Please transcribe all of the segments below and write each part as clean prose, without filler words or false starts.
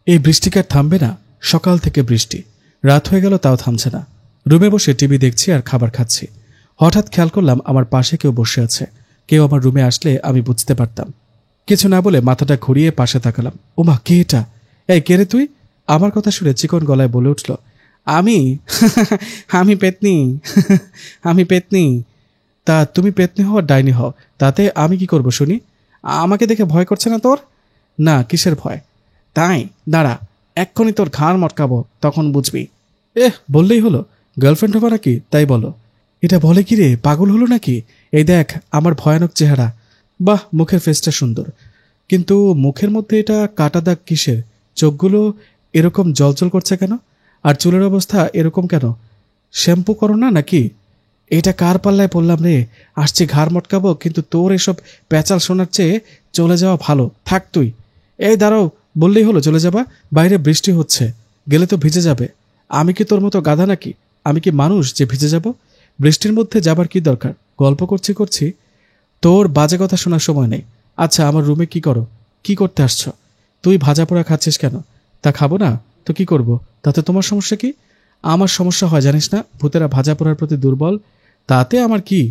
এই বৃষ্টি কি আর থামবে না? সকাল থেকে বৃষ্টি, রাত হয়ে গেল তাও থামছে না। রুমে বসে টিভি দেখছি আর খাবার খাচ্ছি। হঠাৎ খেয়াল করলাম আমার পাশে কেউ বসে আছে। কেউ আমার রুমে আসলে আমি বুঝতে পারতাম। কিছু না বলে মাথাটা ঘুরিয়ে পাশে তাকালাম। ওমা, কে এটা? এই, কে রে তুই? আমার কথা শুনে চিকন গলায় বলে উঠল, আমি আমি পেতনি আমি পেতনি। তা তুমি পেতনি হও আর ডাইনি হও, তাতে আমি কি করব শুনি? আমাকে দেখে ভয় করছে না তোর? না, কিসের ভয়? তাই দাঁড়া, এক্ষুনি তোর ঘাড় মটকাবো, তখন বুঝবি। বললেই হলো? গার্লফ্রেন্ড হবা নাকি তাই বলো? এটা বলে কি রে, পাগল হলো নাকি? এই দেখ আমার ভয়ানক চেহারা। বাহ, মুখের ফেসটা সুন্দর, কিন্তু মুখের মধ্যে এটা কাটা দাগ কিসের? চোখগুলো এরকম জলজল করছে কেন? আর চুলের অবস্থা এরকম কেন? শ্যাম্পু করো না নাকি? এটা কার পাল্লায় পড়লাম রে? আসছি ঘাড় মটকাবো, কিন্তু তোর এসব প্যাচাল শোনার চেয়ে চলে যাওয়া ভালো। থাক তুই। এই দাঁড়াও, বললেই হলো চলে যাবা? বাইরে বৃষ্টি হচ্ছে, গেলে তো ভিজে যাবে। আমি কি তোর মতো গাধা নাকি? আমি কি মানুষ যে ভিজে যাব? বৃষ্টির মধ্যে যাবার কি দরকার? গল্প করছি করছি, তোর বাজে কথা শোনার সময় নেই। আচ্ছা, আমার রুমে কি করো? কি করতে আসছো? তুই ভাজা পোড়া খাচ্ছিস কেন? তা খাবো না তো কি করব? তাতে তোমার সমস্যা কি? আমার সমস্যা হয় জানিস না, ভূতেরা ভাজা পোড়ার প্রতি দুর্বল। তাতে আমার কি?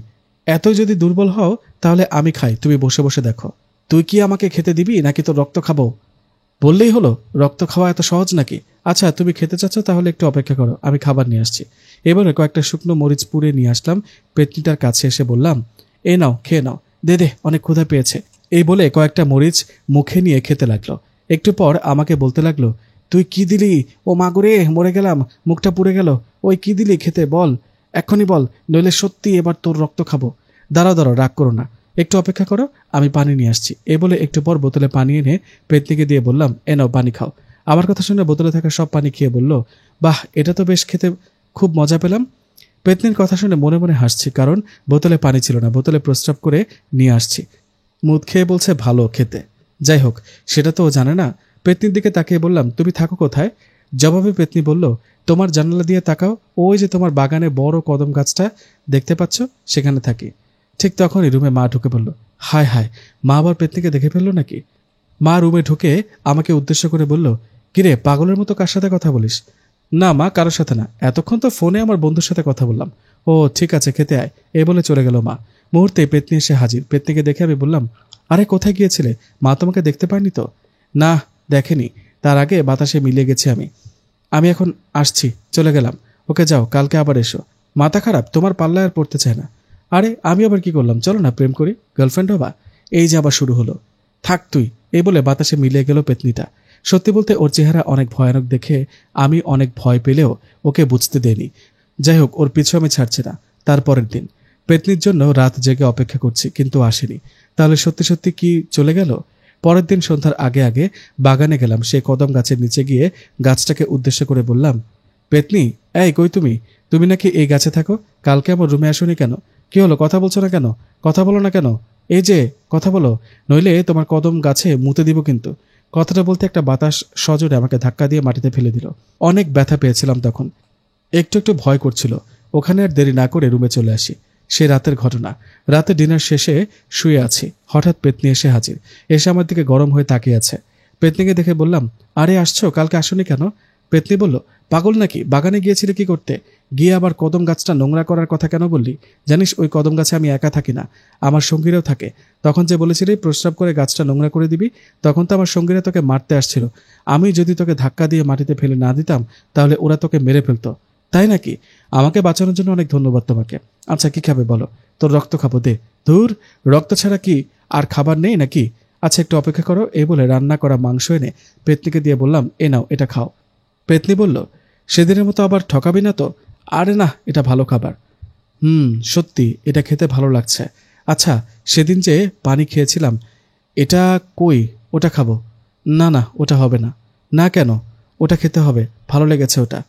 এতই যদি দুর্বল হও তাহলে আমি খাই, তুমি বসে বসে দেখো। তুই কি আমাকে খেতে দিবি নাকি তোর রক্ত খাবো? বললেই হলো, রক্ত খাওয়া এত সহজ নাকি? আচ্ছা, তুমি খেতে চাচ্ছ তাহলে একটু অপেক্ষা করো, আমি খাবার নিয়ে আসছি। এবারে কয়েকটা শুকনো মরিচ পুড়ে নিয়ে আসলাম। পেতনিটার কাছে এসে বললাম, এই নাও, খেয়ে নাও। দে দে, অনেক ক্ষুধা পেয়েছে। এই বলে কয়েকটা মরিচ মুখে নিয়ে খেতে লাগলো। একটু পর আমাকে বলতে লাগলো, তুই কি দিলি? ও মাগুরে, মরে গেলাম, মুখটা পুড়ে গেল। ওই কি দিলি খেতে, বল, এক্ষুনি বল, নইলে সত্যি এবার তোর রক্ত খাবো। দাঁড়াও দাঁড়াও, রাগ করো না, একটু অপেক্ষা করো, আমি পানি নিয়ে আসছি। এ বলে একটু পর বোতলে পানি এনে পেতনিকে দিয়ে বললাম, এ নাও পানি খাও। আমার কথা শুনে বোতলে থাকা সব পানি খেয়ে বলল, বাহ, এটা তো বেশ খেতে খুব মজা পেলাম। পেতনির কথা শুনে মনে মনে হাসছি, কারণ বোতলে পানি ছিল না, বোতলে প্রস্রাব করে নিয়ে আসছি। মুখ খেয়ে বলছে ভালো খেতে। যাই হোক, সেটা তো ও জানে না। পেতনির দিকে তাকিয়ে বললাম, তুমি থাকো কোথায়? জবাবে পেতনি বলল, তোমার জানালা দিয়ে তাকাও, ওই যে তোমার বাগানে বড় কদম গাছটা দেখতে পাচ্ছ, সেখানে থাকি। ঠিক তখনই রুমে মা ঢুকে পড়ল। হায় হায়, মা আবার পেতনিকে দেখে ফেললো নাকি? মা রুমে ঢুকে আমাকে উদ্দেশ্য করে বলল, কিরে, পাগলের মতো কার সাথে কথা বলিস? না মা, কারোর সাথে না, এতক্ষণ তো ফোনে আমার বন্ধুর সাথে কথা বললাম। ও ঠিক আছে, খেতে আয়। এই বলে চলে গেল মা। মুহূর্তে পেতনি এসে হাজির। পেতনিকে দেখে আমি বললাম, আরে কোথায় গিয়েছিলে? মা তোমাকে দেখতে পায়নি তো? না, দেখেনি, তার আগে বাতাসে মিলিয়ে গেছি আমি। আমি এখন আসছি, চলে গেলাম। ওকে যাও, কালকে আবার এসো। মাথা খারাপ, তোমার পাল্লায় আর পড়তে চায় না। আরে আমি আবার কি করলাম? চলো না প্রেম করি, গার্লফ্রেন্ড হবা। এই যে আবার শুরু হলো। থাক তুই। এই বলে বাতাসে মিলিয়ে গেল পেতনিটা। সত্যি বলতে ওর চেহারা অনেক ভয়ানক দেখে আমি অনেক ভয় পেলেও ওকে বুঝতে দেইনি। যাই হোক, ওর পিছু আমি ছাড়ছি না। তারপরের দিন পেতনির জন্য রাত জেগে অপেক্ষা করছি, কিন্তু আসেনি। তাহলে সত্যি সত্যি কি চলে গেল? পরের দিন সন্ধ্যার আগে আগে বাগানে গেলাম। সে কদম গাছের নিচে গিয়ে গাছটাকে উদ্দেশ্য করে বললাম, পেতনি, এই কই তুমি? তুমি নাকি এই গাছে থাকো? কালকে আমার রুমে আসোনি কেন? কি হলো, কথা বলছো না কেন? কথা বলো না কেন? এই যে কথা বলো, নইলে তোমার কদম গাছে মুতে দিব কিন্তু। কথাটা বলতে একটা বাতাস সজোরে আমাকে ধাক্কা দিয়ে মাটিতে ফেলে দিল। অনেক ব্যথা পেয়েছিলাম তখন, একটু একটু ভয় করছিল। ওখানে আর দেরি না করে রুমে চলে আসি। সে রাতের ঘটনা। রাতে ডিনার শেষে শুয়ে আছি, হঠাৎ পেতনি এসে হাজির। এসে আমার দিকে গরম হয়ে তাকিয়ে আছে। পেতনিকে দেখে বললাম, আরে আসছো, কালকে আসোনি কেন? পেতনি বলল, পাগল নাকি, বাগানে গিয়েছিলে কি করতে? গিয়ে আবার কদম গাছটা নোংরা করার কথা কেন বললি? জানিস ওই কদম গাছে আমি একা থাকি না, আমার সঙ্গীরাও থাকে। তখন যে বলেছিলি প্রস্রাব করে গাছটা নোংরা করে দিবি, তখন তো আমার সঙ্গীরা তোকে মারতে আসছিল। আমি যদি তোকে ধাক্কা দিয়ে মাটিতে ফেলে না দিতাম, তাহলে ওরা তোকে মেরে ফেলতো। তাই নাকি? আমাকে বাঁচানোর জন্য অনেক ধন্যবাদ তোমাকে। আচ্ছা, কি খাবে বলো? তোর রক্ত খাবো, দে। ধুর, রক্ত ছাড়া কি আর খাবার নেই নাকি? আচ্ছা, একটু অপেক্ষা করো। এই বলে রান্না করা মাংস এনে পেতনিকে দিয়ে বললাম, এ নাও, এটা খাও। পেতনি বলল, সেদিনের মতো আবার ঠকাবি না তো? আরে না, এটা ভালো খাবার। সত্যি এটা খেতে ভালো লাগছে। আচ্ছা, সেদিন যে পানি খেয়েছিলাম, এটা কই? ওটা খাবো। না না, ওটা হবে না। না কেন? ওটা খেতে হবে, ভালো লেগেছে ওটা।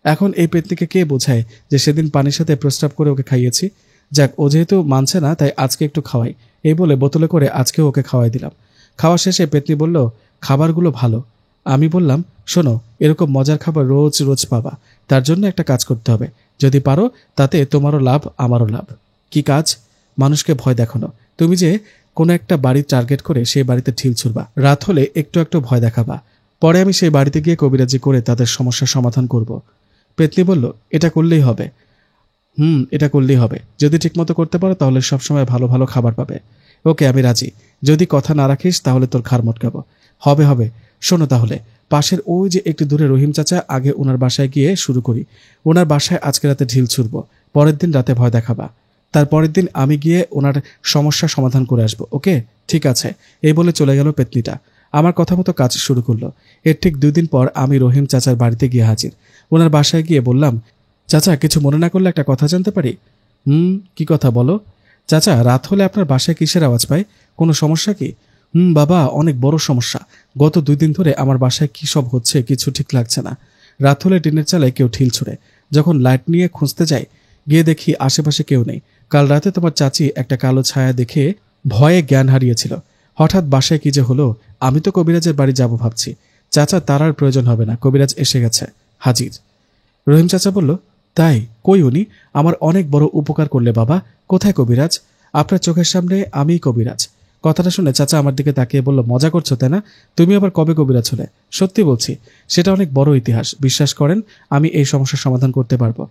এখন এই পেতনিকে কে বোঝায় যে সেদিন পানির সাথে প্রস্রাব করে ওকে খাইয়েছি? যাক, ও যেহেতু মানছে না, তাই আজকে একটু খাওয়াই। এই বলে বোতলে করে আজকেও ওকে খাওয়াই দিলাম। খাওয়া শেষে পেতনি বলল, খাবারগুলো ভালো। আমি বললাম, শোনো, এরকম মজার খাবার রোজ রোজ পাবা, তার জন্য একটা কাজ করতে হবে। যদি পারো, তাতে তোমারও লাভ, আমারও লাভ। কি কাজ? মানুষকে ভয় দেখানো। তুমি যে কোনো একটা বাড়ি টার্গেট করে সেই বাড়িতে ঢিল ছুড়বা, রাত হলে একটু একটু ভয় দেখাবা। পরে আমি সেই বাড়িতে গিয়ে কবিরাজি করে তাদের সমস্যার সমাধান করব। পেতনি বলল, এটা করলেই হবে। এটা করলেই হবে। যদি ঠিকমতো করতে পারো তাহলে সবসময় ভালো ভালো খাবার পাবে। ওকে, আমি রাজি। যদি কথা না রাখিস তাহলে তোর ঘাড় মটকাবো। হবে হবে। শোনো তাহলে, পাশের ওই যে একটু দূরে রহিম চাচা, আগে ওনার বাসায় গিয়ে শুরু করি। ওনার বাসায় আজকে রাতে ঢিল ছুড়ব, পরের দিন রাতে ভয় দেখাবা। তার পরের দিন আমি গিয়ে ওনার সমস্যা সমাধান করে আসবো। ওকে, ঠিক আছে। এই বলে চলে গেল পেতনিটা। আমার কথা মতো কাজ শুরু করলো। এর ঠিক 2 দিন পর আমি রহিম চাচার বাড়িতে গিয়ে হাজির। ওনার বাসায় গিয়ে বললাম, চাচা কিছু মনে না করলে একটা কথা জানতে পারি? কি কথা বলো? চাচা, রাত হলে আপনার বাসায় কিসের আওয়াজ পাই? কোনো সমস্যা কি? বাবা, অনেক বড় সমস্যা। গত 2 দিন ধরে আমার বাসায় কি সব হচ্ছে কিছু ঠিক লাগছে না। রাত হলে টিনের চালায় কেউ ঢিল ছুড়ে। যখন লাইট নিয়ে খুঁজতে যাই, গিয়ে দেখি আশেপাশে কেউ নেই। কাল রাতে তোমার চাচি একটা কালো ছায়া দেখে ভয়ে জ্ঞান হারিয়েছিল। হঠাৎ বাসায় কি যে হলো, আমি তো কবিরাজের বাড়ি যাব ভাবছি। চাচা, তার আর প্রয়োজন হবে না, কবিরাজ এসে গেছে, হাজির। রহিম চাচা বলল, তাই? কই উনি? আমার অনেক বড় উপকার করলে বাবা। কোথায় কবিরাজ? আপনার চোখের সামনে আমিই কবিরাজ। কথাটা শুনে চাচা আমার দিকে তাকিয়ে বলল, মজা করছো তাই না? তুমি আবার কবে কবিরাজ হলে? সত্যি বলছি, সেটা অনেক বড় ইতিহাস। বিশ্বাস করেন, আমি এই সমস্যার সমাধান করতে পারবো।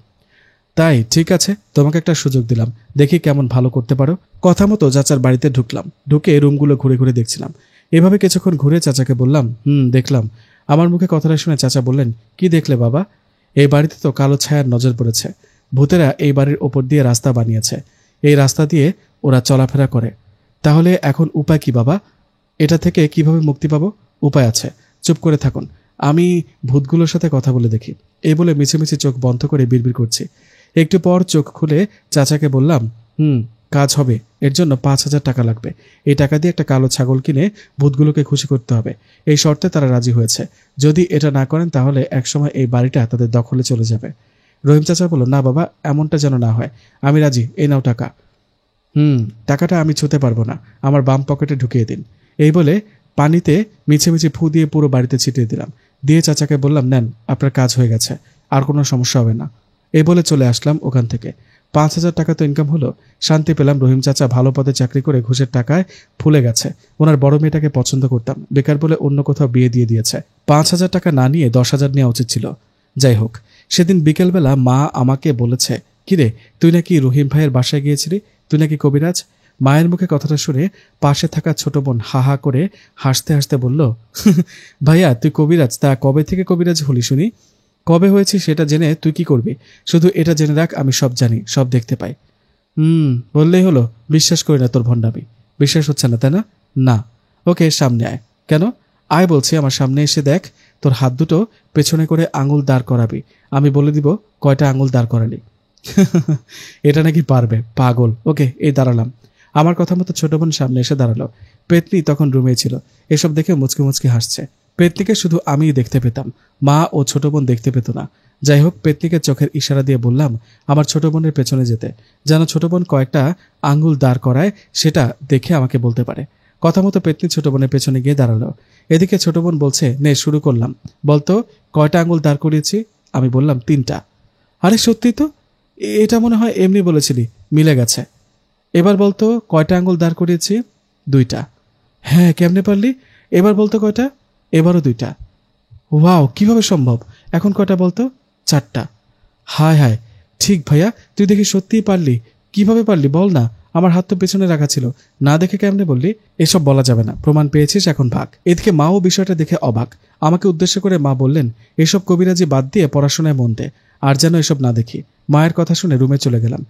তাই? ঠিক আছে, তোমাকে একটা সুযোগ দিলাম, দেখি কেমন ভালো করতে পারো। কথা মতো চাচার বাড়িতে ঢুকলাম। ঢুকে রুমগুলো ঘুরে ঘুরে দেখছিলাম। এভাবে কিছুক্ষণ ঘুরে চাচাকে বললাম, দেখলাম। আমার মুখে কথাটা শুনে চাচা বললেন, কি দেখলে বাবা? এই বাড়িতে তো কালো ছায়ার নজর পড়েছে। ভূতেরা এই বাড়ির ওপর দিয়ে রাস্তা বানিয়েছে। এই রাস্তা দিয়ে ওরা চলাফেরা করে। তাহলে এখন উপায় কি বাবা? এটা থেকে কিভাবে মুক্তি পাবো? উপায় আছে, চুপ করে থাকুন, আমি ভূতগুলোর সাথে কথা বলে দেখি। এই বলে মিছিমিছি চোখ বন্ধ করে বিড়বিড় করছি। একটু পর চোখ খুলে চাচাকে বললাম, কাজ হবে। এর জন্য 5,000 টাকা লাগবে। এই টাকা দিয়ে একটা কালো ছাগল কিনে ভূতগুলোকে খুশি করতে হবে। এই শর্তে তারা রাজি হয়েছে। যদি এটা না করেন তাহলে একসময় এই বাড়িটা তাদের দখলে চলে যাবে। রহিম চাচা বলল, না বাবা, এমনটা যেন না হয়। আমি রাজি, এই নাও টাকা। টাকাটা আমি ছুঁতে পারবো না, আমার বাম পকেটে ঢুকিয়ে দিন। এই বলে পানিতে মিছিমিছি ফু দিয়ে পুরো বাড়িতে ছিটিয়ে দিলাম। দিয়ে চাচাকে বললাম, নেন, আপনার কাজ হয়ে গেছে, আর কোনো সমস্যা হবে না। এই বলে চলে আসলাম ওখান থেকে। 5,000 টাকা তো ইনকাম হলো। শান্তি পেলাম। রহিম চাচা ভালো পদে চাকরি করে ঘুষের টাকায় ফুলে গেছে। ওনার বড় মেয়েটাকে পছন্দ করতাম, বেকার বলে অন্য কোথাও বিয়ে দিয়ে দিয়েছে। 5,000 টাকা না নিয়ে 10,000 নেওয়া উচিত ছিল। যাই হোক, সেদিন বিকেলবেলা মা আমাকে বলেছে, কিরে, তুই নাকি রহিম ভাইয়ের বাসায় গিয়েছিলি, তুই নাকি কবিরাজ। মায়ের মুখে কথাটা শুনে পাশে থাকা ছোট বোন হা হা করে হাসতে হাসতে বলল, ভাইয়া তুই কবিরাজ? তা কবে থেকে কবিরাজ হলি শুনি? কবে হয়েছি সেটা জেনে তুই কি করবি? শুধু এটা জেনে রাখ, আমি সব জানি, সব দেখতে পাই। বললেই হলো। বিশ্বাস করি না তোর ভণ্ডামি। বিশ্বাস হচ্ছে না তাই না? না। ওকে, সামনে আয়। কেন? আয় বলছি, আমার সামনে এসে দেখ। তোর হাত দুটো পেছনে করে আঙুল দাঁড় করাবি। আমি বলে দিব কয়টা আঙুল দাঁড় করালি। এটা নাকি পারবে, পাগল। ওকে, এই দাঁড়ালাম। আমার কথা মতো ছোট বোন সামনে এসে দাঁড়ালো। পেতনি তখন রুমে ছিল। এসব দেখে মুচকি মুচকি হাসছে। পেতনিকে শুধু আমিই দেখতে পেতাম, মা ও ছোট বোন দেখতে পেত না। যাই হোক, পেতনিকে চোখের ইশারা দিয়ে বললাম আমার ছোট বোনের পেছনে যেতে, যেন ছোট বোন কয়েকটা আঙ্গুল দাঁড় করায়, সেটা দেখে আমাকে বলতে পারে। কথা মতো পেতনি ছোট বোনের পেছনে গিয়ে দাঁড়ালো। এদিকে ছোট বোন বলছে, নে শুরু করলাম, বলতো কয়টা আঙ্গুল দাঁড় করিয়েছি? আমি বললাম 3টা। আরে সত্যি তো, এটা মনে হয় এমনি বলেছিলি, মিলে গেছে। এবার বলতো কয়টা আঙ্গুল দাঁড় করিয়েছি? 2টা। হ্যাঁ, কেমনে পারলি? এবার বলতো কয়টা? এবারও 2টা। ওয়াও, কিভাবে সম্ভব? এখন কয়টা বলতো? 4টা। হায় হায়, ঠিক ভাইয়া, তুই দেখি সত্যিই পারলি। কিভাবে পারলি বল না? আমার হাত তো পেছনে রাখা ছিল, না দেখে কেমনে বললি? এসব বলা যাবে না, প্রমাণ পেয়েছিস, এখন ভাগ। এদিকে মাও বিষয়টা দেখে অবাক। আমাকে উদ্দেশ্য করে মা বললেন, এসব কবিরাজি বাদ দিয়ে পড়াশোনায় মন দে, আর যেন এসব না দেখি। মায়ের কথা শুনে রুমে চলে গেলাম।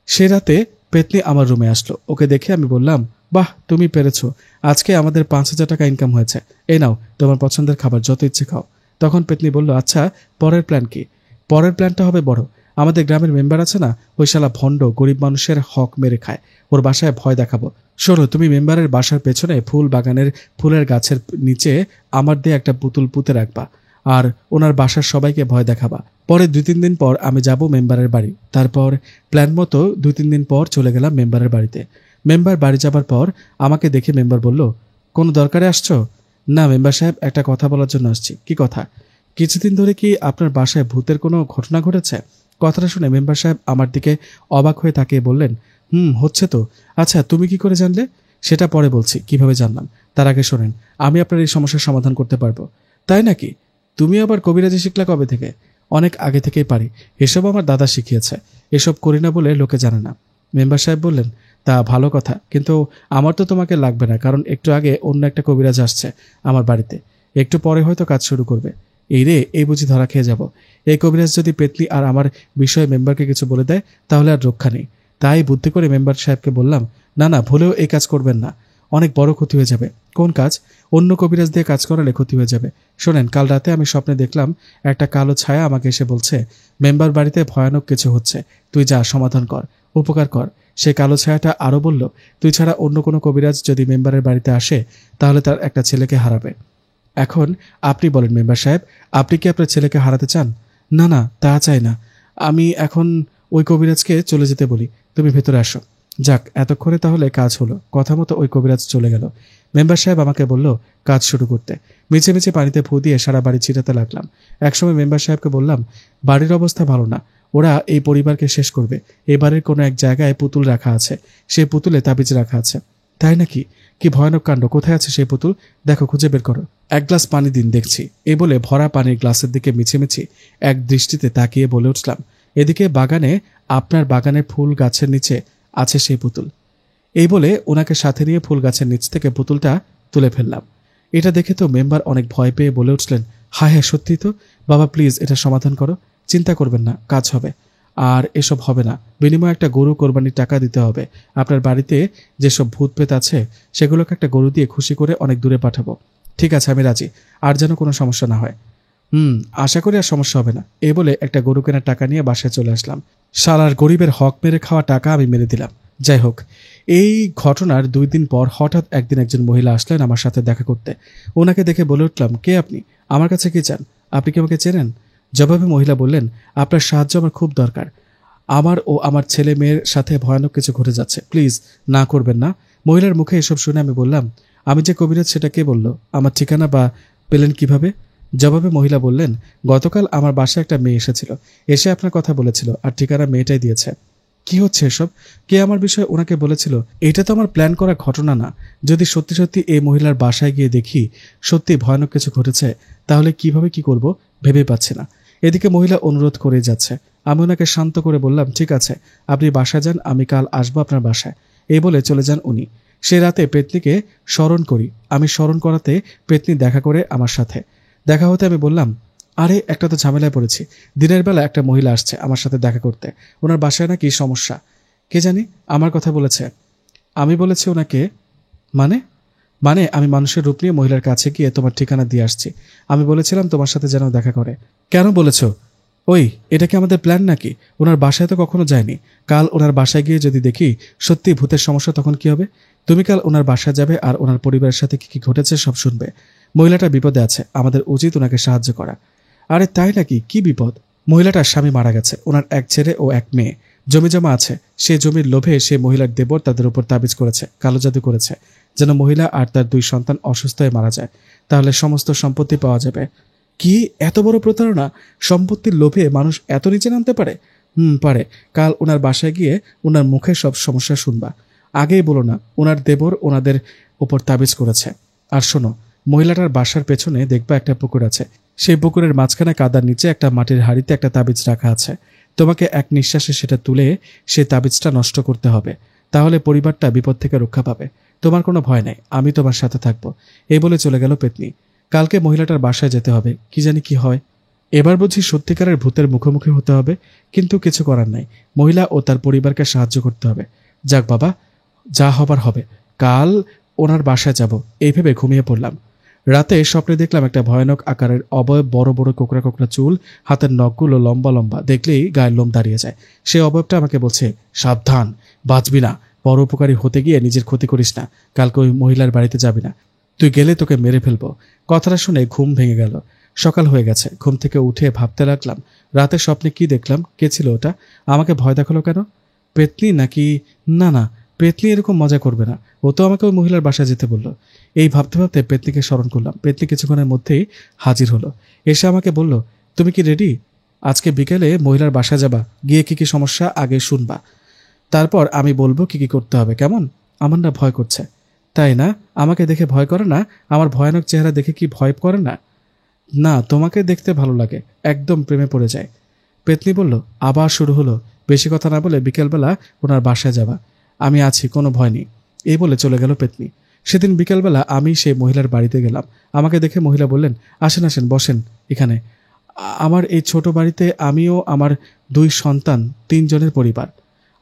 সে রাতে পেতনি আমার রুমে আসলো। ওকে দেখে আমি বললাম, বাহ, তুমি পেরেছো। আজকে আমাদের 5,000 টাকা ইনকাম হয়েছে। এই নাও তোমার পছন্দের খাবার, যত ইচ্ছে খাও। তখন পেতনি বলল, আচ্ছা, পরের প্ল্যান কি? পরের প্ল্যানটা হবে বড়। আমাদের গ্রামের মেম্বার আছে না, ওই শালা ভণ্ড গরিব মানুষের হক মেরে খায়, ওর বাসায় ভয় দেখাবো। শোনো, তুমি মেম্বারের বাসার পেছনে ফুল বাগানের ফুলের গাছের নিচে আমার দিয়ে একটা পুতুল পুঁতে রাখবা, আর ওনার বাসার সবাইকে ভয় দেখাবা। পরে 2-3 দিন পর আমি যাব মেম্বারের বাড়ি। তারপর প্ল্যান মতো 2-3 দিন পর চলে গেলাম মেম্বারের বাড়িতে। মেম্বার বাড়ি যাবার পর আমাকে দেখে মেম্বার বলল, কোনো দরকারে আসছো? না মেম্বার সাহেব, একটা কথা বলার জন্য আসছি। কি কথা? কিছুদিন ধরে কি আপনার বাসায় ভূতের কোনো ঘটনা ঘটেছে? কথাটা শুনে মেম্বার সাহেব আমার দিকে অবাক হয়ে তাকিয়ে বললেন, হচ্ছে তো। আচ্ছা, তুমি কি করে জানলে? সেটা পরে বলছি কিভাবে জানলাম। তার আগে শোনেন, আমি আপনার এই সমস্যার সমাধান করতে পারবো। তাই নাকি? তুমি আবার কবিরাজি শিখলা কবে থেকে? অনেক আগে থেকেই পারি, এসব আমার দাদা শিখিয়েছে। এসব করি না বলে লোকে জানে না। মেম্বার সাহেব বললেন, তা ভালো কথা, কিন্তু আমার তো তোমাকে লাগবে না, কারণ একটু আগে অন্য একটা কবিরাজ আসছে আমার বাড়িতে, একটু পরে হয়তো কাজ শুরু করবে। এই রে, এই বুঝি ধরা খেয়ে যাব। এই কবিরাজ যদি পেতনি আর আমার বিষয়ে মেম্বারকে কিছু বলে দেয় তাহলে আর রক্ষা নেই। তাই বুদ্ধি করে মেম্বার সাহেবকে বললাম, না না, ভুলেও এই কাজ করবেন না, অনেক বড় ক্ষতি হয়ে যাবে। কোন কাজ? অন্য কবিরাজ দিয়ে কাজ করালে ক্ষতি হয়ে যাবে। শোনেন, কাল রাতে আমি স্বপ্নে দেখলাম একটা কালো ছায়া আমাকে এসে বলছে, মেম্বার বাড়িতে ভয়ানক কিছু হচ্ছে, তুই যা সমাধান কর, উপকার কর। সে কালো ছায়াটা আরও বলল, তুই ছাড়া অন্য কোনো কবিরাজ যদি মেম্বারের বাড়িতে আসে তাহলে তার একটা ছেলেকে হারাবে। এখন আপনি বলেন মেম্বার সাহেব, আপনি কি আপনার ছেলেকে হারাতে চান? না না, তা চাই না। আমি এখন ওই কবিরাজকে চলে যেতে বলি, তুমি ভেতরে আসো। যাক, এতক্ষণে তাহলে কাজ হলো। কথা মতো ওই কবিরাজ চলে গেল। মেম্বার সাহেব আমাকে বলল কাজ শুরু করতে। মিছে মিছে পানিতে ফু দিয়ে সারা বাড়ি ছিটাতে লাগলাম। একসময় মেম্বার সাহেবকে বললাম, বাড়ির অবস্থা ভালো না, ওরা এই পরিবারকে শেষ করবে। এবারের কোনো এক জায়গায় পুতুল রাখা আছে, সেই পুতুলে তাবিজ রাখা আছে। তাই নাকি? কি ভয়ানক কাণ্ড! কোথায় আছে সেই পুতুল? দেখো, খুঁজে বের করো। এক গ্লাস পানি দিন, দেখছি। এই বলে ভরা পানির গ্লাসের দিকে মিছিমিছি এক দৃষ্টিতে তাকিয়ে বলে উঠলাম, এদিকে বাগানে, আপনার বাগানের ফুল গাছের নিচে আছে সেই পুতুল। এই বলে ওনাকে সাথে নিয়ে ফুল গাছের নিচ থেকে পুতুলটা তুলে ফেললাম। এটা দেখে তো মেম্বার অনেক ভয় পেয়ে বলে উঠলেন, হায় হ্যাঁ, সত্যি তো। বাবা প্লিজ এটা সমাধান করো, চিন্তা করবেন না, কাজ হবে। আর এসব হবে না, বিনিময়ে একটা গরু কোরবানির টাকা দিতে হবে। আপনার বাড়িতে যেসব ভূত প্রেত আছে সেগুলোকে একটা গরু দিয়ে খুশি করে অনেক দূরে পাঠাবো। ঠিক আছে, আমি রাজি। আর যেন কোনো সমস্যা না হয়। আশা করি আর সমস্যা হবে না। এই বলে একটা গরু কেনার টাকা নিয়ে বাসায় চলে আসলাম। শালার গরিবের হক মেরে খাওয়া টাকা আমি মেরে দিলাম। যাই হোক, এই ঘটনার 2 দিন পর হঠাৎ একদিন একজন মহিলা আসলেন আমার সাথে দেখা করতে। ওনাকে দেখে বলে উঠলাম, কে আপনি? আমার কাছে কি চান? আপনি কি আমাকে চেনেন? জবাবে মহিলা বললেন, আপনার সাহায্য আমার খুব দরকার। আমার ও আমার ছেলে মেয়ের সাথে ভয়ানক কিছু ঘটে যাচ্ছে, প্লিজ না করবেন না। মহিলার মুখে এসব শুনে আমি বললাম, আমি যে কবিরাজ সেটা কে বলল? আমার ঠিকানা বা পেলেন কিভাবে? জবাবে মহিলা বললেন, গতকাল আমার বাসায় একটা মেয়ে এসেছিল, এসে আপনার কথা বলেছিল আর ঠিকানা মেয়েটাই দিয়েছে। কি হচ্ছে এসব? কে আমার বিষয়ে ওনাকে বলেছিল? এটা তো আমার প্ল্যান করা ঘটনা না। যদি সত্যি সত্যি এই মহিলার বাসায় গিয়ে দেখি সত্যি ভয়ানক কিছু ঘটেছে, তাহলে কিভাবে কি করব ভেবে পাচ্ছি না। এদিকে মহিলা অনুরোধ করে যাচ্ছে। আমি ওনাকে শান্ত করে বললাম, ঠিক আছে, আপনি বাসায় যান, আমি কাল আসবো আপনার বাসায়। এই বলে চলে যান উনি। সে রাতে পেতনিকে স্মরণ করি। আমি স্মরণ করাতে পেতনি দেখা করে আমার সাথে। দেখা হতে আমি বললাম, আরে একটা তো ঝামেলায় পড়েছি। দিনের বেলা একটা মহিলা আসছে আমার সাথে দেখা করতে। ওনার বাসায় নাকি সমস্যা। কে জানি আমার কথা বলেছে। আমি বলেছি ওনাকে, মানে মানে আমি মানুষের রূপ নিয়ে মহিলার কাছে গিয়ে তোমার ঠিকানা দিয়ে আসছি। আমি বলেছিলাম তোমার সাথে যেন দেখা করে। কেন বলেছ? ওই, এটা কি আমাদের প্ল্যান নাকি? ওনার বাসায় তো কখনো যায়নি। কাল ওনার বাসায় গিয়ে যদি দেখি সত্যি ভূতের সমস্যা, তখন কি হবে? তুমি কাল ওনার বাসায় যাবে আর ওনার পরিবারের সাথে কি কি ঘটেছে সব শুনবে। মহিলাটা বিপদে আছে, আমাদের উচিত ওনাকে সাহায্য করা। আরে তাই নাকি? কি বিপদ? মহিলাটার স্বামী মারা গেছে, ওনার এক ছেলে ও এক মেয়ে। জমি জমা আছে, সে জমির লোভে সে মহিলার দেবর তাদের উপর তাবিজ করেছে, কালো জাদু করেছে, যেন মহিলা আর তার 2 সন্তান অসুস্থ হয়ে মারা যায়, তাহলে সমস্ত সম্পত্তি পাওয়া যাবে। কি এত বড় প্রতারণা! সম্পত্তির লোভে মানুষ এত নিচে নামতে পারে? পারে। কাল ওনার বাসায় গিয়ে ওনার মুখে সব সমস্যা শুনবা। আগেই বলো না ওনার দেবর ওনাদের উপর তাবিজ করেছে। আর শোনো, মহিলাটার বাসার পেছনে দেখবা একটা পুকুর আছে। সেই পুকুরের মাঝখানে কাদার নিচে একটা মাটির হাঁড়িতে একটা তাবিজ রাখা আছে। তোমাকে এক নিঃশ্বাসে সেটা তুলে সেই তাবিজটা নষ্ট করতে হবে, তাহলে পরিবারটা বিপদ থেকে রক্ষা পাবে। তোমার কোনো ভয় নেই, আমি তোমার সাথে থাকবো। এই বলে চলে গেল পেতনি। কালকে মহিলাটার বাসায় যেতে হবে, কি জানি কি হয়। এবার বুঝি সত্যিকারের ভূতের মুখোমুখি হতে হবে, কিন্তু কিছু করার নাই। মহিলা ও তার পরিবারকে সাহায্য করতে হবে। যাক বাবা, যা হবার হবে। কাল ওনার বাসায় যাব, এই ভেবে ঘুমিয়ে পড়লাম। রাতে স্বপ্নে দেখলাম একটা ভয়ানক আকারের অবয়ব, বড় বড় কোকড়া কোকড়া চুল, হাতের নখগুলো লম্বা লম্বা, দেখলেই গায়ের লোম দাঁড়িয়ে যায়। সেই অবয়বটা আমাকে বলছে, সাবধান, বাঁচবি না, বড় উপকারী হতে গিয়ে নিজের ক্ষতি করিস না, কালকে ওই মহিলার বাড়িতে যাবি না, তুই গেলে তোকে মেরে ফেলবো। কথাটা শুনে ঘুম ভেঙে গেল। সকাল হয়ে গেছে। ঘুম থেকে উঠে ভাবতে লাগলাম, রাতে স্বপ্নে কি দেখলাম, কে ছিল ওটা, আমাকে ভয় দেখালো কেন? পেতনি নাকি? না না, পেতনি এরকম মজা করবে না, ও তো আমাকে ওই মহিলার বাসায় যেতে বলল। এই ভাবতে ভাবতে পেতনিকে স্মরণ করলাম। পেতনি কিছুক্ষণের মধ্যেই হাজির হলো। এসে আমাকে বলল, তুমি কি রেডি? আজকে বিকেলে মহিলার বাসায় যাবা, গিয়ে কি কি সমস্যা আগে শুনবা, তারপর আমি বলবো কি কি করতে হবে, কেমন? আমার না ভয় করছে। তাই না? আমাকে দেখে ভয় করে না? আমার ভয়ানক চেহারা দেখে কি ভয় করে না? না, তোমাকে দেখতে ভালো লাগে, একদম প্রেমে পড়ে যায়। পেতনি বলল। আবার শুরু হলো। বেশি কথা না বলে বিকেলবেলা ওনার বাসায় যাবা, আমি আছি, কোনো ভয় নেই। এই বলে চলে গেল পেতনি। সেদিন বিকেলবেলা আমি সেই মহিলার বাড়িতে গেলাম। আমাকে দেখে মহিলা বললেন, আসেন আসেন, বসেন এখানে। আমার এই ছোট বাড়িতে আমিও, আমার 2 সন্তান, 3 জনের পরিবার।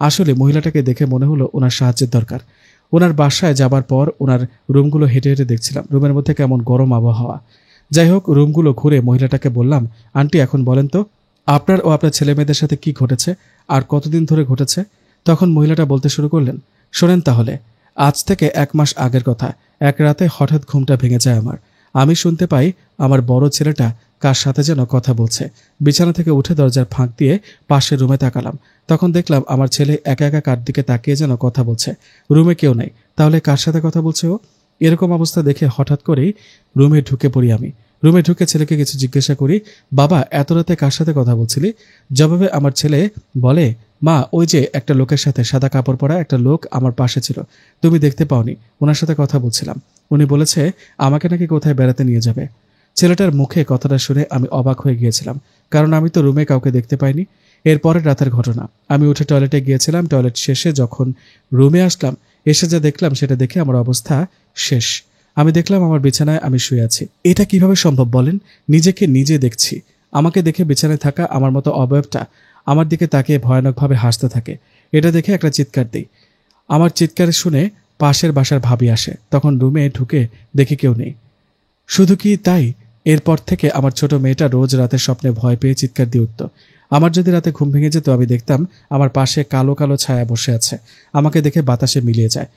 আসলে মহিলাটাকে দেখে মনে হলো ওনার সাহায্যের দরকার। ওনার বাসায় যাবার পর ওনার রুমগুলো হেঁটে হেঁটে দেখছিলাম। রুমের মধ্যে কেমন গরম আবহাওয়া। যাই হোক, রুমগুলো ঘুরে মহিলাটাকে বললাম, আন্টি এখন বলেন তো, আপনার ও আপনার ছেলে মেয়েদের সাথে কি ঘটেছে আর কতদিন ধরে ঘটেছে? তখন মহিলাটা বলতে শুরু করলেন, শোনেন তাহলে, আজ থেকে 1 মাস আগের কথা। এক রাতে হঠাৎ ঘুমটা ভেঙে যায় আমার। আমি শুনতে পাই আমার বড় ছেলেটা কার সাথে যেন কথা বলছে। বিছানা থেকে উঠে দরজার ফাঁক দিয়ে পাশের রুমে তাকালাম। তখন দেখলাম আমার ছেলে একা একা কার দিকে তাকিয়ে যেন কথা বলছে। রুমে কেউ নেই। তাহলে কার সাথে কথা বলছে ও? এরকম অবস্থা দেখে হঠাৎ করেই রুমে ঢুকে পড়ি আমি। রুমে ঢুকে ছেলেকে কিছু জিজ্ঞাসা করি, বাবা এত রাতে কার সাথে কথা বলছিলি? জবাবে আমার ছেলে বলে, মা ওই যে একটা লোকের সাথে, সাদা কাপড় পরা একটা লোক আমার পাশে ছিল, তুমি দেখতে পাওনি, ওনার সাথে কথা বলছিলাম। উনি বলেছে আমাকে নাকি কোথায় বেড়াতে নিয়ে যাবে। ছেলেটার মুখে কথাটা শুনে আমি অবাক হয়ে গিয়েছিলাম, কারণ আমি তো রুমে কাউকে দেখতে পাইনি। এরপরের রাতের ঘটনা, আমি উঠে টয়লেটে গিয়েছিলাম। টয়লেট শেষে যখন রুমে আসলাম, এসে যা দেখলাম সেটা দেখে আমার অবস্থা শেষ। আমি দেখলাম আমার বিছানায় আমি শুয়ে আছি। এটা কিভাবে সম্ভব বলেন? নিজেকে নিজে দেখছি। আমাকে দেখে বিছানায় থাকা আমার মতো অবয়বটা আমার দিকে তাকিয়ে ভয়ানকভাবে হাসতে থাকে। এটা দেখে একটা চিৎকার দিই। আমার চিৎকার শুনে পাশের বাসার ভাবি আসে। তখন রুমে ঢুকে দেখি কেউ নেই। শুধু কি তাই, এরপর থেকে আমার ছোট মেয়েটা রোজ রাতের স্বপ্নে ভয় পেয়ে চিৎকার দিয়ে উঠত। আমার যদি রাতে ঘুম ভেঙে যেত, আমি দেখতাম আমার পাশে কালো কালো ছায়া বসে আছে, আমাকে দেখে বাতাসে মিলিয়ে যায়।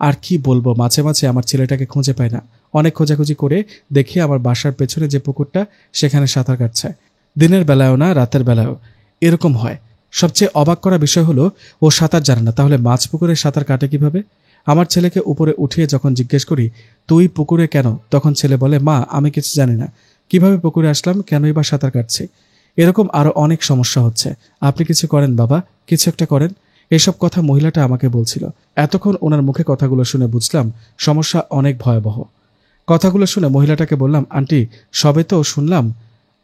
আর কি বলবো, মাঝে মাঝে আমার ছেলেটাকে খুঁজে পাই না। অনেক খোঁজাখুঁজি করে দেখি আমার বাসার পেছনে যে পুকুরটা, সেখানে সাঁতার কাটছে। দিনের বেলায়ও না, রাতের বেলায়ও এরকম হয়। সবচেয়ে অবাক করা বিষয় হলো, ও সাঁতার জানে না, তাহলে মাছ পুকুরে সাঁতার কাটে কিভাবে? আমার ছেলেকে উপরে উঠিয়ে যখন জিজ্ঞেস করি, তুই পুকুরে কেন? তখন ছেলে বলে, মা আমি কিছু জানি না, কিভাবে পুকুরে আসলাম, কেনই বা সাঁতার কাটছি। এরকম আরো অনেক সমস্যা হচ্ছে। আপনি কিছু করেন বাবা, কিছু একটা করেন। এসব কথা মহিলাটা আমাকে বলছিল। এতক্ষণ ওনার মুখে কথাগুলো শুনে বুঝলাম সমস্যা অনেক ভয়াবহ। কথাগুলো শুনে মহিলাটাকে বললাম, আন্টি সবে তো শুনলাম,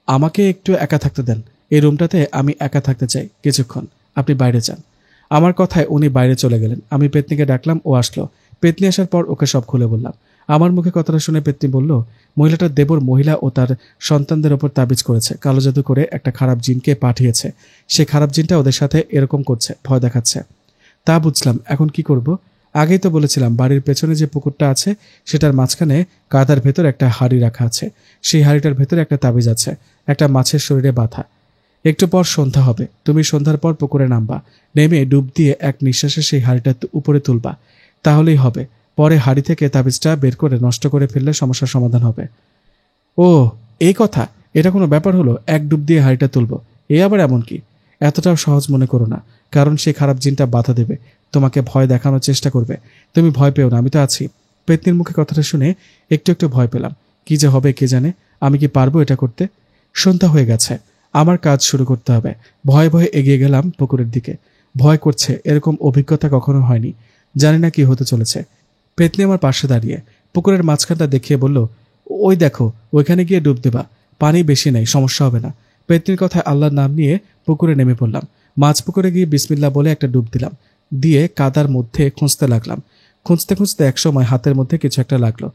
আমাকে একটু একা থাকতে দেন। এই রুমটাতে আমি একা থাকতে চাই কিছুক্ষণ, আপনি বাইরে যান। আমার কথায় উনি বাইরে চলে গেলেন। আমি পেতনিকে ডাকলাম, ও আসলো। পেতনি আসার পর ওকে সব খুলে বললাম। আমার মুখে কথাটা শুনে পেতনি বলল, মহিলাটার দেবর মহিলা ও তার সন্তানদের ওপর তাবিজ করেছে, কালো জাদু করে একটা খারাপ জিনকে পাঠিয়েছে। সে খারাপ জিনটা ওদের সাথে এরকম করছে, ভয় দেখাচ্ছে। তা বুঝলাম, এখন কি করব? আগেই তো বলেছিলাম, বাড়ির পেছনে যে পুকুরটা আছে সেটার মাঝখানে কাদার ভেতর একটা হাড়ি রাখা আছে। সেই হাড়িটার ভেতরে একটা তাবিজ আছে, একটা মাছের শরীরে বাঁধা। একটু পর সন্ধ্যা হবে, তুমি সন্ধ্যার পর পুকুরে নামবা, নেমে ডুব দিয়ে এক নিঃশ্বাসে সেই হাড়িটা উপরে তুলবা, তাহলেই হবে। পরে হাড়ি থেকে তাবিজটা বের করে নষ্ট করে ফেললে সমস্যার সমাধান হবে। ও, এই কথা, এটা কোনো ব্যাপার হলো? এক ডুব দিয়ে হাড়িটা তুলবো, এ আবার এমন কি? এতটাও সহজ মনে করো না, কারণ সেই খারাপ জিনটা বাধা দেবে, তোমাকে ভয় দেখানোর চেষ্টা করবে। তুমি ভয় পেও না, আমি তো আছি। পেতনির মুখে কথাটা শুনে একটু একটু ভয় পেলাম। কি যে হবে কে জানে, আমি কি পারবো এটা করতে? সন্ধ্যা হয়ে গেছে, আমার কাজ শুরু করতে হবে। ভয়ে ভয়ে এগিয়ে গেলাম পুকুরের দিকে। ভয় করছে, এরকম অভিজ্ঞতা কখনো হয়নি। জানি না কি হতে চলেছে। পেতনি আমার পাশে দাঁড়িয়ে পুকুরের মাঝখানটা দেখিয়ে বলল, ওই দেখো, ওইখানে গিয়ে ডুব দেবা, পানি বেশি নেই, সমস্যা হবে না। পেতনির কথায় আল্লাহর নাম নিয়ে পুকুরে নেমে পড়লাম। মাছ পুকুরে গিয়ে বিসমিল্লাহ বলে একটা ডুব দিলাম, দিয়ে কাদার মধ্যে খুঁজতে লাগলাম। খুঁজতে খুঁজতে একসময় হাতের মধ্যে কিছু একটা লাগলো।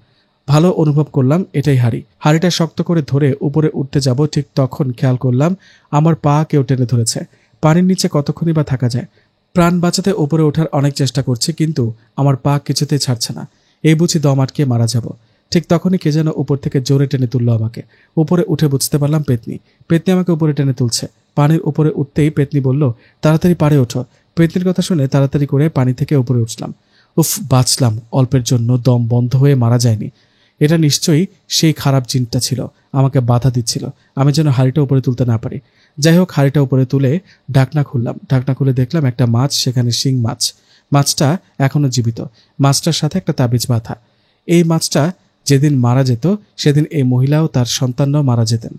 ভালো অনুভব করলাম এটাই হাড়ি। হাড়িটা শক্ত করে ধরে উপরে উঠতে যাব, ঠিক তখন খেয়াল করলাম আমার পা কেউ টেনে ধরেছে। পানির নিচে কতক্ষণই বা থাকা যায়? প্রাণ বাঁচাতে উপরে ওঠার অনেক চেষ্টা করছি, কিন্তু আমার পা কিছুতেই ছাড়ছে না। এই বুঝি দম আটকে মারা যাব। ঠিক তখনই কে যেন উপর থেকে জোরে টেনে তুললো আমাকে। উপরে উঠে বুঝতে পারলাম পেতনি। পেতনি আমাকে উপরে টেনে তুলছে। পানির উপরে উঠতেই পেতনি বলল, তাড়াতাড়ি পাড়ে ওঠো। পেতনির কথা শুনে তাড়াতাড়ি করে পানি থেকে উপরে উঠলাম। উফ, বাঁচলাম। অল্পের জন্য দম বন্ধ হয়ে মারা যায়নি। এটা নিশ্চয়ই সেই খারাপ জিনটা ছিল, আমাকে বাধা দিচ্ছিল, আমি যেন হাড়িটা উপরে তুলতে না পারি। যাই হোক, হাড়িটা উপরে তুলে ঢাকনা খুললাম। ঢাকনা খুলে দেখলাম একটা মাছ, সেখানে শিং মাছ। মাছটা এখনো জীবিত। মাছটার সাথে একটা তাবিজ বাঁধা। এই মাছটা যেদিন মারা যেত, সেদিন এই মহিলাও তার সন্তানরাও মারা যেতেন।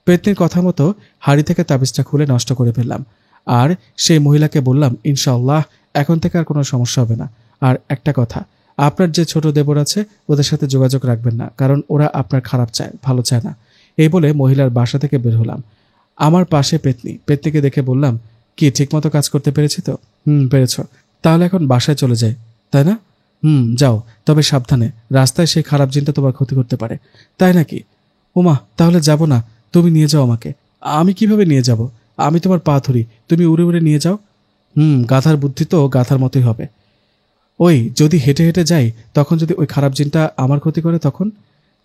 পেতনির কথা মতো হাড়ি থেকে তাবিজটা খুলে নষ্ট করে ফেললাম। আর সেই মহিলাকে বললাম, ইনশাআল্লাহ এখন থেকে আর কোনো সমস্যা হবে না। আর একটা কথা, আপনার যে ছোট দেবর আছে ওদের সাথে যোগাযোগ রাখবেন না, কারণ ওরা আপনার খারাপ চায়, ভালো চায় না। এই বলে মহিলার বাসা থেকে বের হলাম। আমার পাশে পেতনি। পেতনিকে দেখে বললাম, কি ঠিকমতো কাজ করতে পেরেছি তো? পেরেছ। তাহলে এখন বাসায় চলে যাই, তাই না? যাও, তবে সাবধানে, রাস্তায় সেই খারাপ জিনটা তোমার ক্ষতি করতে পারে। তাই নাকি? ওমা, তাহলে যাব না, তুমি নিয়ে যাও আমাকে। আমি কিভাবে নিয়ে যাব? আমি তোমার পা ধরি, তুমি উড়ে উড়ে নিয়ে যাও। গাধার বুদ্ধি তো গাধার মতোই হবে। ওই যদি হেঁটে হেঁটে যাই, তখন যদি ওই খারাপ জিনটা আমার ক্ষতি করে, তখন?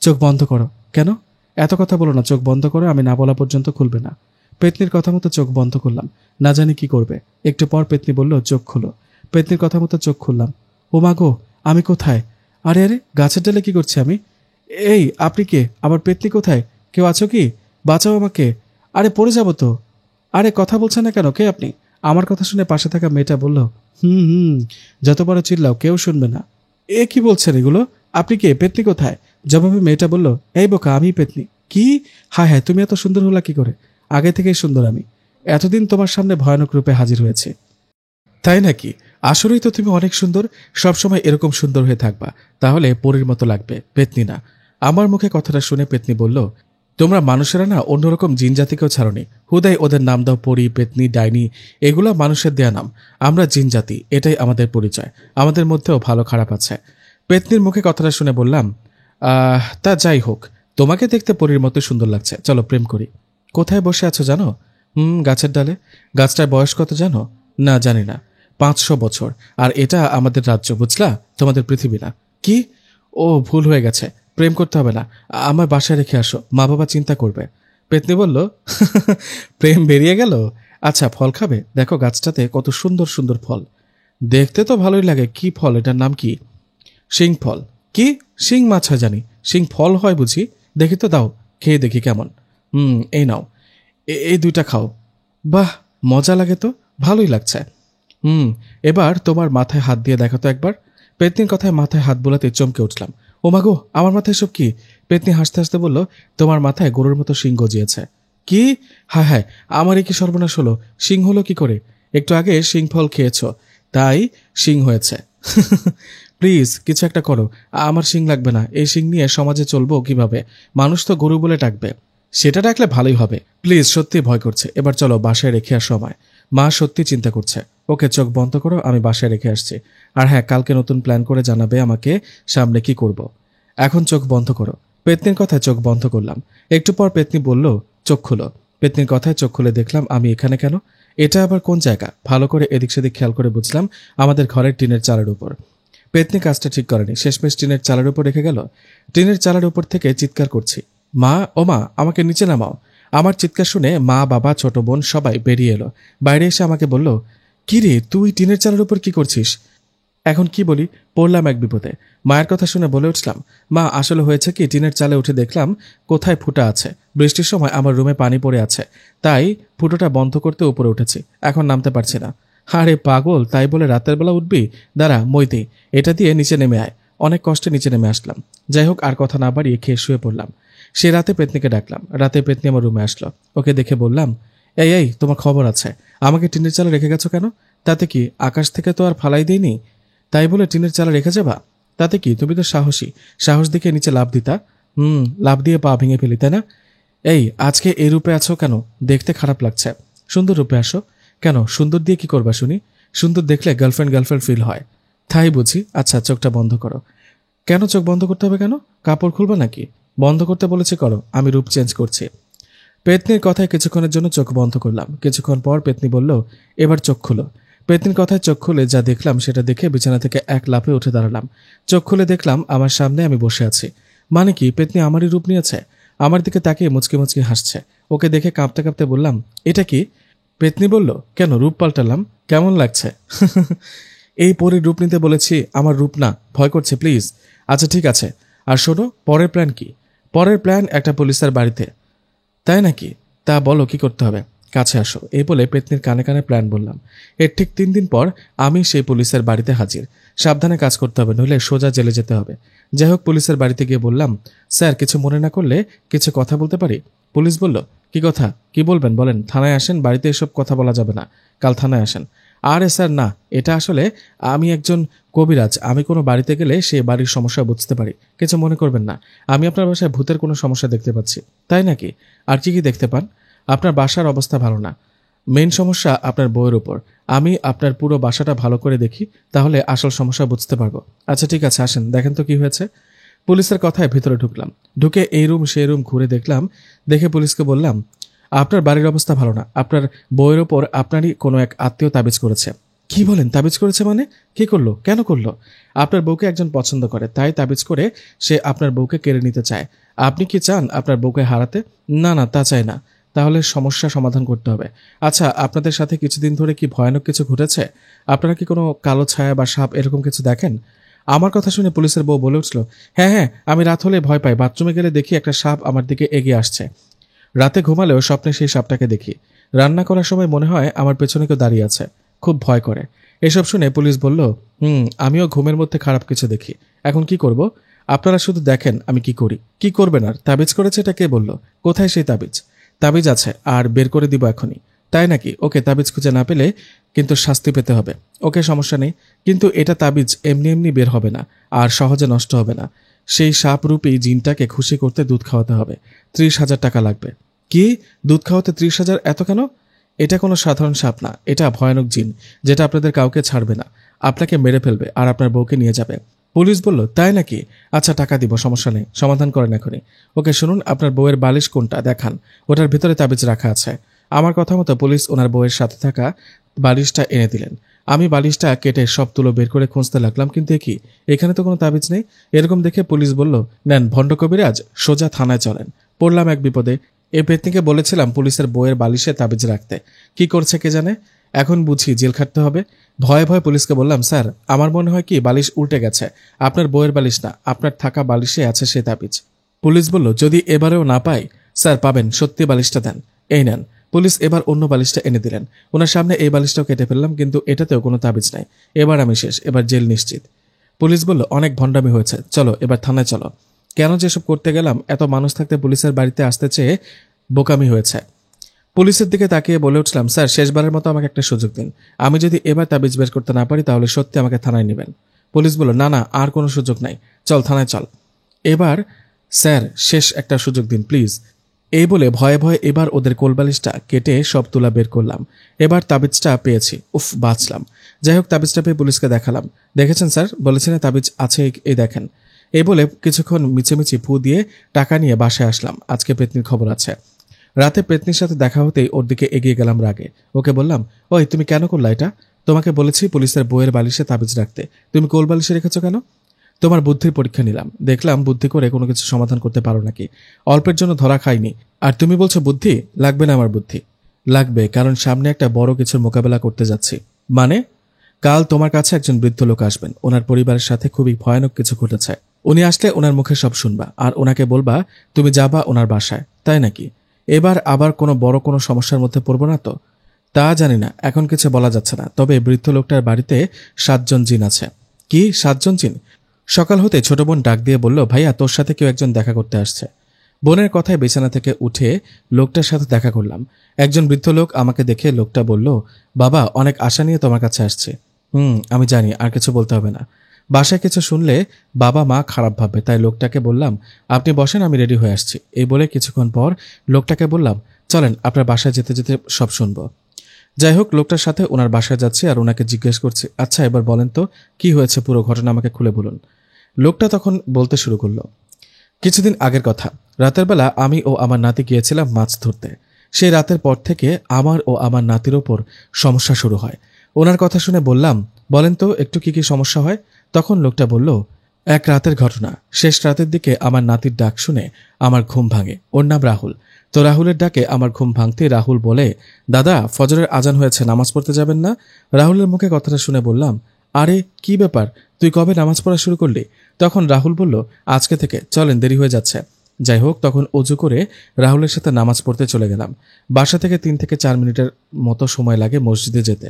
চোখ বন্ধ করো। কেন? এত কথা বলো না, চোখ বন্ধ করো, আমি না বলা পর্যন্ত খুলবে না। পেতনির কথা মতো চোখ বন্ধ করলাম, না জানি কি করবে। একটু পর পেতনি বলল, চোখ খুলো। পেতনির কথা মতো চোখ খুললাম। ও মা গো, আমি কোথায়? আরে আরে, গাছের ডালে কি করছি আমি? এই, আপনি কে? আমার পেতনি কোথায়? কেউ আছো কি? বাঁচাও আমাকে। আরে পড়ে যাবো তো। আরে কথা বলছেন না কেন? কে আপনি? আমার কথা শুনে পাশে থাকা মেয়েটা বলল, যত বড় চিল্লাও, কেউ শুনবে না। এ কি বলছেন এগুলো? আপনি কে? পেতনি কোথায়? জবাবে মেয়েটা বলল, এই বোকা, আমি পেতনি। কি? হায় হায়, তুমি এত সুন্দর হলা কি করে? আগে থেকেই সুন্দর আমি। এতদিন তোমার সামনে ভয়ানক রূপে হাজির হয়েছে। তাই নাকি? আসলেই তো তুমি অনেক সুন্দর, সবসময় এরকম সুন্দর হয়ে থাকবা, তাহলে পরীর মতো লাগবে, পেতনি না। আমার মুখে কথাটা শুনে পেতনি বলল, তোমরা মানুষেরা না অন্যরকম জিন জাতিকেও ছাড়নি, হুদাই ওদের নাম দাও পরী, পেতনি, ডাইনি। এগুলো মানুষের দেয়া নাম। আমরা জিন জাতি, এটাই আমাদের পরিচয়। আমাদের মধ্যেও ভালো খারাপ আছে। পেতনির মুখে কথাটা শুনে বললাম, তা যাই হোক, তোমাকে দেখতে পরীর মতো সুন্দর লাগছে, চলো প্রেম করি। কোথায় বসে আছো জানো? গাছের ডালে। গাছটার বয়স কত জানো? না, জানি না। 500 বছর। আর এটা আমাদের রাজ্য, বুঝলা, তোমাদের পৃথিবী না। কি? ও, ভুল হয়ে গেছে, প্রেম করতে হবে না, আমার বাসায় রেখে আসো, মা বাবা চিন্তা করবে। পেতনি বলল, প্রেম বেরিয়ে গেল। আচ্ছা, ফল খাবে? দেখো গাছটাতে কত সুন্দর সুন্দর ফল। দেখতে তো ভালোই লাগে। কি ফল? এটার নাম কি? শিং ফল। কি? শিং মাছ হয় জানি, শিং ফল হয় বুঝি? দেখি তো, দাও, খেয়ে দেখি কেমন। এই নাও, এই দুইটা খাও। বাহ, মজা লাগে তো, ভালোই লাগছে। এবার তোমার মাথায় হাত দিয়ে দেখো তো একবার। পেতনির কথায় মাথায় হাত বোলাতে চমকে উঠলাম। ও মা গো, আমার মাথায় সব কি? পেতনি হাসতে হাসতে বলল, তোমার মাথায় গরুর মতো শিং গজিয়েছে। কি? হায় হায়, আমারই কি সর্বনাশ হলো? শিং হলো কি করে? একটু আগে শিং ফল খেয়েছ, তাই শিং হয়েছে। প্লিজ কিছু একটা করো, আমার শিং লাগবে না। এই শিং নিয়ে সমাজে চলবো কিভাবে? মানুষ তো গরু বলে ডাকবে। সেটা ডাকলে ভালোই হবে। প্লিজ, সত্যি ভয় করছে। এবার চলো বাসায় রেখে আসো আমায়। মা সত্যি চিন্তা করছে। ওকে, চোখ বন্ধ করো, আমি বাসায় রেখে আসছি। আর হ্যাঁ, কালকে নতুন প্ল্যান করে জানাবে আমাকে সামনে কি করব। এখন চোখ বন্ধ করো। পেতনির কথায় চোখ বন্ধ করলাম। একটু পর পেতনি বলল, চোখ খুলো। পেতনির কথায় চোখ খুলে দেখলাম আমি এখানে কেন? এটা আবার কোন জায়গা? ভালো করে এদিক সেদিক খেয়াল করে বুঝলাম আমাদের ঘরের টিনের চালের উপর। পেতনি কাজটা ঠিক করেনি, শেষমেশ টিনের চালের উপর রেখে গেল। টিনের চালের উপর থেকে চিৎকার করছি, মা, ও মা, আমাকে নিচে নামাও। আমার চিৎকার শুনে মা, বাবা, ছোট বোন সবাই বেরিয়ে এলো। বাইরে এসে আমাকে বলল, কি রে, তুই টিনের চালের উপর কি করছিস? এখন কি বলি, পড়লাম এক বিপদে। মায়ের কথা শুনে বলে উঠলাম, মা, আসলে হয়েছে কি, টিনের চালে উঠে দেখলাম কোথায় ফুটা আছে। বৃষ্টির সময় আমার রুমে পানি পড়ে আছে, তাই ফুটোটা বন্ধ করতে উপরে উঠেছি। এখন নামতে পারছি না। আরে পাগল, তাই বলে রাতের বেলা উঠবি? দাঁড়া, মই দিই, এটা দিয়ে নিচে নেমে আয়। অনেক কষ্টে নিচে নেমে আসলাম। যাই হোক, আর কথা না বাড়িয়ে খেয়ে শুয়ে পড়লাম। সে রাতে পেতনিকে ডাকলাম। রাতে পেতনি আমার রুমে আসলো। ওকে দেখে বললাম, এই এই, তোমার খবর আছে, আমাকে টিনের চালে রেখে গেছো কেন? তাতে কি, আকাশ থেকে তো আর ফালাই দিইনি, তাই বলে টিনের চালা রেখে যাবা? তাতে কি, তুমি তো সাহসী, সাহস দিকে নিচে লাফ দিতা। লাফ দিয়ে পা ভেঙে ফেলি, তাই না? এই, আজকে এই রূপে আছো কেন? দেখতে খারাপ লাগছে, সুন্দর রূপে আসো। কেন, সুন্দর দিয়ে কি করবা শুনি? সুন্দর দেখলে গার্লফ্রেন্ড গার্লফ্রেন্ড ফিল হয়, তাই বুঝি? আচ্ছা, চোখটা বন্ধ করো। কেন চোখ বন্ধ করতে হবে কেন? কাপড় খুলবা নাকি? বন্ধ করতে বলেছে, করো, আমি রূপ চেঞ্জ করছি। পেতনির কথায় কিছুক্ষণের জন্য চোখ বন্ধ করলাম। কিছুক্ষণ পর পেতনি বলল, এবার চোখ খুলো। পেতনির কথায় চোখ খুলে যা দেখলাম সেটা দেখে বিছানা থেকে এক লাফে উঠে দাঁড়ালাম। চোখ খুলে দেখলাম আমার সামনে আমি বসে আছি। মানে কি, পেতনি আমারই রূপ নিয়েছে? আমার দিকে তাকিয়ে মুচকি মুচকি হাসছে। ওকে দেখে কাঁপতে কাঁপতে বললাম, এটা কি? পেতনি বলল, কেন, রূপ পাল্টালাম, কেমন লাগছে? এই পরের রূপ নিতে বলেছি, আমার রূপ না, ভয় করছে প্লিজ। আচ্ছা ঠিক আছে, আর শোনো, পরের প্ল্যান কি? পরের প্ল্যান একটা পুলিশের বাড়িতে। তাই নাকি? তা বলো কি করতে হবে? কাছে আসো। এই বলে পেতনির কানে কানে প্ল্যান বললাম। এর ঠিক 3 দিন পর আমি সেই পুলিশের বাড়িতে হাজির। সাবধানে কাজ করতে হবে, নইলে সোজা জেলে যেতে হবে। যাই হোক, পুলিশের বাড়িতে গিয়ে বললাম, স্যার, কিছু মনে না করলে কিছু কথা বলতে পারি? পুলিশ বলল, কি কথা, কি বলবেন বলেন, থানায় আসেন, বাড়িতে এসব কথা বলা যাবে না, কাল থানায় আসেন। আরে স্যার না, এটা আসলে আমি একজন কবিরাজ। আমি কোনো বাড়িতে গেলে সে বাড়ির সমস্যা বুঝতে পারি, কিছু মনে করবেন না। আমি আপনার বাসায় ভূতের কোনো সমস্যা দেখতে পাচ্ছি। তাই নাকি? আর কি কি দেখতে পান? আপনার বাসার অবস্থা ভালো না, মেইন সমস্যা আপনার বইয়ের উপর। আমি আপনার পুরো বাসাটা ভালো করে দেখি, তাহলে আসল সমস্যা বুঝতে পারবো। আচ্ছা ঠিক আছে, আসেন দেখেন তো কি হয়েছে। পুলিশের কথায় ভিতরে ঢুকলাম, ঢুকে এই রুম সেই রুম ঘুরে দেখলাম। দেখে পুলিশকে বললাম, আপনার বাড়ির অবস্থা ভালো না, আপনার বইয়ের ওপর আপনারই কোনো এক আত্মীয় তাবিজ করেছে। কি বলেন, তাবিজ করেছে মানে? কি করলো, কেন করলো? আপনার বউকে একজন পছন্দ করে, তাই তাবিজ করে সে আপনার বউকে কেড়ে নিতে চায়। আপনি কি চান আপনার বউকে হারাতে? না না, তা চাই না। তাহলে সমস্যা সমাধান করতে হবে। আচ্ছা, আপনাদের সাথে কিছুদিন ধরে কি ভয়ানক কিছু ঘটেছে? আপনারা কি কোনো কালো ছায়া বা সাপ এরকম কিছু দেখেন? আমার কথা শুনে পুলিশের বউ বলে উঠল, হ্যাঁ হ্যাঁ, আমি রাত হলে ভয় পাই, বাথরুমে গেলে দেখি একটা সাপ আমার দিকে এগিয়ে আসছে। রাতে ঘুমালেও স্বপ্নে সেই সাপটাকে দেখি। রান্না করার সময় মনে হয় আমার পেছনে কেউ দাঁড়িয়ে আছে, খুব ভয় করে। এসব শুনে পুলিশ বলল, আমিও ঘুমের মধ্যে খারাপ কিছু দেখি। এখন কি করব? আপনারা শুধু দেখেন আমি কি করি। কি করবেন আর? তাবিজ করেছে এটা কে বলল? কোথায় সেই তাবিজ? তাবিজ আছে, আর বের করে দিব এখনই। তাই নাকি? ওকে, তাবিজ খুঁজে না পেলে কিন্তু শাস্তি পেতে হবে। ওকে, সমস্যা নেই, কিন্তু এটা তাবিজ এমনি এমনি বের হবে না, আর সহজে নষ্ট হবে না। সেই সাপরূপী জিনটাকে খুশি করতে দুধ খাওয়াতে হবে। 30,000 টাকা লাগবে। কি? দুধ খাওয়াতে 30,000? এত কেন? এটা কোনো সাধারণ সাপ না, এটা ভয়ানক জিন, যেটা আপনাদের কাউকে ছাড়বে না, আপনাকে মেরে ফেলবে আর আপনার বউকে নিয়ে যাবে। পুলিশ বলল, তাই নাকি? আচ্ছা, টাকা দিব, সমস্যা নেই, সমাধান করেন এখনই। ওকে শুনুন, আপনার বউয়ের বালিশ কোনটা দেখান, ওটার ভিতরে তাবিজ রাখা আছে। আমার কথা মতো পুলিশ ওনার বউয়ের সাথে থাকা বালিশটা এনে দিলেন। আমি বালিশটা কেটে সব তুলো বের করে খুঁজতে লাগলাম, কিন্তু কি, এখানে তো কোনো তাবিজ নেই। এরকম দেখে পুলিশ বলল, নেন ভণ্ড কবিরাজ, সোজা থানায় চলেন। পড়লাম এক বিপদে। এই পেতনিকে বলেছিলাম পুলিশের বইয়ের বালিশে তাবিজ রাখতে, কি করছে কে জানে। এখন বুঝি জেল খাটতে হবে। ভয়ে ভয়ে পুলিশকে বললাম, স্যার আমার মনে হয় কি বালিশ উল্টে গেছে, আপনার বইয়ের বালিশ না, আপনার থাকা বালিশে আছে সে তাবিজ। পুলিশ বলল, যদি এবারেও না পাই? স্যার পাবেন, সত্যি বালিশটা দেন। এই নেন। পুলিশ এবার অন্য বালিশটা এনে দিলেন। ওনার সামনে এই বালিশটাও কেটে ফেললাম, কিন্তু এটাতেও কোনো তাবিজ নাই। এবার আমি শেষ, এবার জেল নিশ্চিত। পুলিশ বলল, অনেক ভণ্ডামি হয়েছে, চলো এবার থানায় চলো। কেন যেসব করতে গেলাম, এত মানুষ থাকতে পুলিশের বাড়িতে আসতে চেয়ে বোকামি হয়েছে। পুলিশের দিকে তাকিয়ে বলে উঠলাম, স্যার শেষবারের মতো আমাকে একটা সুযোগ দিন। আমি যদি এবার তাবিজ বের করতে না পারি তাহলে সত্যি আমাকে থানায় নেবেন। পুলিশ বলল, না না, আর কোনো সুযোগ নাই, চল থানায় চল। এবার স্যার শেষ একটা সুযোগ দিন প্লিজ। এই বলে ভয়ে ভয়ে এবার ওদের কোলবালিশটা কেটে সব তুলা বের করলাম। এবার তাবিজটা পেয়েছি, উফ বাঁচলাম। যাই হোক, তাবিজটা পেয়ে পুলিশকে দেখালাম। দেখেছেন স্যার, বলেছি না তাবিজ আছে, এই দেখেন। এই বলে কিছুক্ষণ মিচেমিচি ফু দিয়ে টাকা নিয়ে বাসায় আসলাম। আজকে পেতনির খবর আছে। রাতে পেতনির সাথে দেখা হতেই ওর দিকে এগিয়ে গেলাম রাগে। ওকে বললাম, ওই তুমি কেন করলা এটা? তোমাকে বলেছি পুলিশের বইয়ের বালিশে তাবিজ রাখতে, তুমি কোল বালিশে রেখেছো কেন? তোমার বুদ্ধির পরীক্ষা নিলাম, দেখলাম বুদ্ধি করে কোনো কিছু সমাধান করতে পারো নাকি। অল্পের জন্য ধরা খাইনি, আর তুমি বলছো বুদ্ধি? লাগবে না আমার বুদ্ধি। লাগবে, কারণ সামনে একটা বড় কিছুর মোকাবেলা করতে যাচ্ছি। মানে? কাল তোমার কাছে একজন বৃদ্ধ লোক আসবেন, ওনার পরিবারের সাথে খুবই ভয়ানক কিছু ঘটেছে। উনি আসলে ওনার মুখে সব শুনবা, আর ওনাকে বলবা তুমি যাবা ওনার বাসায়। তাই নাকি? এবার আবার কোনো বড় কোনো সমস্যার মধ্যে পড়বো না তো? তা জানি না, এখন কিছু বলা যাচ্ছে না। তবে বৃদ্ধ লোকটার বাড়িতে 7 জন জিন আছে। কি 7 জন জিন? সকাল হতে ছোট বোন ডাক দিয়ে বলল, ভাইয়া তোর সাথে কেউ একজন দেখা করতে আসছে। বোনের কথায় বিছানা থেকে উঠে লোকটার সাথে দেখা করলাম। একজন বৃদ্ধ লোক আমাকে দেখে লোকটা বলল, বাবা অনেক আশা নিয়ে তোমার কাছে আসছে। আমি জানি, আর কিছু বলতে হবে না। বাসায় কিছু শুনলে বাবা মা খারাপ ভাববে, তাই লোকটাকে বললাম, আপনি বসেন, আমি রেডি হয়ে আসছি। এই বলে কিছুক্ষণ পর লোকটাকে বললাম, চলেন আপনার বাসায় যেতে যেতে সব শুনবো। যাই হোক, লোকটার সাথে ওনার বাসায় যাচ্ছি আর ওনাকে জিজ্ঞেস করছি, আচ্ছা এবার বলেন তো কি হয়েছে, পুরো ঘটনা আমাকে খুলে বলুন। লোকটা তখন বলতে শুরু করলো, কিছুদিন আগের কথা, রাতের বেলা আমি ও আমার নাতি গিয়েছিলাম মাছ ধরতে। সেই রাতের পর থেকে আমার ও আমার নাতির ওপর সমস্যা শুরু হয়। ওনার কথা শুনে বললাম, বলেন তো একটু কি কি সমস্যা হয়। তখন লোকটা বলল, এক রাতের ঘটনা, শেষ রাতের দিকে আমার নাতির ডাক শুনে আমার ঘুম ভাঙে। ওর নাম রাহুল। তো রাহুলের ডাকে আমার ঘুম ভাঙতে রাহুল বলে, দাদা ফজরের আজান হয়েছে, নামাজ পড়তে যাবেন না? রাহুলের মুখে কথাটা শুনে বললাম, আরে কি ব্যাপার, তুই কবে নামাজ পড়া শুরু করলি? তখন রাহুল বলল, আজকে থেকে, চলেন দেরি হয়ে যাচ্ছে। যাই হোক, তখন অজু করে রাহুলের সাথে নামাজ পড়তে চলে গেলাম। বাসা থেকে 3 থেকে 4 মিনিটের মতো সময় লাগে মসজিদে যেতে।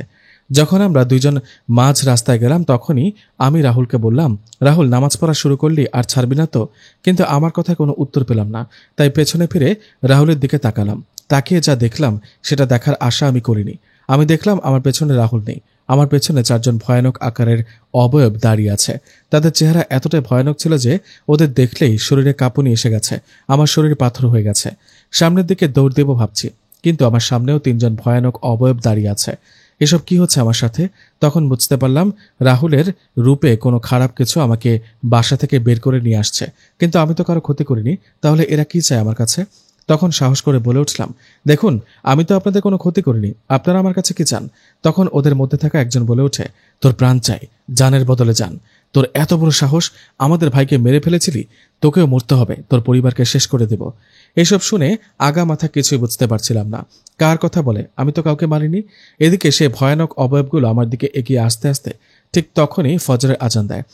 যখন আমরা দুইজন মাঝ রাস্তায় গেলাম তখনই আমি রাহুলকে বললাম, রাহুল নামাজ পড়া শুরু করলি আর ছাড়বি না তো? কিন্তু আমার কথায় কোনো উত্তর পেলাম না, তাই পেছনে ফিরে রাহুলের দিকে তাকালাম। তাকিয়ে যা দেখলাম সেটা দেখার আশা আমি করিনি। আমি দেখলাম আমার পেছনে রাহুল নেই, আমার পেছনে 4 জন ভয়ানক আকারের অবয়ব দাঁড়িয়ে আছে। তাদের চেহারা এতটাই ভয়ানক ছিল যে ওদের দেখলেই শরীরে কাঁপুনি এসে গেছে, আমার শরীর পাথর হয়ে গেছে। সামনের দিকে দৌড় দেব ভাবছি, কিন্তু আমার সামনেও 3 জন ভয়ানক অবয়ব দাঁড়িয়ে আছে। এসব কি হচ্ছে আমার সাথে? তখন বুঝতে পারলাম রাহুলের রূপে কোনো খারাপ কিছু আমাকে বাসা থেকে বের করে নিয়ে আসছে। কিন্তু আমি তো কারো ক্ষতি করিনি, তাহলে এরা কি চায় আমার কাছে? তখন সাহস করে বলে উঠলাম, দেখুন, আমি তো আপনাদের কোনো ক্ষতি করিনি, আপনারা আমার কাছে কি চান? তখন ওদের মধ্যে থাকা একজন বলে ওঠে, তোর প্রাণ চাই, জানের বদলে যান। তোর এত বড় সাহস, আমাদের ভাইকে মেরে ফেলেছিলি, তোকেও মরতে হবে, তোর পরিবারকে শেষ করে দেব। এসব শুনে আগা মাথা কিছুই বুঝতে পারছিলাম না। কার কথা বলে? আমি তো কাউকে মারিনি। এদিকে সে ভয়ানক অবয়বগুলো আমার দিকে এগিয়ে আসতে আসতে ঠিক তখনই ফজরের আজান দেয়।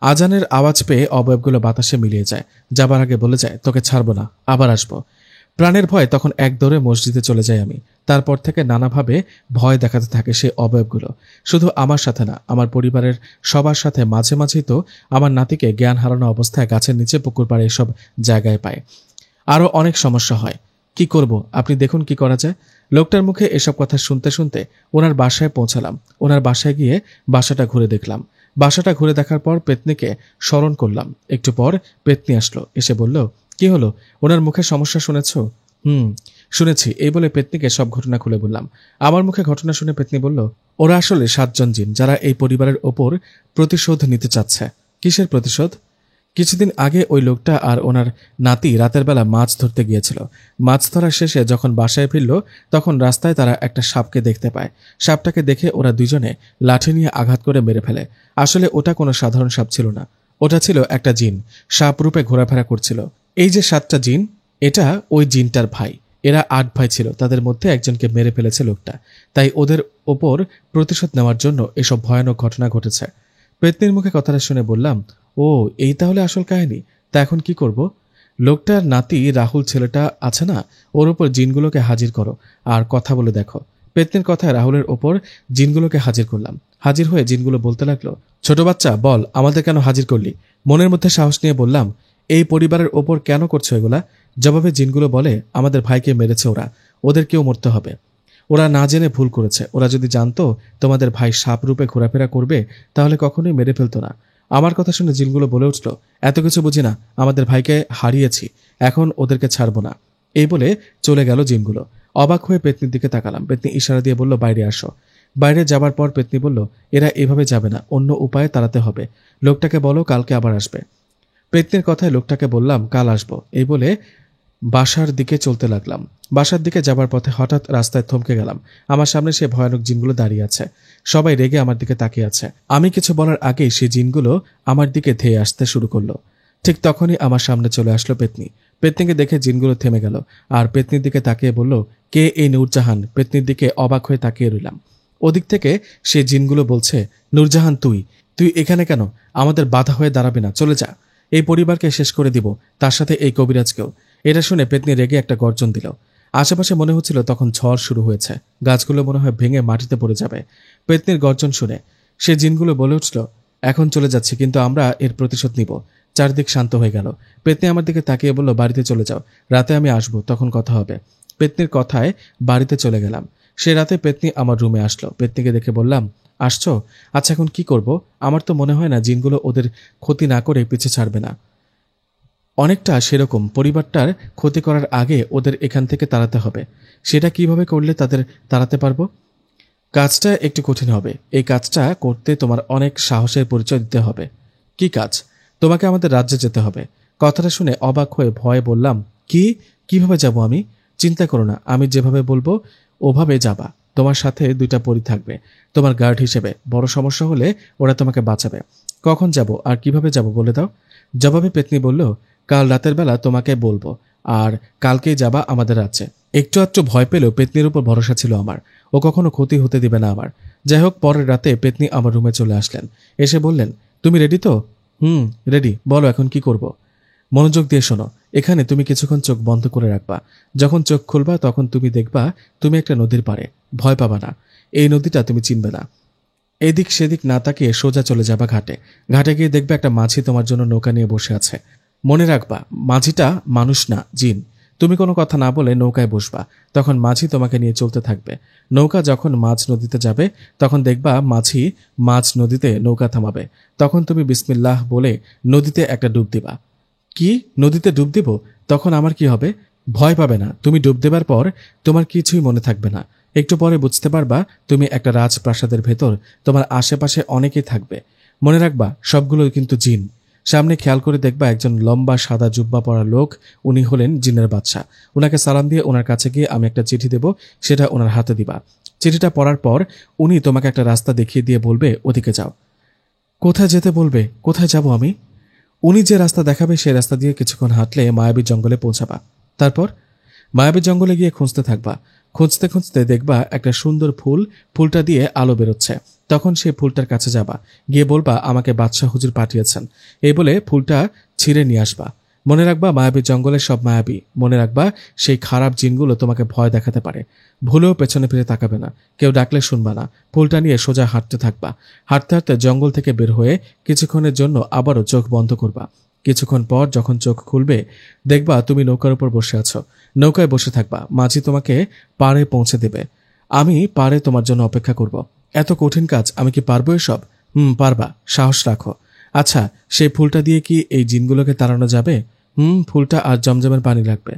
আজানের আওয়াজ পেয়ে অবয়বগুলো বাতাসে মিলিয়ে যায়, যাবার আগে বলে যায়, তোকে ছাড়বো না, আবার আসবো। প্রাণের ভয় তখন এক দৌড়ে মসজিদে চলে যাই আমি। তারপর থেকে নানাভাবে ভয় দেখাতে থাকে সেই অবয়বগুলো। শুধু আমার সাথে না, আমার পরিবারের সবার সাথে মাঝে মাঝেই তো আমার নাতিকে জ্ঞান হারানো অবস্থায় গাছের নিচে পুকুর পাড়ে এসব জায়গায় পায়। আরও অনেক সমস্যা হয়। কি করব, আপনি দেখুন কি করা যায়। লোকটার মুখে এসব কথা শুনতে শুনতে ওনার বাসায় পৌঁছালাম। ওনার বাসায় গিয়ে বাসাটা ঘুরে দেখলাম। বাসাটা ঘুরে দেখার পর পেতনিকে স্মরণ করলাম। একটু পর পেতনি আসলো, এসে বলল, কি হলো, ওনার মুখে সমস্যা শুনেছ? শুনেছি, এই বলে পেতনিকে সব ঘটনা খুলে বললাম। আমার মুখে ঘটনা শুনে পেতনি বলল, ওরা আসলে 7 জন জিন, যারা এই পরিবারের ওপর প্রতিশোধ নিতে চাচ্ছে। কিসের প্রতিশোধ? কিছুদিন আগে ওই লোকটা আর ওনার নাতি রাতের বেলা মাছ ধরতে গিয়েছিল। মাছ ধরার শেষে যখন বাসায় ফিরল, তখন রাস্তায় তারা একটা সাপকে দেখতে পায়। সাপটাকে দেখে ওরা দুজনে লাঠি নিয়ে আঘাত করে মেরে ফেলে। আসলে ওটা কোনো সাধারণ সাপ ছিল না, ওটা ছিল একটা জিন, সাপ রূপে ঘোরাফেরা করছিল। এই যে 7টা জিন, এটা ওই জিনটার ভাই। এরা 8 ভাই ছিল, তাদের মধ্যে একজনকে মেরে ফেলেছে লোকটা। তাই ওদের ওপর প্রতিশোধ নেওয়ার জন্য এসব ভয়ানক ঘটনা ঘটেছে। পেতনির মুখে কথাটা শুনে বললাম, ও, এই তাহলে আসল কাহিনী। তা এখন কি করব? লোকটার নাতি রাহুল ছেলেটা আছে না, ওর ওপর জিনগুলোকে হাজির করো আর কথা বলে দেখো। পেতনির কথায় রাহুলের ওপর জিনগুলোকে হাজির করলাম। হাজির হয়ে জিনগুলো বলতে লাগলো, ছোট বাচ্চা, বল আমাদের কেন হাজির করলি? মনের মধ্যে সাহস নিয়ে বললাম, এই পরিবারের ওপর কেন করছো এগুলা? জবাবে জিনগুলো বলে, আমাদের ভাইকে মেরেছে ওরা, ওদেরকেও মরতে হবে। ওরা না জেনে ভুল করেছে। ওরা যদি জানতো তোমাদের ভাই সাপ রূপে ঘোরাফেরা করবে, তাহলে কখনোই মেরে ফেলতো না। আমার কথা শুনে জিনগুলো বলে উঠল, এত কিছু বুঝি না, আমাদের ভাইকে হারিয়েছি, এখন ওদেরকে ছাড়বো না। এই বলে চলে গেল জিনগুলো। অবাক হয়ে পেতনির দিকে তাকালাম। পেতনি ইশারা দিয়ে বলল, বাইরে আসো। বাইরে যাবার পর পেতনি বলল, এরা এভাবে যাবে না, অন্য উপায়ে তাড়াতে হবে। লোকটাকে বলো কালকে আবার আসবে। পেতনির কথায় লোকটাকে বললাম, কাল আসবো। এই বলে বাসার দিকে চলতে লাগলাম। বাসার দিকে যাবার পথে হঠাৎ রাস্তায় থমকে গেলাম। আমার সামনে সে ভয়ানক জিনগুলো দাঁড়িয়ে আছে। সবাই রেগে আমার দিকে তাকিয়ে আছে। আমি কিছু বলার আগেই সেই জিনগুলো আমার দিকে ধেয়ে আসতে শুরু করলো। ঠিক তখনই আমার সামনে চলে আসলো পেতনি। পেতনিকে দেখে জিনগুলো থেমে গেল আর পেতনির দিকে তাকিয়ে বলল, কে এই নূরজাহান? পেতনির দিকে অবাক হয়ে তাকিয়ে রইলাম। ওদিক থেকে সে জিনগুলো বলছে, নূরজাহান, তুই তুই এখানে কেন? আমাদের বাধা হয়ে দাঁড়াবি না, চলে যা। এই পরিবারকে শেষ করে দিব, তার সাথে এই কবিরাজকেও। এটা শুনে পেতনি রেগে একটা গর্জন দিল। আশেপাশে মনে হচ্ছিল তখন ঝড় শুরু হয়েছে, গাছগুলো মনে হয় ভেঙে মাটিতে পড়ে যাবে। পেতনির গর্জন শুনে সে জিনগুলো বলে উঠল, এখন চলে যাচ্ছি, কিন্তু আমরা এর প্রতিশোধ নিব। চারদিক শান্ত হয়ে গেল। পেতনি আমার দিকে তাকিয়ে বলল, বাড়িতে চলে যাও, রাতে আমি আসবো, তখন কথা হবে। পেতনির কথায় বাড়িতে চলে গেলাম। সে রাতে পেতনি আমার রুমে আসলো। পেতনিকে দেখে বললাম, আসছো? আচ্ছা, এখন কি করব? আমার তো মনে হয় না জিনগুলো ওদের ক্ষতি না করে পিছে ছাড়বে না। অনেকটা সেরকম, পরিবারটার ক্ষতি করার আগে ওদের এখান থেকে তাড়াতে হবে। সেটা কিভাবে করলে তাদের তাড়াতে পারবো? কাজটা একটু কঠিন হবে। এই কাজটা করতে তোমার অনেক সাহসের পরিচয় দিতে হবে। কি কাজ? তোমাকে আমাদের রাজ্যে যেতে হবে। কথাটা শুনে অবাক হয়ে ভয়ে বললাম, কিভাবে যাব আমি? চিন্তা করো না, আমি যেভাবে বলবো ওভাবে যাবা। তোমার সাথে 2টা পরী থাকবে তোমার গার্ড হিসেবে। বড় সমস্যা হলে ওরা তোমাকে বাঁচাবে। কখন যাব আর কিভাবে যাব বলে দাও। জবাবে পেতনি বলল, কাল রাতের বেলা তোমাকে বলবো, আর কালকেই যাবা আমাদের রাজ্যে। একটু আধটু ভয় পেলেও পেতনির উপর ভরসা ছিল আমার। ও কখনো ক্ষতি হতে দিবে না আমার। যাই হোক, পরের রাতে পেতনি আমার রুমে চলে আসলেন। এসে বললেন, তুমি রেডি তো? রেডি। বলো এখন কি করব? মনোযোগ দিয়ে শোনো। এখানে তুমি কিছুক্ষণ চোখ বন্ধ করে রাখবা। যখন চোখ খুলবা তখন তুমি দেখবা তুমি একটা নদীর পাড়ে। ভয় পাবা না, এই নদীটা তুমি চিনবে না। এদিক সেদিক না তাকিয়ে সোজা চলে যাবা ঘাটে। ঘাটে গিয়ে দেখবে একটা মাঝি তোমার জন্য নৌকা নিয়ে বসে আছে। মনে রাখবা, মাঝিটা মানুষ না, জিন। তুমি কোনো কথা না বলে নৌকায় বসবা, তখন মাঝি তোমাকে নিয়ে চলতে থাকবে। নৌকা যখন মাঝ নদীতে যাবে তখন দেখবা মাঝি মাঝ নদীতে নৌকা থামাবে, তখন তুমি বিসমিল্লাহ বলে নদীতে একটা ডুব দিবা। কি, নদীতে ডুব দিব? তখন আমার কি হবে? ভয় পাবে না। তুমি ডুব দেবার পর তোমার কিছুই মনে থাকবে না। একটু পরে বুঝতে পারবা তুমি একটা রাজপ্রাসাদের ভেতর, তোমার আশেপাশে অনেকেই থাকবে। মনে রাখবা সবগুলো কিন্তু জিন। সামনে খেয়াল করে দেখবা একজন লম্বা সাদা জুব্বা পরা লোক, উনি হলেন জিনের বাদশা। ওনাকে সালাম দিয়ে ওনার কাছে গিয়ে আমি একটা চিঠি দেব, সেটা ওনার হাতে দিবা। চিঠিটা পড়ার পর উনি তোমাকে একটা রাস্তা দেখিয়ে দিয়ে বলবে ওদিকে যাও। কোথায় যেতে বলবে? কোথায় যাব আমি? উনি যে রাস্তা দেখাবে সেই রাস্তা দিয়ে কিছুক্ষণ হাঁটলে মায়াবী জঙ্গলে পৌঁছাবা। তারপর মায়াবী জঙ্গলে গিয়ে খুঁজতে থাকবা। খুঁজতে খুঁজতে দেখবা একটা সুন্দর ফুল, ফুলটা দিয়ে আলো বেরোচ্ছে। তখন সেই ফুলটার কাছে যাবা, গিয়ে বলবা আমাকে বাদশাহ হুজুর পাঠিয়েছেন। এই বলে ফুলটা ছিঁড়ে নিয়ে আসবা। মনে রাখবা মায়াবী জঙ্গলের সব মায়াবী। মনে রাখবা সেই খারাপ জিনগুলো তোমাকে ভয় দেখাতে পারে। ভুলেও পেছনে ফিরে তাকাবে না, কেউ ডাকলে শুনবা না। ফুলটা নিয়ে সোজা হাঁটতে থাকবা। হাঁটতে হাঁটতে জঙ্গল থেকে বের হয়ে কিছুক্ষণের জন্য আবারও চোখ বন্ধ করবা। কিছুক্ষণ পর যখন চোখ খুলবে দেখবা তুমি নৌকার উপর বসে আছো। নৌকায় বসে থাকবা, মাঝি তোমাকে পাড়ে পৌঁছে দেবে। আমি পাড়ে তোমার জন্য অপেক্ষা করব। এত কঠিন কাজ আমি কি পারবো এসব? পারবা, সাহস রাখো। আচ্ছা, সেই ফুলটা দিয়ে কি এই জিনগুলোকে তাড়ানো যাবে? ফুলটা আর জমজমের পানি লাগবে।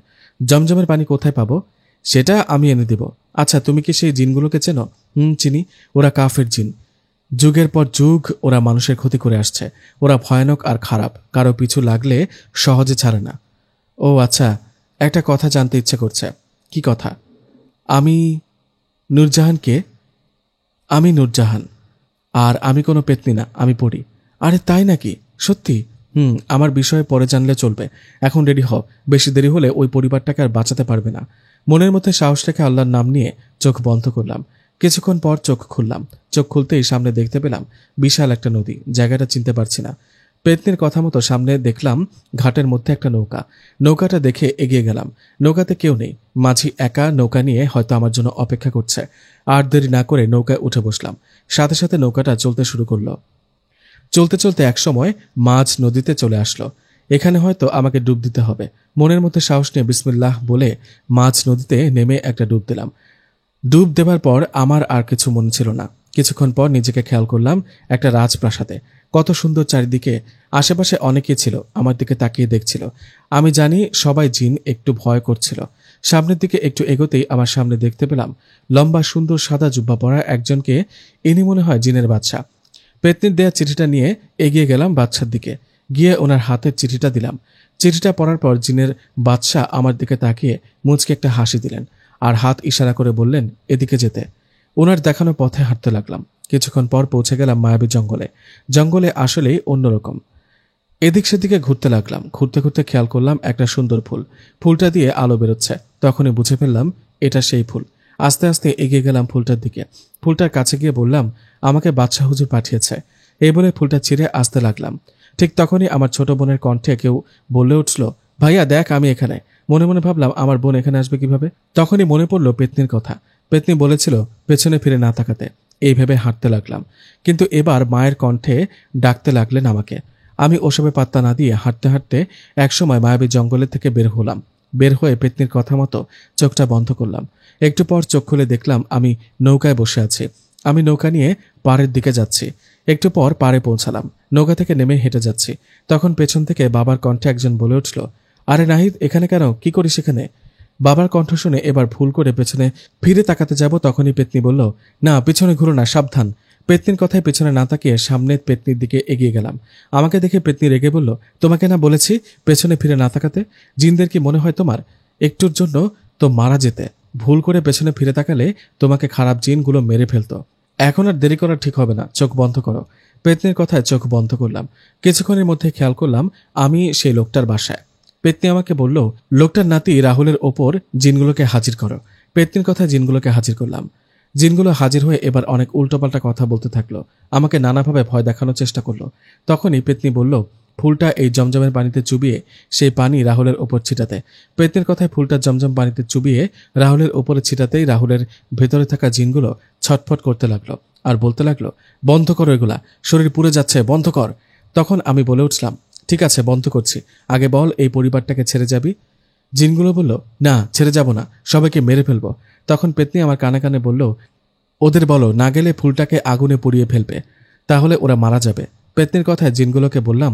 জমজমের পানি কোথায় পাবো? সেটা আমি এনে দিব। আচ্ছা, তুমি কি সেই জিনগুলোকে চেনো? চিনি। ওরা কাফের জিন। যুগের পর যুগ ওরা মানুষের ক্ষতি করে আসছে। ওরা ভয়ানক আর খারাপ, কারো পিছু লাগলে সহজে ছাড়ে না। ও আচ্ছা, একটা কথা জানতে ইচ্ছে করছে। কি কথা? আমি নূরজাহানকে? আমি নূরজাহান। আর আমি কোনো পেতনি না, আমি পড়ি। আরে তাই নাকি? সত্যি? আমার বিষয়ে পরে জানলে চলবে। এখন রেডি হও, বেশি দেরি হলে ওই পরিবারটাকে আর বাঁচাতে পারবে না। মনের মধ্যে সাহস রেখে আল্লাহর নাম নিয়ে চোখ বন্ধ করলাম। কিছুক্ষণ পর চোখ খুললাম। চোখ খুলতেই সামনে দেখতে পেলাম বিশাল একটা নদী। জায়গাটা চিনতে পারছি না। পেতনির কথা মতো সামনে দেখলাম ঘাটের মধ্যে একটা নৌকা। নৌকাটা দেখে এগিয়ে গেলাম। নৌকাতে কেউ নেই। মাঝি একা নৌকা নিয়ে হয়তো আমার জন্য অপেক্ষা করছে। আর দেরি না করে নৌকায় উঠে বসলাম। সাথে সাথে নৌকাটা চলতে শুরু করলো। চলতে চলতে একসময় মাঝ নদীতে চলে আসলো। এখানে হয়তো আমাকে ডুব দিতে হবে। মনের মধ্যে সাহস নিয়ে বিসমিল্লাহ বলে মাঝ নদীতে নেমে একটা ডুব দিলাম। ডুব দেবার পর আমার আর কিছু মনে ছিল না। কিছুক্ষণ পর নিজেকে খেয়াল করলাম একটা রাজপ্রাসাদে। কত সুন্দর চারিদিকে। আশেপাশে অনেকেই ছিল, আমার দিকে তাকিয়ে দেখছিল। আমি জানি সবাই জিন, একটু ভয় করছিল। সামনের দিকে একটু এগোতেই আমার সামনে দেখতে পেলাম লম্বা সুন্দর সাদা জুব্বা পরা একজনকে। ইনি মনে হয় জিনের বাদশা। পেতনির দেয়া চিঠিটা নিয়ে এগিয়ে গেলাম বাদশার দিকে। গিয়ে ওনার হাতের চিঠিটা দিলাম। চিঠিটা পড়ার পর জিনের বাদশা আমার দিকে তাকিয়ে মুচকে একটা হাসি দিলেন আর হাত ইশারা করে বললেন এদিকে যেতে। ওনার দেখানো পথে হাঁটতে লাগলাম। কিছুক্ষণ পর পৌঁছে গেলাম মায়াবী জঙ্গলে। জঙ্গলে আসলেই অন্যরকম। এদিক সেদিকে ঘুরতে লাগলাম। ঘুরতে ঘুরতে খেয়াল করলাম একটা সুন্দর ফুল। ফুলটা দিয়ে আলো বেরোচ্ছে। তখনই বুঝে ফেললাম এটা সেই ফুল। আস্তে আস্তে এগিয়ে গেলাম ফুলটার দিকে। ফুলটার কাছে গিয়ে বললাম আমাকে বাদশাহ হুজুর পাঠিয়েছে। এই বলে ফুলটা ছিঁড়ে আসতে লাগলাম। ঠিক তখনই আমার ছোট বোনের কণ্ঠে কেউ বলে উঠল, ভাইয়া দেখ আমি এখানে। মনে মনে ভাবলাম আমার বোন এখানে আসবে কিভাবে? তখনই মনে পড়ল পেতনির কথা। পেতনি বলেছিল পেছনে ফিরে না তাকাতে। এই ভেবে হাঁটতে লাগলাম। কিন্তু এবার মায়ের কণ্ঠে ডাকতে লাগলেন আমাকে। আমি ওসবে পাত্তা না দিয়ে হাঁটতে হাঁটতে একসময় মায়াবী জঙ্গলের থেকে বের হলাম। বের হয়ে পেতনির কথা মতো চোখটা বন্ধ করলাম। একটু পর চোখ খুলে দেখলাম আমি নৌকায় বসে আছি। আমি নৌকা নিয়ে পাড়ের দিকে যাচ্ছি। একটু পর পাড়ে পৌঁছালাম। নৌকা থেকে নেমে হেঁটে যাচ্ছি। তখন পেছন থেকে বাবার কণ্ঠে একজন বলে উঠল, আরে নাহিদ, এখানে কেন? কি করিস এখানে? বাবার কণ্ঠ শুনে এবার ভুল করে পেছনে ফিরে তাকাতে যাব। তখনই পেতনি বলল, না পেছনে ঘুরো না, সাবধান। পেতনির কথায় পেছনে না তাকিয়ে সামনে পেতনির দিকে এগিয়ে গেলাম। আমাকে দেখে পেতনি রেগে বলল, তোমাকে না বলেছি পেছনে ফিরে না তাকাতে? জিনদের কি মনে হয় তোমার? একটুর জন্য তো মারা যেতে। ভুল করে পেছনে ফিরে তাকালে তোমাকে খারাপ জিনগুলো মেরে ফেলতো। এখন আর দেরি করা ঠিক হবে না, চোখ বন্ধ করো। পেতনির কথায় চোখ বন্ধ করলাম। কিছুক্ষণের মধ্যে খেয়াল করলাম আমি সেই লোকটার বাসায়। পেতনি আমাকে বলল, লোকটার নাতি রাহুলের ওপর জিনগুলোকে হাজির করো। পেতনির কথায় জিনগুলোকে হাজির করলাম। জিনগুলো হাজির হয়ে এবার অনেক উল্টোপাল্টা কথা বলতে থাকলো। আমাকে নানাভাবে ভয় দেখানোর চেষ্টা করলো। তখনই পেতনি বলল, ফুলটা এই জমজমের পানিতে চুবিয়ে সেই পানি রাহুলের ওপর ছিটাতে। পেতনির কথায় ফুলটা জমজম পানিতে চুবিয়ে রাহুলের ওপরে ছিটাতেই রাহুলের ভেতরে থাকা জিনগুলো ছটফট করতে লাগলো আর বলতে লাগলো, বন্ধ করো এগুলা, শরীর পুড়ে যাচ্ছে, বন্ধ কর। তখন আমি বলে উঠলাম, ঠিক আছে বন্ধ করছি, আগে বল এই পরিবারটাকে ছেড়ে যাবি? জিনগুলো বলল, না ছেড়ে যাব না, সবাইকে মেরে ফেলবো। তখন পেতনি আমার কানে কানে বলল, ওদের বলো না গেলে ফুলটাকে আগুনে পুড়িয়ে ফেলবে, তাহলে ওরা মারা যাবে। পেতনির কথায় জিনগুলোকে বললাম,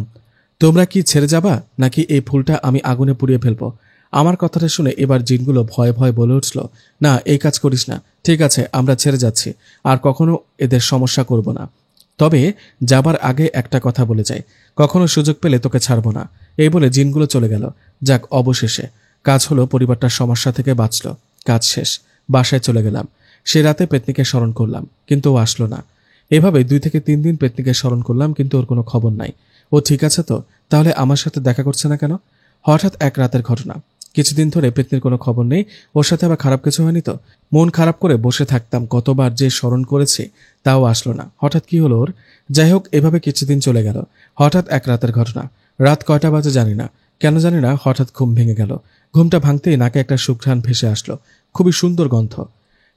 তোমরা কি ছেড়ে যাবা নাকি এই ফুলটা আমি আগুনে পুড়িয়ে ফেলবো? আমার কথাটা শুনে এবার জিনগুলো ভয়ে ভয়ে বলে উঠল, না এই কাজ করিস না, ঠিক আছে আমরা ছেড়ে যাচ্ছি, আর কখনো এদের সমস্যা করব না। তবে যাবার আগে একটা কথা বলে যাই, কখনো সুযোগ পেলে তোকে ছাড়বো না। এই বলে জিনগুলো চলে গেল। যাক, অবশেষে কাজ হলো, পরিবারটার সমস্যা থেকে বাঁচল। কাজ শেষ, বাসায় চলে গেলাম। সে রাতে পেতনিকে স্মরণ করলাম, কিন্তু ও আসলো না। এভাবে 2 থেকে 3 দিন পেতনিকে স্মরণ করলাম, কিন্তু ওর কোনো খবর নাই। ও ঠিক আছে তো? তাহলে আমার সাথে দেখা করছে না কেন? হঠাৎ এক রাতের ঘটনা। কিছুদিন ধরে পেতনির কোনো খবর নেই। ওর সাথে আবার খারাপ কিছু হয়নি তো? মন খারাপ করে বসে থাকতাম, কতবার যে স্মরণ করেছি, তাও আসলো না। হঠাৎ কি হলো ওর? যাই হোক, এভাবে কিছুদিন চলে গেল। হঠাৎ এক রাতের ঘটনা। রাত কয়টা বাজে জানি না, কেন জানি না হঠাৎ ঘুম ভেঙে গেল। ঘুমটা ভাঙতেই নাকে একটা সুঘ্রাণ ভেসে আসলো, খুবই সুন্দর গন্ধ।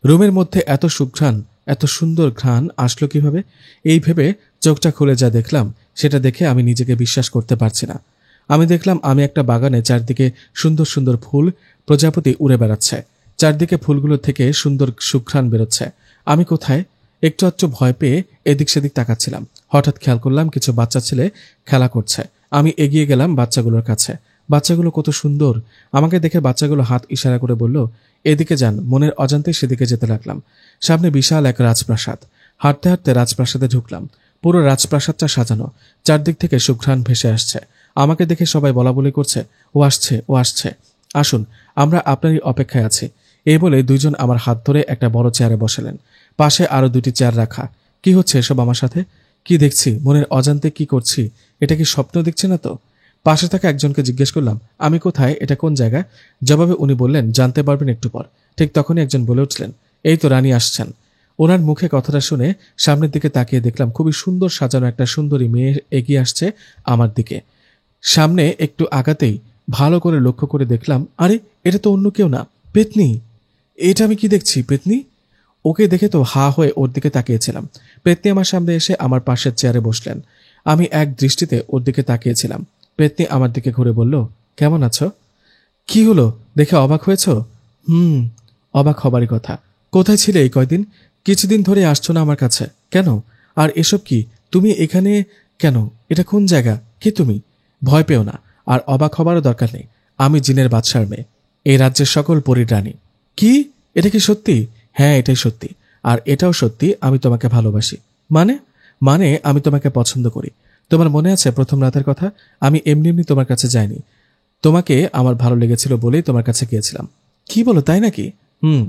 রুমের মধ্যে এত সুঘ্রাণ, এত সুন্দর ঘ্রাণ আসলো কিভাবে? এই ভেবে চোখটা খুলে যা দেখলাম, সেটা দেখে আমি নিজেকে বিশ্বাস করতে পারছি না। আমি দেখলাম আমি একটা বাগানে, চারদিকে সুন্দর সুন্দর ফুল, প্রজাপতি উড়ে বেড়াচ্ছে। চারদিকে ফুলগুলো থেকে সুন্দর সুঘ্রাণ বেরোচ্ছে। আমি কোথায়? একটু আধটু ভয় পেয়ে এদিক সেদিক তাকাচ্ছিলাম। হঠাৎ খেয়াল করলাম কিছু বাচ্চা ছেলে খেলা করছে। আমি এগিয়ে গেলাম বাচ্চাগুলোর কাছে। বাচ্চাগুলো কত সুন্দর! আমাকে দেখে বাচ্চাগুলো হাত ইশারা করে বলল, এদিকে যান। মনের অজান্তে সেদিকে যেতে লাগলাম। সামনে বিশাল এক রাজপ্রাসাদ। হাঁটতে হাঁটতে রাজপ্রাসাদে ঢুকলাম। পুরো রাজপ্রাসাদটা সাজানো, চারদিক থেকে সুঘ্রাণ ভেসে আসছে। আমাকে দেখে সবাই বলাবলি করছে, ও আসছে, ও আসছে, আসুন, আমরা আপনারই অপেক্ষায় আছি। এই বলে 2 জন আমার হাত ধরে একটা বড় চেয়ারে বসালেন। পাশে আরো 2টি চেয়ার রাখা। কি হচ্ছে এসব আমার সাথে? কি দেখছি? মনের অজান্তে কি করছি? এটা কি স্বপ্ন দেখছি না তো? পাশে থাকা একজনকে জিজ্ঞেস করলাম, আমি কোথায়, এটা কোন জায়গা? জবাবে উনি বললেন, জানতে পারবেন একটু পর। ঠিক তখনই একজন বলে উঠলেন, এই তো রানী আসছেন। ওনার মুখে কথাটা শুনে সামনের দিকে তাকিয়ে দেখলাম খুবই সুন্দর সাজানো একটা সুন্দরী মেয়ে এগিয়ে আসছে আমার দিকে। সামনে একটু আগাতেই ভালো করে লক্ষ্য করে দেখলাম, আরে এটা তো অন্য কেউ না, পেতনি। এটা আমি কি দেখছি? পেতনি! ওকে দেখে তো হা হয়ে ওর দিকে তাকিয়েছিলাম। পেতনি আমার সামনে এসে আমার পাশের চেয়ারে বসলেন। আমি এক দৃষ্টিতে ওর দিকে তাকিয়েছিলাম। পেতনি আমার দিকে ঘুরে বলল, কেমন আছো? কি হলো, দেখে অবাক হয়েছ? হুম, অবাক হবারই কথা। কোথায় ছিলে এই কয়দিন? কিছুদিন ধরে আসছো না আমার কাছে কেন? আর এসব কি? তুমি এখানে কেন? এটা কোন জায়গা? কি তুমি? ভয় পেও না, আর অবাক হবারও দরকার নেই। আমি জিনের বাদশার মেয়ে, এই রাজ্যের সকল পরীর রানী। কি? এটা কি সত্যি? হ্যাঁ, এটাই সত্যি। আর এটাও সত্যি, আমি তোমাকে ভালোবাসি। মানে? মানে আমি তোমাকে পছন্দ করি। তোমার মনে আছে প্রথম রাতের কথা? আমি এমনি এমনি তোমার কাছে যাইনি। তোমাকে আমার ভালো লেগেছিল বলেই তোমার কাছে গিয়েছিলাম। কি বলো, তাই নাকি? হুম।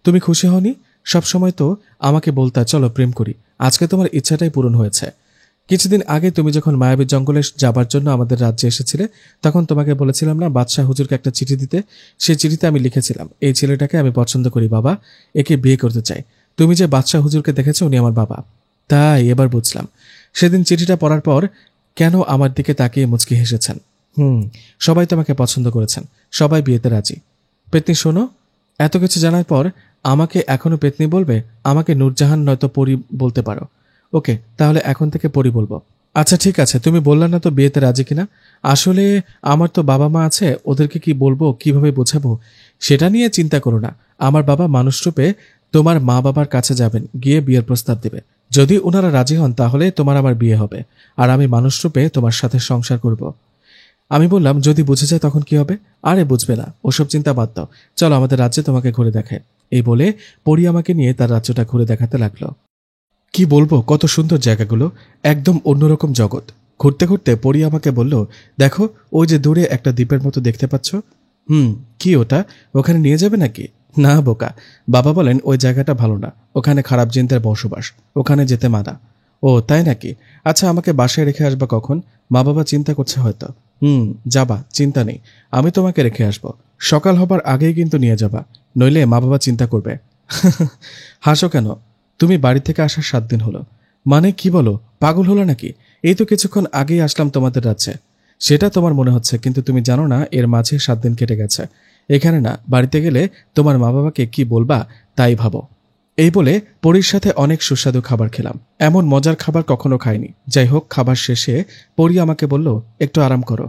তুমি খুশি হওনি? সবসময় তো আমাকে বলতা চলো প্রেম করি। আজকে তোমার ইচ্ছাটাই পূরণ হয়েছে। কিছুদিন আগে তুমি যখন মায়াবীর জঙ্গলে যাবার জন্য আমাদের রাজ্যে এসেছিলে, তখন তোমাকে বলেছিলাম না বাদশাহ হুজুরকে একটা চিঠি দিতে? সেই চিঠিতে আমি লিখেছিলাম, এই ছেলেটাকে আমি পছন্দ করি বাবা, একে বিয়ে করতে চাই। তুমি যে বাদশাহ হুজুরকে দেখেছো, উনি আমার বাবা। তাই এবার বুঝলাম সেদিন চিঠিটা পড়ার পর কেন আমার দিকে তাকিয়ে মুচকি হেসেছেন। সবাই তোমাকে পছন্দ করেছেন, সবাই বিয়েতে রাজি। পেতনি শোনো, এত কিছু জানার পর আমাকে এখনো পেতনি বলবে? আমাকে নূরজাহান নয়তো পরি বলতে পারো। ওকে, তাহলে এখন থেকে পরি বলবো। আচ্ছা ঠিক আছে, তুমি বললা না তো বিয়েতে রাজি কিনা? আসলে আমার তো বাবা মা আছে, ওদেরকে কি বলবো, কিভাবে বোঝাবো, সেটা নিয়ে চিন্তা করো না। আমার বাবা মানুষরূপে তোমার মা বাবার কাছে যাবেন, গিয়ে বিয়ের প্রস্তাব দেবে। যদি ওনারা রাজি হন তাহলে তোমার আমার বিয়ে হবে, আর আমি মানুষরূপে তোমার সাথে সংসার করব। আমি বললাম, যদি বুঝে যায় তখন কি হবে? আরে বুঝবে না, ওসব চিন্তা বাদ দাও, চলো আমাদের রাজ্যে তোমাকে ঘুরে দেখায়। এই বলে পরি আমাকে নিয়ে তার রাজ্যটা ঘুরে দেখাতে লাগলো। কি বলবো, কত সুন্দর জায়গাগুলো, একদম অন্যরকম জগৎ। ঘুরতে ঘুরতে পরি আমাকে বলল, দেখো ওই যে দূরে একটা দ্বীপের মতো দেখতে পাচ্ছ? কি ওটা? ওখানে নিয়ে যাবে নাকি? না বোকা, বাবা বলেন ওই জায়গাটা ভালো না, ওখানে খারাপ জিনদের বসবাস, ওখানে যেতে মানা। ও তাই নাকি? আচ্ছা, আমাকে বাসায় রেখে আসবা কখন? মা বাবা চিন্তা করছে হয়তো। যাবা, চিন্তা নেই, আমি তোমাকে রেখে আসবো। সকাল হবার আগেই কিন্তু নিয়ে যাবা, নইলে মা বাবা চিন্তা করবে। হাসো কেন? তুমি বাড়ি থেকে আসার 7 দিন হলো। মানে কি বলো, পাগল হলো নাকি? এই তো কিছুক্ষণ আগেই আসলাম তোমাদের রাজ্যে। সেটা তোমার মনে হচ্ছে, কিন্তু তুমি জানো না এর মাঝে 7 দিন কেটে গেছে। এখানে না, বাড়িতে গেলে তোমার মা বাবাকে কি বলবা তাই ভাবো। এই বলে পরীর সাথে অনেক সুস্বাদু খাবার খেলাম। এমন মজার খাবার কখনো খাইনি। যাই হোক, খাবার শেষে পরী আমাকে বলল, একটু আরাম করো।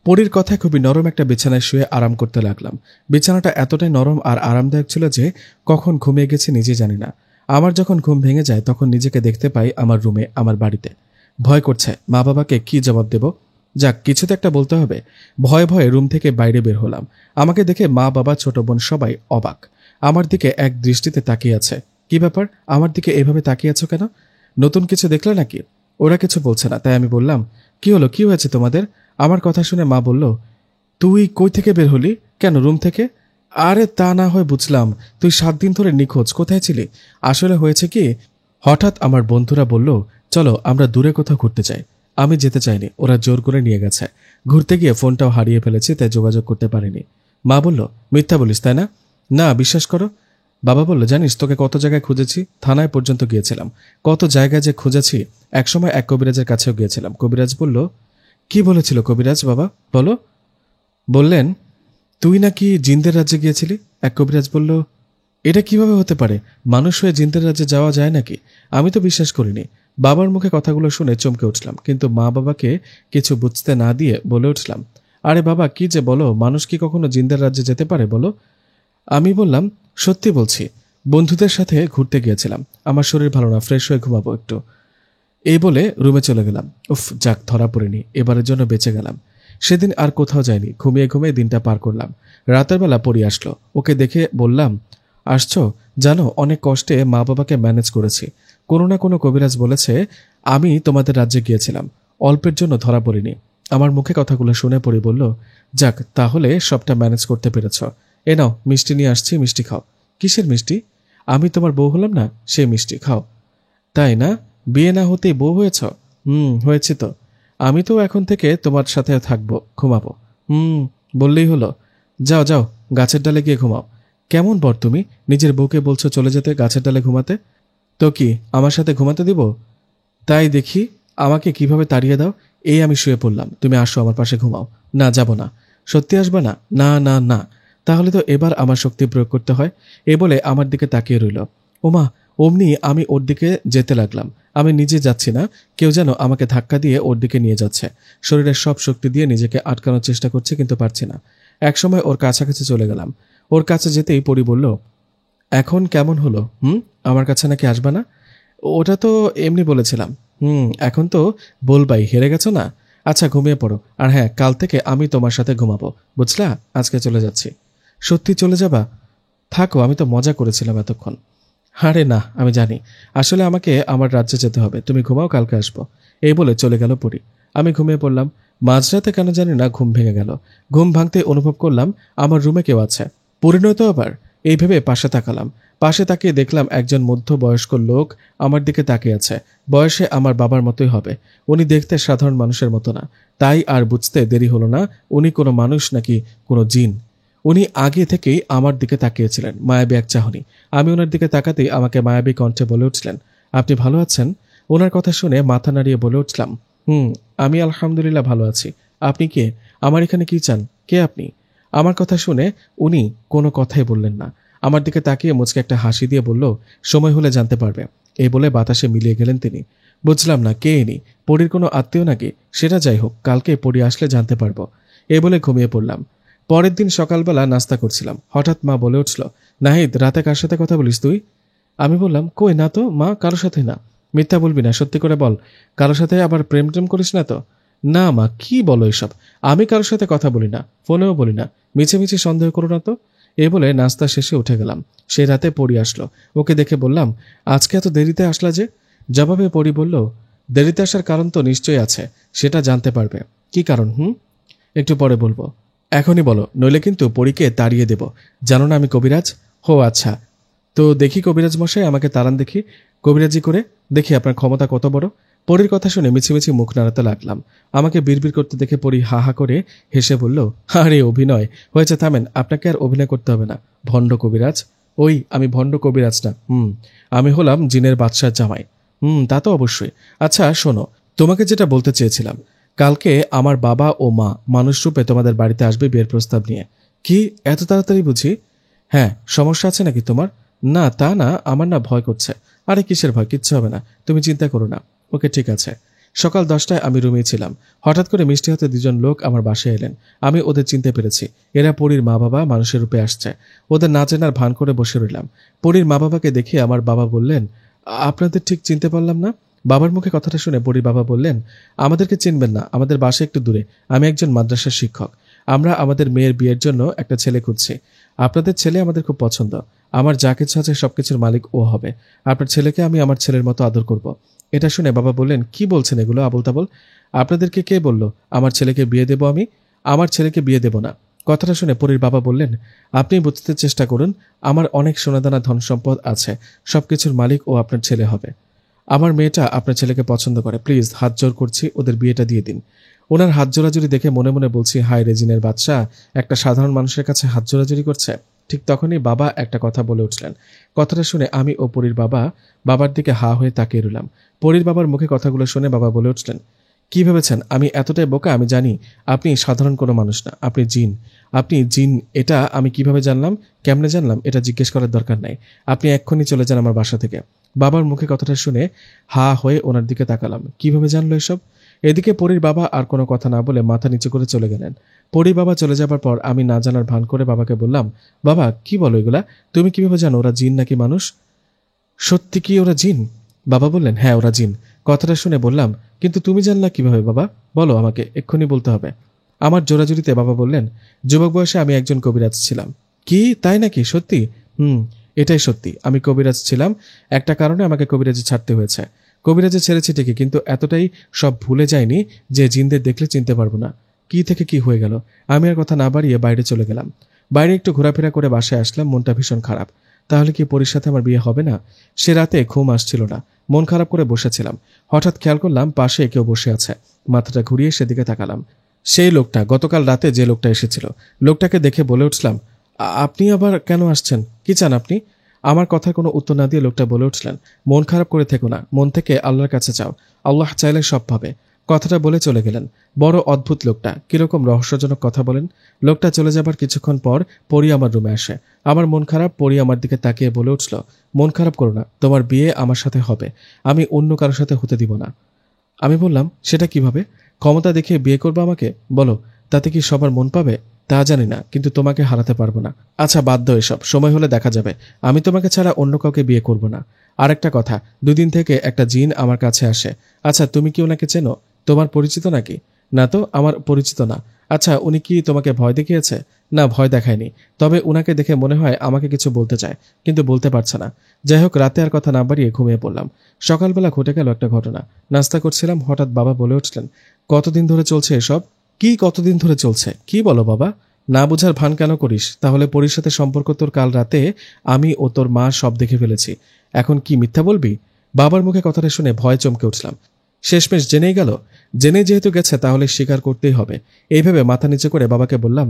পরীর কথায় খুবই নরম একটা বিছানায় শুয়ে আরাম করতে লাগলাম। বিছানাটা এতটাই নরম আর আরামদায়ক ছিল যে কখন ঘুমিয়ে গেছি নিজে জানি না। আমার যখন ঘুম ভেঙে যায় তখন নিজেকে দেখতে পাই আমার রুমে, আমার বাড়িতে। ভয় করছে মা বাবাকে কি জবাব দেব। যাক, কিছু তো একটা বলতে হবে। ভয়ে ভয়ে রুম থেকে বাইরে বের হলাম। আমাকে দেখে মা বাবা ছোট বোন সবাই অবাক, আমার দিকে এক দৃষ্টিতে তাকিয়ে আছে। কি ব্যাপার, আমার দিকে এভাবে তাকিয়ে আছো কেন? নতুন কিছু দেখলে নাকি? ওরা কিছু বলছে না, তাই আমি বললাম, কি হলো, কি হয়েছে তোমাদের? আমার কথা শুনে মা বলল, তুই কই থেকে বের হলি? কেন, রুম থেকে? আরে তা না হয় বুঝলাম, তুই 7 দিন ধরে নিখোঁজ, কোথায় ছিলি? আসলে হয়েছে কি, হঠাৎ আমার বন্ধুরা বলল, চলো আমরা দূরে কোথাও ঘুরতে যাই। আমি যেতে চাইনি, ওরা জোর করে নিয়ে গেছে। ঘুরতে গিয়ে ফোনটাও হারিয়ে ফেলেছি, তাই যোগাযোগ করতে পারিনি। মা বলল, মিথ্যা বলিস তাই না? না, বিশ্বাস করো। বাবা বলল, জানিস তোকে কত জায়গায় খুঁজেছি, থানায় পর্যন্ত গিয়েছিলাম, কত জায়গায় যে খুঁজেছি। একসময় এক কবিরাজের কাছেও গিয়েছিলাম। কবিরাজ বলল, কি বলেছিল কবিরাজ বাবা, বলো। বললেন, তুই নাকি জিনদের রাজ্যে গিয়েছিলি। এক কবিরাজ বলল, এটা কিভাবে হতে পারে? মানুষ হয়ে জিনদের রাজ্যে যাওয়া যায় নাকি? আমি তো বিশ্বাস করিনি। বাবার মুখে কথাগুলো শুনে চমকে উঠলাম, কিন্তু মা বাবাকে কিছু বুঝতে না দিয়ে বলে উঠলাম, আরে বাবা কি যে বলো, মানুষ কি কখনো জিনদের রাজ্যে যেতে পারে বলো? আমি বললাম, সত্যি বলছি, বন্ধুদের সাথে ঘুরতে গিয়েছিলাম, আমার শরীর ভালো না, ফ্রেশ হয়ে ঘুমাবো একটু। এই বলে রুমে চলে গেলাম। উফ, যাক ধরা পড়েনি, এবারের জন্য বেঁচে গেলাম। সেদিন আর কোথাও যাইনি, ঘুমিয়ে ঘুমিয়ে দিনটা পার করলাম। রাতের বেলা পরি আসলো, ওকে দেখে বললাম, আসছো? জানো, অনেক কষ্টে মা বাবাকে ম্যানেজ করেছি। কোনো না কোনো কবিরাজ বলেছে আমি তোমাদের রাজ্যে গিয়েছিলাম, অল্পের জন্য ধরা পড়িনি। আমার মুখে কথাগুলো শুনে পরি বলল, যাক তাহলে সবটা ম্যানেজ করতে পেরেছ। এ নাও মিষ্টি নিয়ে আসছি, মিষ্টি খাও। কিসের মিষ্টি? আমি তোমার বউ হলাম না, সে মিষ্টি খাও। তাই না? বিয়ে না হতেই বউ হয়েছ? হয়েছি তো। আমি তো এখন থেকে তোমার সাথে থাকবো, ঘুমাবো। বললেই হলো। যাও যাও, গাছের ডালে গিয়ে ঘুমাও। কেমন বর তুমি, নিজের বউকে বলছো চলে যেতে গাছের ডালে ঘুমাতে? তো কি আমার সাথে ঘুমাতে দিব? তাই দেখি, আমাকে কিভাবে তাড়িয়ে দাও। এই আমি শুয়ে পড়লাম, তুমি আসো আমার পাশে ঘুমাও। না, যাব না। সত্যি আসবে না? না না না। তাহলে তো এবার আমার শক্তি প্রয়োগ করতে হয়। এ বলে আমার দিকে তাকিয়ে রইল। ওমা, অমনি আমি ওর দিকে যেতে লাগলাম। আমি নিজে যাচ্ছি না, কেউ যেন আমাকে ধাক্কা দিয়ে ওর দিকে নিয়ে যাচ্ছে। শরীরের সব শক্তি দিয়ে নিজেকে আটকানোর চেষ্টা করছি, কিন্তু পারছি না। একসময় ওর কাছাকাছি চলে গেলাম। ওর কাছে যেতেই পরি বলল, এখন কেমন হলো? আমার কাছে নাকি আসবে না? ওটা তো এমনি বলেছিলাম। এখন তো বলবাই, হেরে গেছো না। আচ্ছা ঘুমিয়ে পড়ো, আর হ্যাঁ, কাল থেকে আমি তোমার সাথে ঘুমাবো, বুঝলা? আজকে চলে যাচ্ছি। সত্যি চলে যাবা? থাকো, আমি তো মজা করেছিলাম এতক্ষণ। আরে না, আমি জানি, আসলে আমাকে আমার রাজ্যে যেতে হবে। তুমি ঘুমাও, কালকে আসবো। এই বলে চলে গেল পরি। আমি ঘুমিয়ে পড়লাম। মাঝরাতে কেন জানি না ঘুম ভেঙে গেল। ঘুম ভাঙতে অনুভব করলাম আমার রুমে কেউ আছে। পরিণত আবার, এই ভেবে পাশে তাকালাম। পাশে তাকিয়ে দেখলাম একজন মধ্যবয়স্ক লোক আমার দিকে তাকিয়ে আছে। বয়সে আমার বাবার মতোই হবে। উনি দেখতে সাধারণ মানুষের মতো না। তাই আর বুঝতে দেরি হলো না উনি কোনো মানুষ নাকি কোনো জিন। উনি আগে থেকেই আমার দিকে তাকিয়েছিলেন, মায়াবী এক চাহনি। আমি ওনার দিকে তাকাতেই আমাকে মায়াবী কণ্ঠে বলে উঠলেন, আপনি ভালো আছেন? ওনার কথা শুনে মাথা নাড়িয়ে বলে উঠলাম, আমি আলহামদুলিল্লাহ ভালো আছি। আপনি কে? আমার এখানে কি চান? কে আপনি? আমার কথা শুনে উনি কোনো কথাই বললেন না। আমার দিকে তাকিয়ে মুচকে একটা হাসি দিয়ে বলল, সময় হলে জানতে পারবে। এই বলে বাতাসে মিলিয়ে গেলেন তিনি। বুঝলাম না, কে ইনি? পরীর কোনো আত্মীয় নাকি? সেটা যাই হোক, কালকে পরী আসলে জানতে পারবো। এই বলে ঘুমিয়ে পড়লাম। পরের দিন সকালবেলা নাস্তা করছিলাম, হঠাৎ মা বলে উঠল, নাহিদ, রাতে কার সাথে কথা বলিস তুই? আমি বললাম, কই না তো মা, কারোর সাথে না। মিথ্যা বলবি না, সত্যি করে বল, কারোর সাথে আবার প্রেম টেম করিস না তো? না মা, কি বলো এসব? আমি কারোর সাথে কথা বলি না, ফোনেও বলি না, মিছে মিছে সন্দেহ করো না তো। এই বলে নাস্তা শেষে উঠে গেলাম। সেই রাতে পরি আসলো। ওকে দেখে বললাম, আজকে এত দেরিতে আসলা যে? জবাবে পরি বলল, দেরিতে আসার কারণ তো নিশ্চয়ই আছে, সেটা জানতে পারবে। কি কারণ? একটু পরে বলবো। এখনই বলো, নইলে কিন্তু পরীকে তাড়িয়ে দেব। জানো না আমি কবিরাজ। হো আচ্ছা, তো দেখি কবিরাজ মশাই, আমাকে তাড়ান দেখি, কবিরাজি করে দেখি আপনার ক্ষমতা কত বড়। পরীর কথা শুনে মিছিমিছি মুখ নাড়াতে লাগলাম। আমাকে বিড়বিড় করতে দেখে পরী হা হা করে হেসে বলল, আরে অভিনয় হয়েছে, থামেন, আপনাকে আর অভিনয় করতে হবে না, ভণ্ড কবিরাজ। ওই আমি ভণ্ড কবিরাজ না, আমি হলাম জিনের বাদশার জামাই। তা তো অবশ্যই। আচ্ছা শোনো, তোমাকে যেটা বলতে চেয়েছিলাম, কালকে আমার বাবা ও মা মানুষ রূপে তোমাদের বাড়িতে আসবে বিয়ের প্রস্তাব নিয়ে। কি, এত তাড়াতাড়ি বুঝি? হ্যাঁ, সমস্যা আছে নাকি তোমার? না তা না, আমার না ভয় করছে। আরে কিসের ভয়, কিচ্ছু হবে না, তুমি চিন্তা করো না। ওকে ঠিক আছে। সকাল 10টায় আমি রুমেই ছিলাম। হঠাৎ করে মিষ্টি হাতে দুজন লোক আমার বাসায় এলেন। আমি ওদের চিনতে পেরেছি। এরা পরীর মা বাবা মানুষের রূপে আসছে। ওদের না চেনার ভান করে বসে রইলাম। পরীর মা বাবাকে দেখে আমার বাবা বললেন, আপনাদের ঠিক চিনতে পারলাম না। বাবার মুখে কথাটা শুনে পরীর বাবা বললেন, আমাদেরকে চিনবেন না, আমাদের বাসা একটু দূরে। আমি একজন মাদ্রাসার শিক্ষক। আমরা আমাদের মেয়ের বিয়ের জন্য একটা ছেলে খুঁজছি। আপনাদের ছেলে আমাদের খুব পছন্দ। আমার যা কিছু আছে সবকিছুর মালিক ও হবে। আপনার ছেলেকে আমি আমার ছেলের মতো আদর করব। এটা শুনে বাবা বললেন, কি বলছেন এগুলো আবোল তাবোল? আপনাদেরকে কে বলল আমার ছেলেকে বিয়ে দেব? আমি আমার ছেলেকে বিয়ে দেব না। কথাটা শুনে পরীর বাবা বললেন, আপনি বুঝতে চেষ্টা করুন, আমার অনেক সোনাদানা ধন সম্পদ আছে, সবকিছুর মালিক ও আপনার ছেলে হবে। আমার মেয়েটা আপনার ছেলেকে পছন্দ করে, প্লিজ হাত জোর করছি ওদের বিয়েটা দিয়ে দিন। ওনার হাত জোড়াজুড়ি দেখে মনে মনে বলছি, হায় রেজিনের বাদশা একটা সাধারণ মানুষের কাছে হাত জোড়াজুড়ি করছে। ঠিক তখনই বাবা একটা কথা বলে উঠলেন। কথাটা শুনে আমি ও পরীর বাবার দিকে হা হয়ে তাকিয়ে রইলাম। পরীর বাবার মুখে কথাগুলো শুনে বাবা বলে উঠলেন, কি ভেবেছেন আমি এতটাই বোকা? আমি জানি আপনি সাধারণ কোনো মানুষ না, আপনি জিন। আপনি জিন, এটা আমি কিভাবে জানলাম, কেমনে জানলাম এটা জিজ্ঞেস করার দরকার নাই। আপনি এক্ষুনি চলে যান আমার বাসা থেকে। বাবার মুখে কথাটা শুনে হা হয়ে ওনার দিকে তাকালাম। কিভাবে জানলো এসব? এদিকে পরীর বাবা আর কোনো কথা না বলে মাথা নিচু করে চলে গেলেন। পরীর বাবা চলে যাবার পর আমি না জানার ভান করে বাবাকে বললাম, বাবা কি বলো এগুলা? তুমি কিভাবে জানো ওরা জিন নাকি মানুষ? সত্যি কি ওরা জিন? বাবা বললেন, হ্যাঁ ওরা জিন। কথাটা শুনে বললাম, কিন্তু তুমি জানলা কিভাবে বাবা? বলো আমাকে, এক্ষুনি বলতে হবে। আমার জোরাজুরিতে বাবা বললেন, যুবক বয়সে আমি একজন কবিরাজ ছিলাম। কি তাই নাকি? সত্যি? এটাই সত্যি, আমি কবিরাজ ছিলাম। একটা কারণে আমাকে কবিরাজি ছাড়তে হয়েছে। কবিরাজে ছেড়েছি ঠিকই, কিন্তু এতটাই সব ভুলে যায়নি যে জিনদের দেখলে চিনতে পারবো না। কি থেকে কি হয়ে গেল। আমি আর কথা না বাড়িয়ে বাইরে চলে গেলাম। বাইরে একটু ঘোরাফেরা করে বাসায় আসলাম, মনটা ভীষণ খারাপ। তাহলে কি পরীর সাথে আমার বিয়ে হবে না? সে রাতে ঘুম আসছিল না, মন খারাপ করে বসেছিলাম। হঠাৎ খেয়াল করলাম পাশে কেউ বসে আছে। মাথাটা ঘুরিয়ে সেদিকে তাকালাম। সেই লোকটা, গতকাল রাতে যে লোকটা এসেছিল। লোকটাকে দেখে বলে উঠলাম, আপনি আবার কেন আসছেন? কি চান আপনি? আমার কথার কোনো উত্তর না দিয়ে লোকটা বলে উঠলেন, মন খারাপ করে থেকো না, মন থেকে আল্লাহর কাছে চাও, আল্লাহ চাইলে সব পাবে। কথাটা বলে চলে গেলেন। বড় অদ্ভুত লোকটা, কিরকম রহস্যজনক কথা বলেন। লোকটা চলে যাবার কিছুক্ষণ পর পরি আমার রুমে আসে। আমার মন খারাপ। পরি আমার দিকে তাকিয়ে বলে উঠল, মন খারাপ করো না, তোমার বিয়ে আমার সাথে হবে, আমি অন্য কারোর সাথে হতে দিব না। আমি বললাম, সেটা কিভাবে? ক্ষমতা দেখিয়ে বিয়ে করবে আমাকে? বলো, তাতে কি সবার মন পাবে? তা জানি না, কিন্তু তোমাকে হারাতে পারবো না। আচ্ছা বাদ দাও এসব, সময় হলে দেখা যাবে। আমি তোমাকে ছাড়া অন্য কাউকে বিয়ে করব না। আর একটা কথা, 2 দিন থেকে একটা জিন আমার কাছে আসে। আচ্ছা তুমি কি ওনাকে চেনো? তোমার পরিচিত নাকি? না তো, আমার পরিচিত না। আচ্ছা উনি কি তোমাকে ভয় দেখিয়েছে? না, ভয় দেখায়নি। তবে উনাকে দেখে মনে হয় আমাকে কিছু বলতে চায়, কিন্তু বলতে পারছে না। যাই হোক, রাতে আর কথা না বাড়িয়ে ঘুমিয়ে পড়লাম। সকালবেলা ঘটে গেল একটা ঘটনা। নাস্তা করছিলাম, হঠাৎ বাবা বলে উঠলেন, কতদিন ধরে চলছে এসব? কি কতদিন ধরে চলছে? কি বলো বাবা? না বুঝার ভান কেন করিস? তাহলে পরীর সাথে সম্পর্ক তোর কাল রাতে আমি ও তোর মা সব দেখে ফেলেছি। এখন কি মিথ্যা বলবি? বাবার মুখে কথাটা শুনে ভয় চমকে উঠলাম। শেষমেশ জেনেই গেল। জেনে যেহেতু গেছে তাহলে স্বীকার করতেই হবে। এইভাবে মাথা নিচু করে বাবাকে বললাম,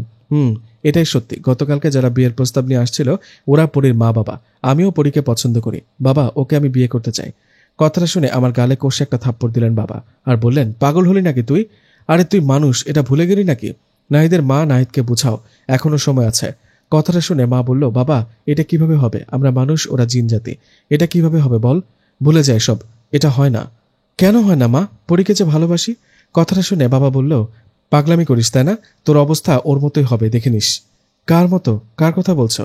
এটাই সত্যি, গতকালকে যারা বিয়ের প্রস্তাব নিয়ে আসছিল ওরা পরীর মা বাবা। আমিও পরীকে পছন্দ করি বাবা, ওকে আমি বিয়ে করতে চাই। কথাটা শুনে আমার গালে কষে একটা থাপ্পড় দিলেন বাবা, আর বললেন, পাগল হলি নাকি তুই? আরে তুই মানুষ, এটা ভুলে গেলি নাকি? নাহিদের মা, নাহিদকে বুঝাও, এখনো সময় আছে। কথাটা শুনে মা বলল, বাবা এটা কিভাবে হবে? আমরা মানুষ, ওরা জিন জাতি, এটা কিভাবে হবে বল? ভুলে যায় সব, এটা হয় না। কেন হয় না মা? পরীকে যে ভালোবাসি। কথাটা শুনে বাবা বলল, পাগলামি করিস তাই না? তোর অবস্থা ওর মতোই হবে, দেখে নিস। কার মতো? কার কথা বলছো?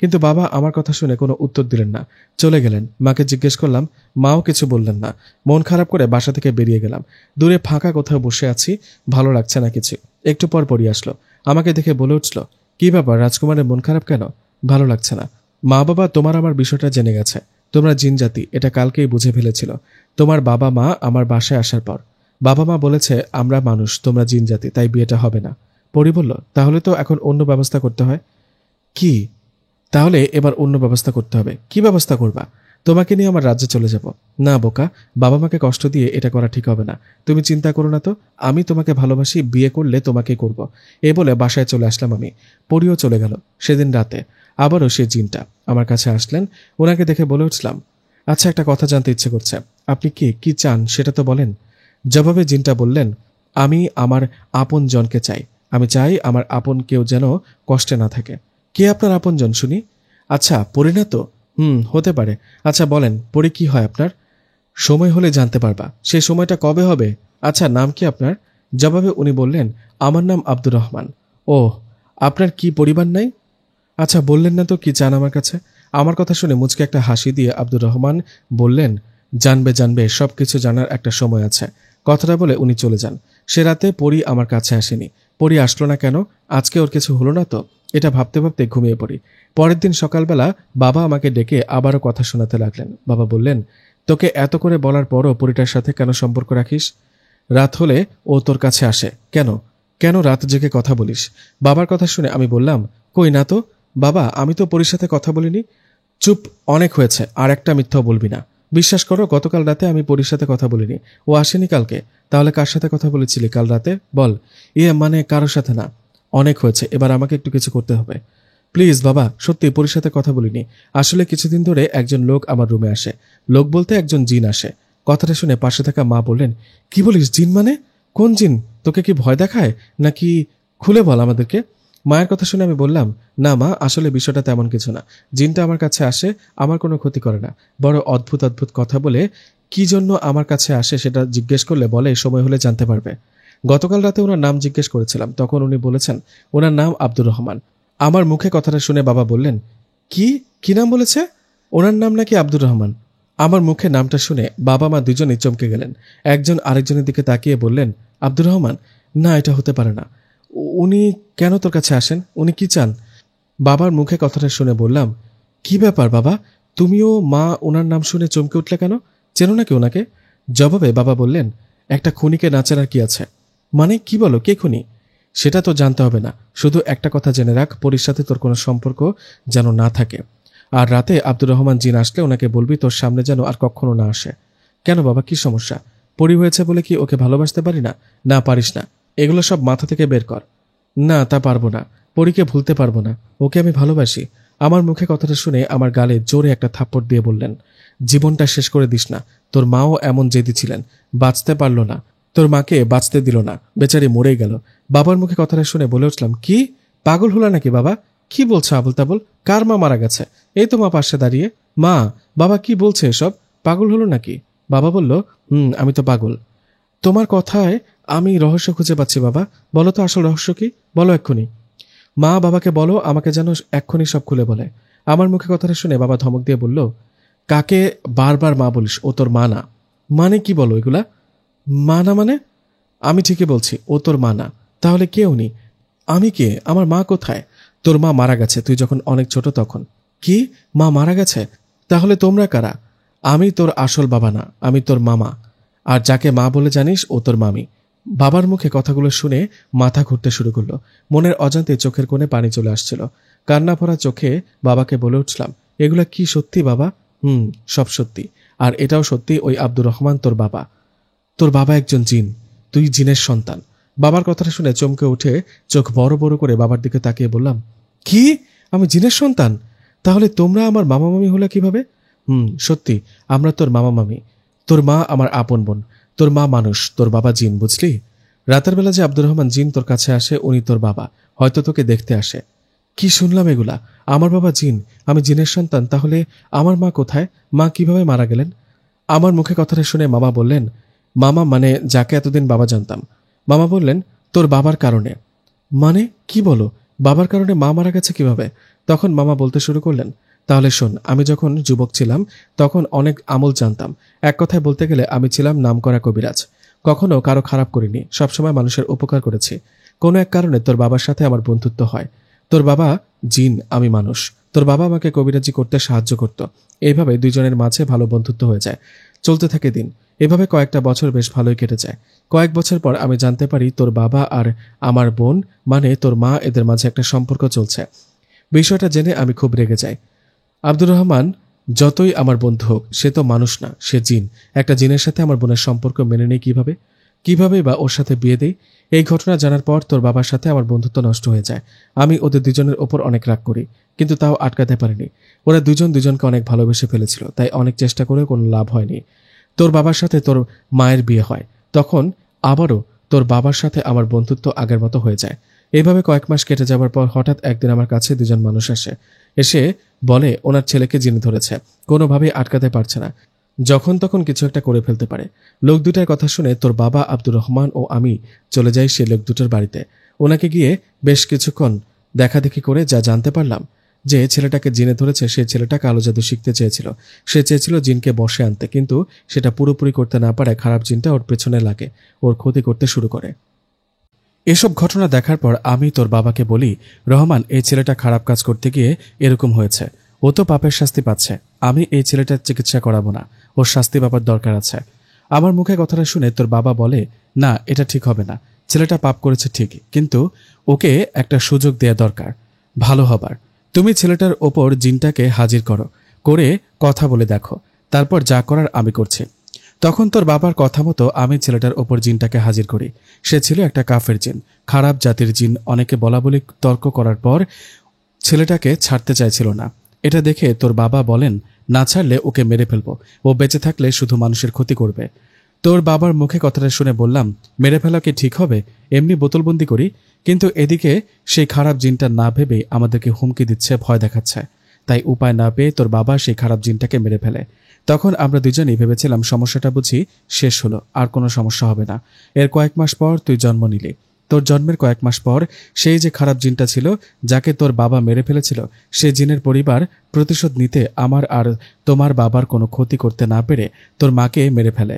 কিন্তু বাবা আমার কথা শুনে কোনো উত্তর দিলেন না, চলে গেলেন। মাকে জিজ্ঞেস করলাম, মাও কিছু বললেন না। মন খারাপ করে বাসা থেকে বেরিয়ে গেলাম। দূরে ফাঁকা কোথাও বসে আছি, ভালো লাগছে না কিছু। একটু পর পরই আসলো, আমাকে দেখে বলে উঠল, কি ব্যাপার রাজকুমারের মন খারাপ কেন? ভালো লাগছে না। মা বাবা তোমার আমার বিষয়টা জেনে গেছে। তোমরা জিন জাতি, এটা কালকেই বুঝে ফেলেছিল তোমার বাবা মা আমার বাসায় আসার পর। বাবা মা বলেছে আমরা মানুষ, তোমরা জিন জাতি, তাই বিয়েটা হবে না। পরি বলল, তাহলে তো এখন অন্য ব্যবস্থা করতে হয়। কি? তাহলে এবার অন্য ব্যবস্থা করতে হবে। কি ব্যবস্থা করবা? তোমাকে নিয়ে আমার রাজ্যে চলে যাব। না বোকা, বাবা মাকে কষ্ট দিয়ে এটা করা ঠিক হবে না। তুমি চিন্তা করো না তো, আমি তোমাকে ভালোবাসি, বিয়ে করলে তোমাকেই করব। এ বলে বাসায় চলে আসলাম আমি। পরিও চলে গেল। সেদিন রাতে আবারও সে জিনটা আমার কাছে আসলেন। ওনাকে দেখে বলে উঠলাম, আচ্ছা একটা কথা জানতে ইচ্ছে করছে, আপনি কি চান সেটা তো বলেন। জবাবে জিনটা বললেন, আমি আমার আপন জনকে চাই। আমি চাই আমার আপন কেউ যেন কষ্টে না থাকে। কে আপনার আপন জন শুনি? আচ্ছা পরি না তো? হতে পারে। আচ্ছা বলেন, পরি কি হয় আপনার? সময় হলে জানতে পারবা। সেই সময়টা কবে হবে? আচ্ছা, নাম কি আপনার? জবাবে উনি বললেন, আমার নাম আব্দুর রহমান। ও, আপনার কি পরিবার নাই? আচ্ছা, বললেন না তো কি চান আমার কাছে? আমার কথা শুনে মুচকে একটা হাসি দিয়ে আব্দুর রহমান বললেন, জানবে জানবে, সবকিছু জানার একটা সময় আছে। কথাটা বলে উনি চলে যান। সে রাতে পরি আমার কাছে আসেনি। পরি আসলো না কেন? আজকে ওর কিছু হলো না তো? এটা ভাবতে ভাবতে ঘুমিয়ে পড়ি। পরের দিন সকালবেলা বাবা আমাকে ডেকে আবারও কথা শোনাতে লাগলেন। বাবা বললেন, তোকে এত করে বলার পরও পরিটার সাথে কেন সম্পর্ক রাখিস? রাত হলে ও তোর কাছে আসে কেন? কেন রাত জেগে কথা বলিস? বাবার কথা শুনে আমি বললাম, কই না তো বাবা, আমি তো পরির সাথে কথা বলিনি। চুপ, অনেক হয়েছে, আর একটা মিথ্যাও বলবি না। বিশ্বাস করো, গতকাল রাতে আমি পরির সাথে কথা বলিনি। ও আসেনি কালকে। তাহলে কার সাথে কথা বলেছিলি কাল রাতে? বল। মানে কারোর সাথে না। অনেক হয়েছে, এবার আমাকে একটু কিছু করতে হবে। প্লিজ বাবা, সত্যি পরির সাথে কথা বলিনি। আসলে কিছুদিন ধরে একজন লোক আমার রুমে আসে। লোক বলতে একজন জিন আসে। কথাটা শুনে পাশে থাকা মা বললেন, কি বলিস, জিন মানে? কোন জিন? তোকে কি ভয় দেখায় নাকি? খুলে বল আমাদেরকে। মায়ের কথা শুনে আমি বললাম, না মা, আসলে বিষয়টা তেমন কিছু না। জিনটা আমার কাছে আসে, আমার কোনো ক্ষতি করে না। বড় অদ্ভুত অদ্ভুত কথা বলে কি জন্য আমার কাছে আসে সেটা জিজ্ঞেস করলে বলে সময় হলে জানতে পারবে। গতকাল রাতে ওনার নাম জিজ্ঞেস করেছিলাম, তখন উনি বলেছেন ওনার নাম আব্দুর রহমান। আমার মুখে কথাটা শুনে বাবা বললেন, কি কি নাম বলেছে? ওনার নাম নাকি আব্দুর রহমান? আমার মুখে নামটা শুনে বাবা মা দুজনেই চমকে গেলেন। একজন আরেকজনের দিকে তাকিয়ে বললেন, আব্দুর রহমান? না, এটা হতে পারে না। উনি কেন তোর কাছে আসেন? উনি কি চান? বাবার মুখে কথাটা শুনে বললাম, কি ব্যাপার বাবা, তুমিও মা ওনার নাম শুনে চমকে উঠলে কেন? চেনো নাকি ওনাকে? জবাবে বাবা বললেন, একটা খুনিকে না চেনার কি আছে? মানে কি বলো, কে খুনি? সেটা তো জানতে হবে না, শুধু একটা কথা জেনে রাখ, পরির সাথে তোর কোনো সম্পর্ক যেন না থাকে। আর রাতে আব্দুর রহমান জিন আসলে ওনাকে বলবি তোর সামনে যেন আর কখনো না আসে। কেন বাবা, কি সমস্যা? পরি হয়েছে বলে কি ওকে ভালোবাসতে পারি না? না, পারিস না। এগুলো সব মাথা থেকে বের কর। না, তা পারবো না। পরীকে ভুলতে পারবো না। ওকে আমি ভালোবাসি। আমার মুখে কথাটা শুনে আমার গালে জোরে একটা থাপ্পড় দিয়ে বললেন, জীবনটা শেষ করে দিস না। তোর মাও এমন জেদি ছিলেন, বাঁচতে পারল না। তোর মাকে বাঁচতে দিল না, বেচারি মরেই গেল। বাবার মুখে কথাটা শুনে বলে উঠলাম, কি পাগল হলো নাকি বাবা? কি বলছো আবুল তাবুল? কার মা মারা গেছে? এই তো মা পাশে দাঁড়িয়ে। মা, বাবা কি বলছে এসব? পাগল হলো নাকি? বাবা বলল, আমি তো পাগল। তোমার কথায় আমি রহস্য খুঁজে পাচ্ছি বাবা। বলো তো আসল রহস্য কি? বলো এক্ষুনি। মা বাবাকে বলো আমাকে যেন এক্ষুনি সব খুলে বলে। আমার মুখে কথাটা শুনে বাবা ধমক দিয়ে বলল, কাকে বারবার মা বলিস? ও তোর মা না। মানে কি বলো এগুলা? মা না মানে? আমি ঠিকই বলছি, ও তোর মা না। তাহলে কে উনি? আমি কে? আমার মা কোথায়? তোর মা মারা গেছে তুই যখন অনেক ছোট তখন। কি? মা মারা গেছে? তাহলে তোমরা কারা? আমি তোর আসল বাবা না, আমি তোর মামা। আর যাকে মা বলে জানিস ও তোর মামি। বাবার মুখে কথাগুলো শুনে মাথা ঘুরতে শুরু করলো। মনের অজান্তে চোখের কোণে পানি চলে আসছিল। কান্না ভরা চোখে বাবাকে বলে উঠলাম, এগুলা কি সত্যি বাবা? সব সত্যি। আর এটাও সত্যি, ওই আব্দুর রহমান তোর বাবা। তোর বাবা একজন জিন, তুই জিনের সন্তান। বাবার কথাটা শুনে চমকে উঠে চোখ বড় বড় করে বাবার দিকে তাকিয়ে বললাম, কি? আমি জিনের সন্তান? তাহলে তোমরা আমার মামা মামি হলে কিভাবে? সত্যি, আমরা তোর মামা মামি। তোর মা আমার আপন বোন। তোর মা মানুষ, তোর বাবা জিন, বুঝলি? রাতের বেলা যে আব্দুর রহমান জিন তোর কাছে আসে, উনি তোর বাবা। হয়তো তোকে দেখতে আসে। কি শুনলাম এগুলা? আমার বাবা জিন, আমি জিনের সন্তান। তাহলে আমার মা কোথায়? মা কিভাবে মারা গেলেন? আমার মুখে কথাটা শুনে মামা বললেন, মামা মানে যাকে এতদিন বাবা জানতাম। মামা বললেন, তোর বাবার কারণে। মানে কি বলো? বাবার কারণে মা মারা গেছে কিভাবে? তখন মামা বলতে শুরু করলেন, তাহলে শোন, আমি যখন যুবক ছিলাম তখন অনেক আমল জানতাম। এক কথায় বলতে গেলে আমি ছিলাম নামকরা কবিরাজ। কখনো কারো খারাপ করিনি, সবসময় মানুষের উপকার করেছি। কোনো এক কারণে তোর বাবার সাথে আমার বন্ধুত্ব হয়। তোর বাবা জিন, আমি মানুষ। তোর বাবা আমাকে কবিরাজি করতে সাহায্য করত। এইভাবে দুইজনের মাঝে ভালো বন্ধুত্ব হয়ে যায়। চলতে থাকে দিন। এভাবে কয়েকটা বছর বেশ ভালোই কেটে যায়। কয়েক বছর পর আমি জানতে পারি তোর বাবা আর আমার বোন মানে তোর মা, এদের মাঝে একটা সম্পর্ক চলছে। বিষয়টা জেনে আমি খুব রেগে যাই। আব্দুর রহমান যতই আমার বন্ধু হোক, সে তো মানুষ না, সে জিন। একটা জিনের সাথে আমার বোনের সম্পর্ক মেনে নেই কিভাবে? কিভাবে বা ওর সাথে বিয়ে দেই? এই ঘটনা জানার পর তোর বাবার সাথে আমার বন্ধুত্ব নষ্ট হয়ে যায়। আমি ওদের দুজনের ওপর অনেক রাগ করি, কিন্তু তাও আটকাতে পারিনি। ওরা দুজন দুজনকে অনেক ভালোবেসে ফেলেছিল, তাই অনেক চেষ্টা করে কোনো লাভ হয়নি। তোর বাবার সাথে তোর মায়ের বিয়ে হয়, তখন আবারও তোর বাবার সাথে আমার বন্ধুত্ব আগের মতো হয়ে যায়। এইভাবে কয়েক মাস কেটে যাবার পর হঠাৎ একদিন আমার কাছে দুজন মানুষ আসে। এসে বলে ওনার ছেলেকে জিনে ধরেছে, কোনোভাবেই আটকাতে পারছে না। যখন তখন কিছু একটা করে ফেলতে পারে। লোক দুটার কথা শুনে তোর বাবা আব্দুর রহমান ও আমি চলে যাই সেই লোক দুটোর বাড়িতে। ওনাকে গিয়ে বেশ কিছুক্ষণ দেখাদেখি করে যা জানতে পারলাম, যে ছেলেটাকে জিনে ধরেছে সেই ছেলেটা কালো জাদু শিখতে চেয়েছিল। সে চেয়েছিল জিনকে বশে আনতে, কিন্তু সেটা পুরোপুরি করতে না পারায় খারাপ জিনটা ওর পেছনে লাগে, ওর ক্ষতি করতে শুরু করে। এসব ঘটনা দেখার পর আমি তোর বাবাকে বলি, রহমান, এই ছেলেটা খারাপ কাজ করতে গিয়ে এরকম হয়েছে, ও তো পাপের শাস্তি পাচ্ছে। আমি এই ছেলেটার চিকিৎসা করাবো না, ওর শাস্তি পাবার দরকার আছে। আমার মুখে কথাটা শুনে তোর বাবা বলে, না, এটা ঠিক হবে না। ছেলেটা পাপ করেছে ঠিকই, কিন্তু ওকে একটা সুযোগ দেয়া দরকার ভালো হবার। তুমি ছেলেটার ওপর জিনটাকে হাজির করো, করে কথা বলে দেখো, তারপর যা করার আমি করছি। তখন তোর বাবার কথা মতো আমি ছেলেটার ওপর জিনটাকে হাজির করি। সে ছিল একটা কাফের জিন, খারাপ জাতির জিন। অনেকে বলাবলি তর্ক করার পর ছেলেটাকে ছাড়তে চাইছিল না। এটা দেখে তোর বাবা বলেন, না ছাড়লে ওকে মেরে ফেলবো, ও বেঁচে থাকলে শুধু মানুষের ক্ষতি করবে। তোর বাবার মুখে কথাটা শুনে বললাম, মেরে ফেলা কি ঠিক হবে? এমনি বোতলবন্দি করি। কিন্তু এদিকে সেই খারাপ জিনটা না ভেবে আমাদেরকে হুমকি দিচ্ছে, ভয় দেখাচ্ছে। তাই উপায় না পেয়ে তোর বাবা সেই খারাপ জিনটাকে মেরে ফেলে। তখন আমরা দুজনেই ভেবেছিলাম সমস্যাটা বুঝি শেষ হলো, আর কোনো সমস্যা হবে না। এর কয়েক মাস পর তুই জন্ম নিলি। তোর জন্মের কয়েক মাস পর সেই যে খারাপ জিনটা ছিল, যাকে তোর বাবা মেরে ফেলেছিল, সে জিনের পরিবার প্রতিশোধ নিতে আমার আর তোমার বাবার কোনো ক্ষতি করতে না পেরে তোর মাকে মেরে ফেলে।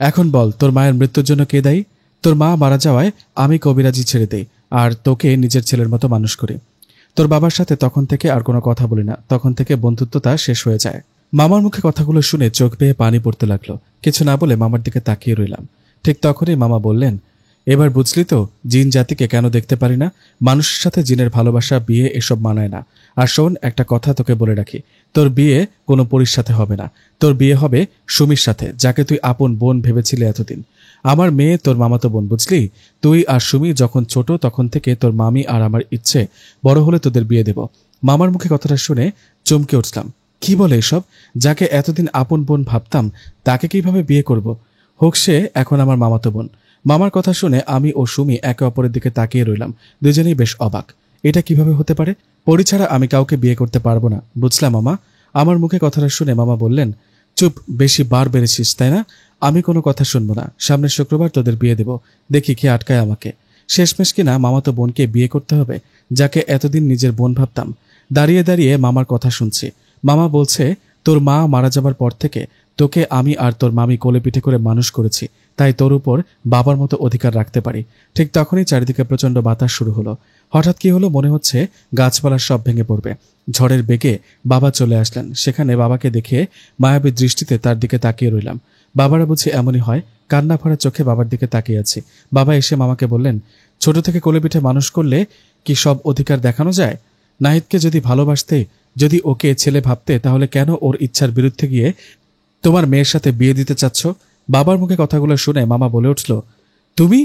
এখন বল, তোর মায়ের মৃত্যুর জন্য কে দায়ী? তোর মা মারা যাওয়ায় আমি কবিরাজি ছেড়ে দেই আর তোকে নিজের ছেলের মতো মানুষ করি। তোর বাবার সাথে তখন থেকে আর কোনো কথা বলি না। তখন থেকে বন্ধুত্বতা শেষ হয়ে যায়। মামার মুখে কথাগুলো শুনে চোখ বেয়ে পানি পড়তে লাগলো। কিছু না বলে মামার দিকে তাকিয়ে রইলাম। ঠিক তখনই মামা বললেন, এবার বুঝলি তো জিন জাতিকে কেন দেখতে পারি না? মানুষের সাথে জিনের ভালোবাসা, বিয়ে এসব মানায় না। আর শোন, একটা কথা তোকে বলে রাখি, তোর বিয়ে কোনো পরীর সাথে হবে না। তোর বিয়ে হবে সুমির সাথে, যাকে তুই আপন বোন ভেবেছিলি এতদিন। আমার মেয়ে তোর মামাতো বোন, বুঝলি? তুই আর সুমি যখন ছোট তখন থেকে তোর মামি আর আমার ইচ্ছে, বড় হলে তোদের বিয়ে দেব। মামার মুখে কথাটা শুনে চমকে উঠলাম। কি বলে এসব? যাকে এতদিন আপন বোন ভাবতাম, তাকে কিভাবে বিয়ে করব? হোক সে এখন আমার মামাতো বোন। মামার কথা শুনে আমি ও সুমি একে অপরের দিকে তাকিয়ে রইলাম। দুজনেই বেশ অবাক। এটা কিভাবে হতে পারে? পরি ছাড়া আমি কাউকে বিয়ে করতে পারবো না, বুঝলাম মামা? আমার মুখে কথাটা শুনে মামা বললেন, চুপ, বেশি বার বেড়েছিস তাই না? আমি কোনো কথা শুনবো না। সামনের শুক্রবার তোদের বিয়ে দেব, দেখি কে আটকায় আমাকে। শেষমেশ কিনা মামাতো বোনকে বিয়ে করতে হবে, যাকে এতদিন নিজের বোন ভাবতাম। দাঁড়িয়ে দাঁড়িয়ে মামার কথা শুনছি। মামা বলছে, তোর মা মারা যাবার পর থেকে তোকে আমি আর তোর মামি কোলে পিঠে করে মানুষ করেছি, তাই তোর উপর বাবার মতো অধিকার রাখতে পারি। ঠিক তখনই চারিদিকে প্রচণ্ড বাতাস শুরু হলো। হঠাৎ কি হলো মনে হচ্ছে গাছপালা সব ভেঙে পড়বে। ঝড়ের বেগে বাবা চলে আসলেন। সেখানে বাবাকে দেখে মায়াবী দৃষ্টিতে তার দিকে তাকিয়ে রইলাম। বাবারা বুঝি এমনই হয়, কান্না ভরা চোখে বাবার দিকে তাকিয়ে আছি। বাবা এসে মামাকে বললেন, ছোট থেকে কোলে পিঠে মানুষ করলে কি সব অধিকার দেখানো যায়? নাহিদকে যদি ভালোবাসতে, যদি ওকে ছেলে ভাবতে, তাহলে কেন ওর ইচ্ছার বিরুদ্ধে গিয়ে তোমার মেয়ের সাথে বিয়ে দিতে চাচ্ছ? বাবার মুখে কথাগুলো শুনে মামা বলে উঠল, তুমি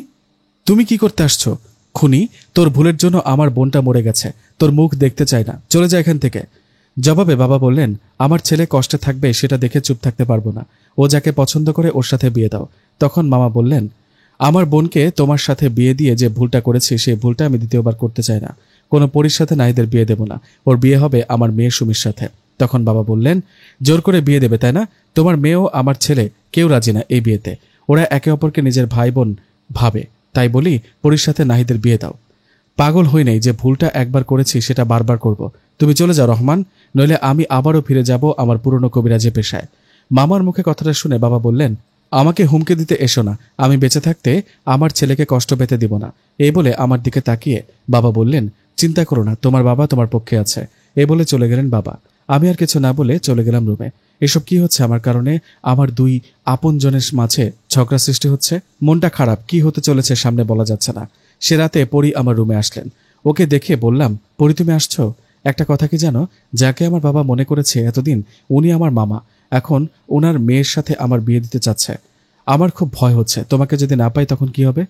তুমি কি করতে আসছো? খুনি, তোর ভুলের জন্য আমার বোনটা মরে গেছে। তোর মুখ দেখতে চাই না, চলে যা এখান থেকে। জবাবে বাবা বললেন, আমার ছেলে কষ্টে থাকবে সেটা দেখে চুপ থাকতে পারবো না। ও যাকে পছন্দ করে ওর সাথে বিয়ে দাও। তখন মামা বললেন, আমার বোনকে তোমার সাথে বিয়ে দিয়ে যে ভুলটা করেছি, সেই ভুলটা আমি দ্বিতীয়বার করতে চাই না। কোনো পরীর সাথে নাহিদের বিয়ে দেব না। ওর বিয়ে হবে আমার মেয়ে সুমির সাথে। তখন বাবা বললেন, জোর করে বিয়ে দেবে তাই না? তোমার মেয়েও আমার ছেলে কেউ রাজি না এই বিয়েতে। ওরা একে অপরকে নিজের ভাই বোন ভাবে, তাই বলি পরীর সাথে নাহিদের বিয়ে দাও। পাগল হই নাই যে ভুলটা একবার করেছি সেটা বারবার করব। তুমি চলে যাও রহমান, নইলে আমি আবারও ফিরে যাব আমার পুরনো কবিরাজি পেশায়। মামার মুখে কথাটা শুনে বাবা বললেন, আমাকে হুমকি দিতে এসো না। আমি বেঁচে থাকতে আমার ছেলেকে কষ্ট পেতে দিব না। এই বলে আমার দিকে তাকিয়ে বাবা বললেন, চিন্তা করো না, তোমার বাবা তোমার পক্ষে আছে। এই বলে চলে গেলেন বাবা। আমি আর কিছু না বলে চলে গেলাম রুমে। এসব কি হচ্ছে? আমার কারণে আমার দুই আপনজনের মাঝে ঝগড়া সৃষ্টি হচ্ছে। মনটা খারাপ, কি হতে চলেছে সামনে বলা যাচ্ছে না। সে রাতে পরি আমার রুমে আসলেন। ওকে দেখে বললাম, পরি তুমি আসছো? একটা কথা কি জানো, যাকে আমার বাবা মনে করেছে এতদিন, উনি আমার মামা। এখন ওনার মেয়ের সাথে আমার বিয়ে দিতে চাচ্ছে। আমার খুব ভয় হচ্ছে, তোমাকে যদি না পাই তখন কি হবে?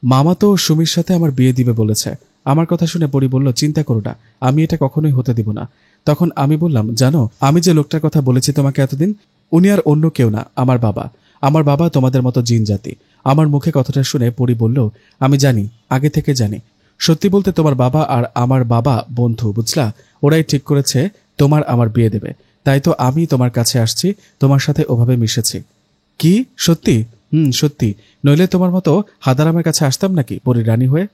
মামা তো সুমির সাথে আমার বিয়ে দিবে বলেছে। আমার কথা শুনে পরি বলল, চিন্তা করো না, আমি এটা কখনোই হতে দিব না। তখন আমি বললাম, জানো, আমি যে লোকটার কথা বলেছি তোমাকে এতদিন, উনি আর অন্য কেউ না, আমার বাবা। আমার বাবা তোমাদের মতো জিন জাতি। আমার মুখে কথাটা শুনে পরি বলল, আমি জানি, আগে থেকে জানি। সত্যি বলতে তোমার বাবা আর আমার বাবা বন্ধু, বুঝলা? ওরাই ঠিক করেছে তোমার আমার বিয়ে দেবে। তাই তো আমি তোমার কাছে আসছি, তোমার সাথে ওভাবে মিশেছি। কি সত্যি? সত্যি, নইলে তোমার মতো হাদারামের কাছে আসতাম নাকি পরীর রানী হয়ে?